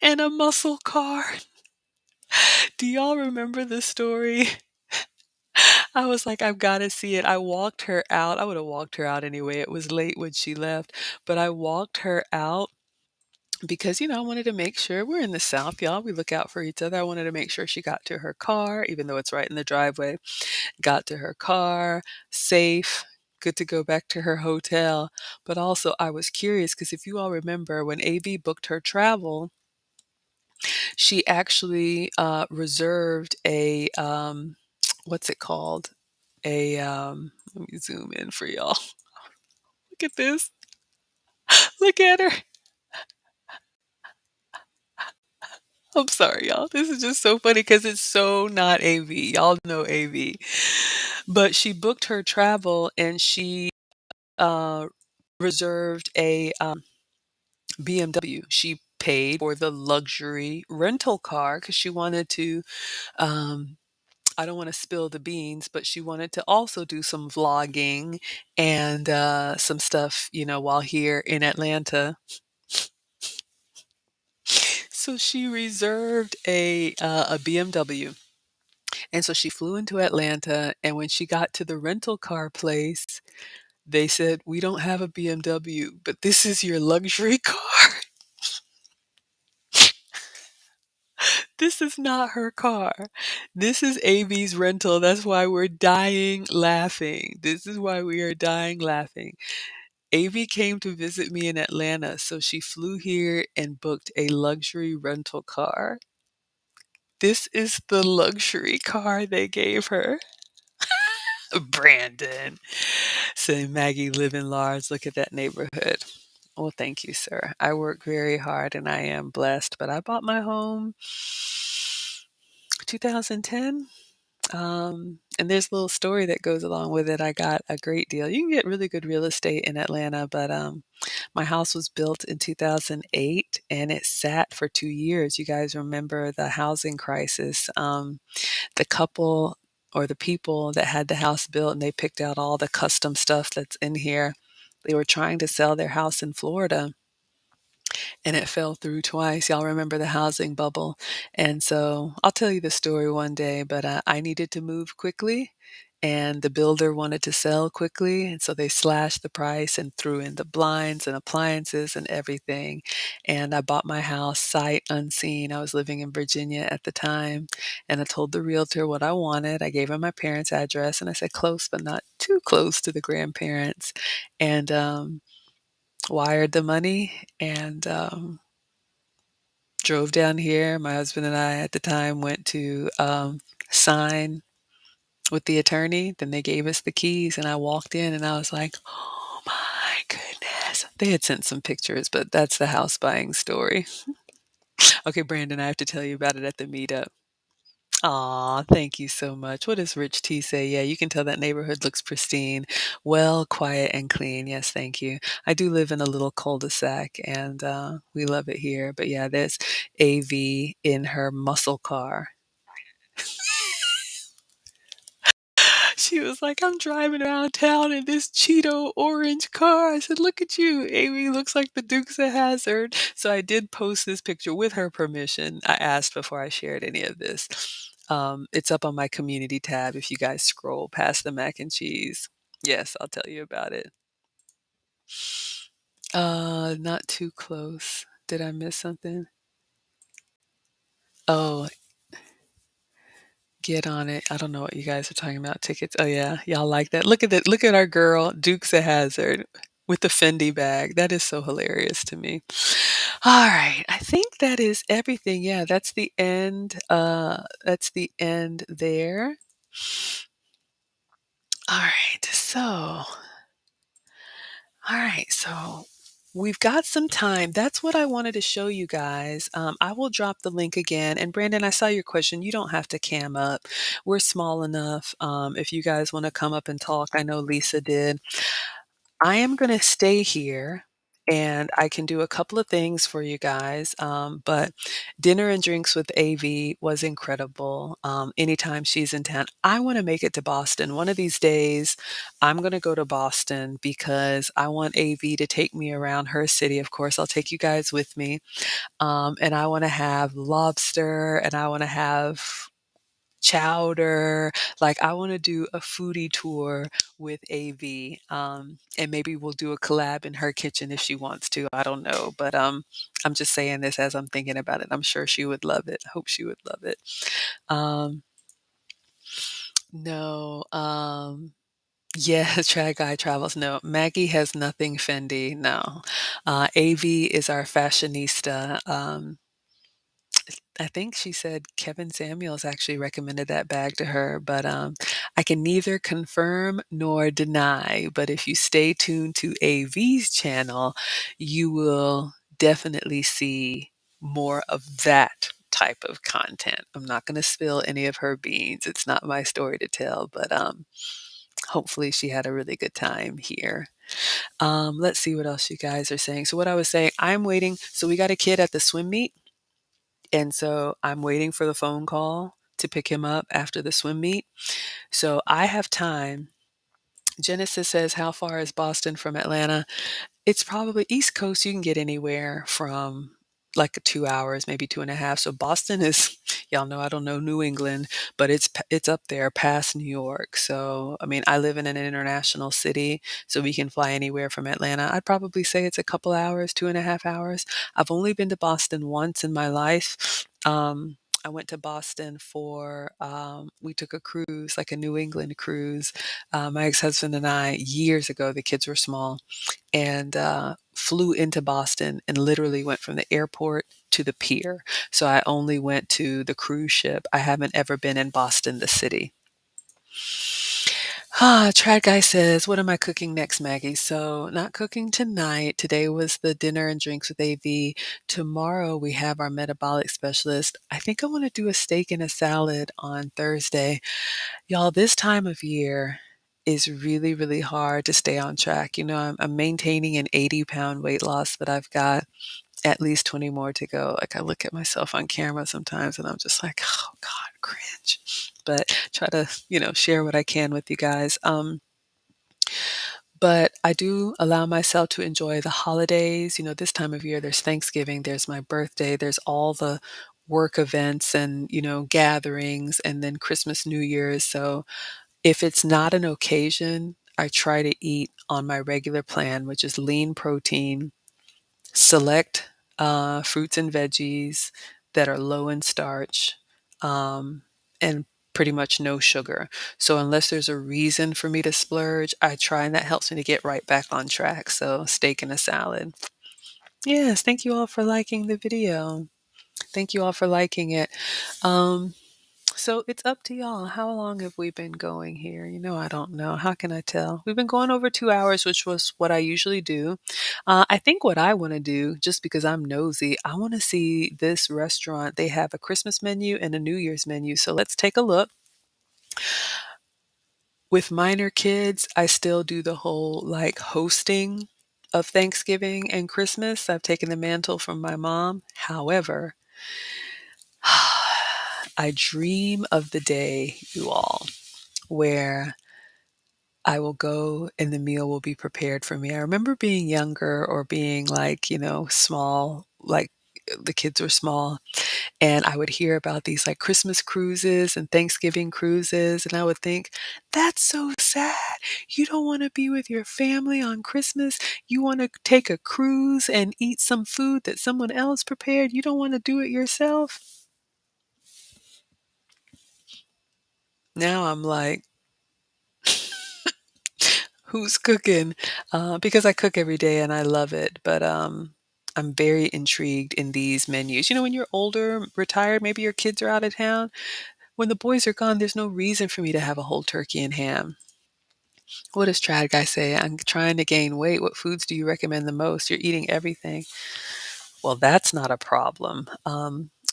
and a muscle car. Do y'all remember the story? I was like, I've got to see it. I walked her out. I would have walked her out anyway. It was late when she left, but I walked her out because, I wanted to make sure we're in the South, y'all. We look out for each other. I wanted to make sure she got to her car, even though it's right in the driveway, got to her car safe. Good to go back to her hotel. But also, I was curious because if you all remember when AB booked her travel, she actually reserved a, what's it called? Let me zoom in for y'all. Look at this. Look at her. I'm sorry, y'all. This is just so funny because it's so not AV. Y'all know AV. But she booked her travel and she uh, reserved a BMW. She paid for the luxury rental car because she wanted to. Um, I don't want to spill the beans, but she wanted to also do some vlogging and some stuff, while here in Atlanta. So she reserved a BMW. And so she flew into Atlanta. And when she got to the rental car place, they said, "We don't have a BMW, but this is your luxury car." This is not her car. This is AV's rental. That's why we're dying laughing. This is why we are dying laughing. AV came to visit me in Atlanta, so she flew here and booked a luxury rental car. This is the luxury car they gave her. Brandon. Say, Maggie, living large. Look at that neighborhood. Well, thank you, sir. I work very hard and I am blessed, but I bought my home 2010. And there's a little story that goes along with it. I got a great deal. You can get really good real estate in Atlanta, but my house was built in 2008 and it sat for 2 years. You guys remember the housing crisis? The couple or the people that had the house built and they picked out all the custom stuff that's in here. They were trying to sell their house in Florida and it fell through twice. Y'all remember the housing bubble? And so I'll tell you the story one day, but I needed to move quickly. And the builder wanted to sell quickly. And so they slashed the price and threw in the blinds and appliances and everything. And I bought my house sight unseen. I was living in Virginia at the time. And I told the realtor what I wanted. I gave him my parents' address and I said close, but not too close to the grandparents. And wired the money and drove down here. My husband and I at the time went to sign with the attorney. Then they gave us the keys, and I walked in and I was like, oh my goodness. They had sent some pictures, but that's the house buying story. Okay, Brandon, I have to tell you about it at the meetup. Aw, thank you so much. What does Rich T say? Yeah, you can tell that neighborhood looks pristine, well, quiet, and clean. Yes, thank you. I do live in a little cul-de-sac, and we love it here. But yeah, there's AV in her muscle car. She was like, "I'm driving around town in this Cheeto orange car." I said, "Look at you. Amy looks like the Dukes of Hazzard." So I did post this picture with her permission. I asked before I shared any of this. It's up on my community tab if you guys scroll past the mac and cheese. Yes, I'll tell you about it. Not too close. Did I miss something? Oh, get on it. I don't know what you guys are talking about. Tickets. Oh yeah, y'all like that. Look at that. Look at our girl, Dukes of Hazzard with the Fendi bag. That is so hilarious to me. All right. I think that is everything. Yeah, that's the end. That's the end there. All right. So we've got some time. That's what I wanted to show you guys. I will drop the link again. And Brandon, I saw your question. You don't have to cam up. We're small enough. If you guys want to come up and talk, I know Lisa did. I am going to stay here and I can do a couple of things for you guys. But dinner and drinks with AV was incredible. Anytime she's in town, I want to make it to Boston. One of these days, I'm going to go to Boston because I want AV to take me around her city. Of course, I'll take you guys with me. And I want to have lobster and I want to have chowder. Like I want to do a foodie tour with AV. And maybe we'll do a collab in her kitchen if she wants to. I don't know, but I'm just saying this as I'm thinking about it. I'm sure she would love it. I hope she would love it. Um, no, yeah, Trad Guy Travels. No, Maggie has nothing Fendi. No, AV is our fashionista. I think she said Kevin Samuels actually recommended that bag to her, but I can neither confirm nor deny. But if you stay tuned to AV's channel, you will definitely see more of that type of content. I'm not going to spill any of her beans. It's not my story to tell, but hopefully she had a really good time here. Let's see what else you guys are saying. So what I was saying, I'm waiting. So we got a kid at the swim meet, and so I'm waiting for the phone call to pick him up after the swim meet. So I have time. Genesis says, how far is Boston from Atlanta? It's probably East Coast. You can get anywhere from like 2 hours, maybe 2.5. So Boston is, y'all know I don't know New England, but it's up there past New York. So I mean, I live in an international city, so we can fly anywhere from Atlanta. I'd probably say it's a couple hours, 2.5 hours. I've only been to Boston once in my life. I went to Boston for, we took a cruise, like a New England cruise. My ex-husband and I, years ago, the kids were small, and flew into Boston and literally went from the airport to the pier. So I only went to the cruise ship. I haven't ever been in Boston, the city. Trad Guy says, what am I cooking next, Maggie? So, not cooking tonight. Today was the dinner and drinks with AV. Tomorrow we have our metabolic specialist. I think I want to do a steak and a salad on Thursday. Y'all, this time of year is really, really hard to stay on track. I'm maintaining an 80-pound weight loss, but I've got at least 20 more to go. Like, I look at myself on camera sometimes and I'm just like, oh God, cringe. But try to, share what I can with you guys. But I do allow myself to enjoy the holidays. This time of year, there's Thanksgiving, there's my birthday, there's all the work events and, gatherings, and then Christmas, New Year's. So if it's not an occasion, I try to eat on my regular plan, which is lean protein, select fruits and veggies that are low in starch, and pretty much no sugar. So unless there's a reason for me to splurge, I try, and that helps me to get right back on track. So steak and a salad. Yes, thank you all for liking the video. Thank you all for liking it. Um, so it's up to y'all. How long have we been going here? I don't know. How can I tell? We've been going over 2 hours, which was what I usually do. I think what I want to do, just because I'm nosy, I want to see this restaurant. They have a Christmas menu and a New Year's menu. So let's take a look. With minor kids, I still do the whole like hosting of Thanksgiving and Christmas. I've taken the mantle from my mom. However, I dream of the day, you all, where I will go and the meal will be prepared for me. I remember being younger or being like, small, like the kids were small, and I would hear about these like Christmas cruises and Thanksgiving cruises, and I would think, that's so sad. You don't want to be with your family on Christmas. You want to take a cruise and eat some food that someone else prepared. You don't want to do it yourself. Now I'm like, who's cooking? Because I cook every day and I love it, but I'm very intrigued in these menus. When you're older, retired, maybe your kids are out of town. When the boys are gone, there's no reason for me to have a whole turkey and ham. What does Trad Guy say? I'm trying to gain weight. What foods do you recommend the most? You're eating everything. Well, that's not a problem.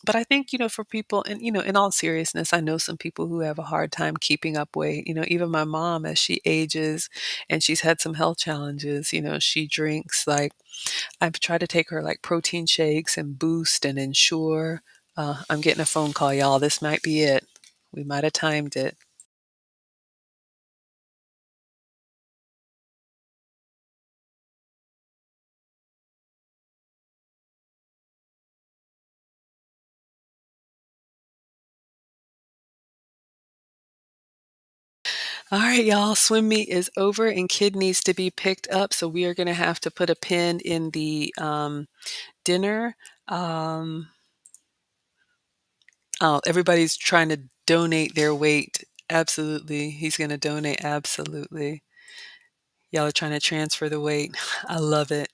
But I think, for people, and, in all seriousness, I know some people who have a hard time keeping up weight. Even my mom, as she ages and she's had some health challenges, she drinks like, I've tried to take her like protein shakes and Boost and Ensure. I'm getting a phone call, y'all. This might be it. We might have timed it. All right, y'all, swim meet is over and kid needs to be picked up. So we are going to have to put a pin in the dinner. Um, oh, everybody's trying to donate their weight. Absolutely. He's going to donate. Absolutely. Y'all are trying to transfer the weight. I love it.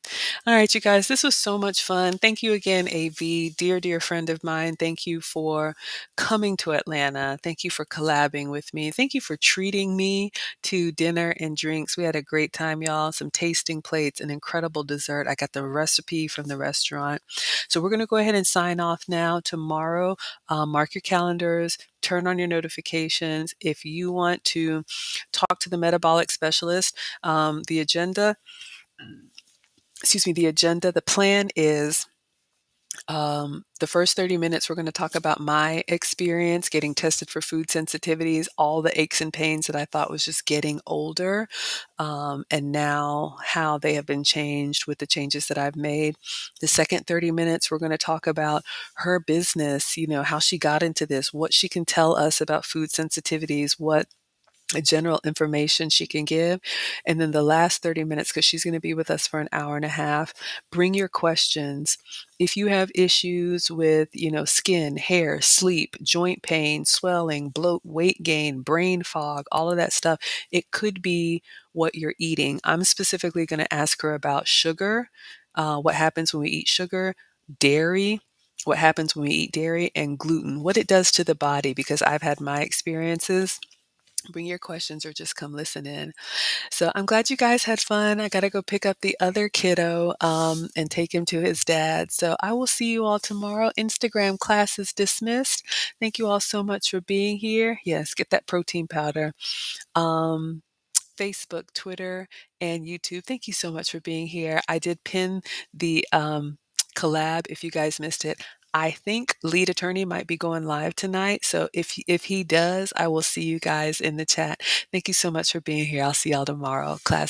All right, you guys, this was so much fun. Thank you again, AV, dear, dear friend of mine. Thank you for coming to Atlanta. Thank you for collabing with me. Thank you for treating me to dinner and drinks. We had a great time, y'all. Some tasting plates, an incredible dessert. I got the recipe from the restaurant. So we're going to go ahead and sign off now. Tomorrow, mark your calendars, turn on your notifications. If you want to talk to the metabolic specialist, the agenda, the plan is the first 30 minutes, we're going to talk about my experience getting tested for food sensitivities, all the aches and pains that I thought was just getting older, and now how they have been changed with the changes that I've made. The second 30 minutes, we're going to talk about her business, how she got into this, what she can tell us about food sensitivities, what general information she can give. And then the last 30 minutes, because she's going to be with us for an hour and a half, bring your questions. If you have issues with, skin, hair, sleep, joint pain, swelling, bloat, weight gain, brain fog, all of that stuff, it could be what you're eating. I'm specifically going to ask her about sugar, what happens when we eat sugar, dairy, what happens when we eat dairy, and gluten, what it does to the body, because I've had my experiences. Bring your questions or just come listen in. So I'm glad you guys had fun. I got to go pick up the other kiddo and take him to his dad. So I will see you all tomorrow. Instagram class is dismissed. Thank you all so much for being here. Yes, get that protein powder. Um, Facebook, Twitter, and YouTube. Thank you so much for being here. I did pin the collab if you guys missed it. I think Lead Attorney might be going live tonight. So if he does, I will see you guys in the chat. Thank you so much for being here. I'll see y'all tomorrow. Class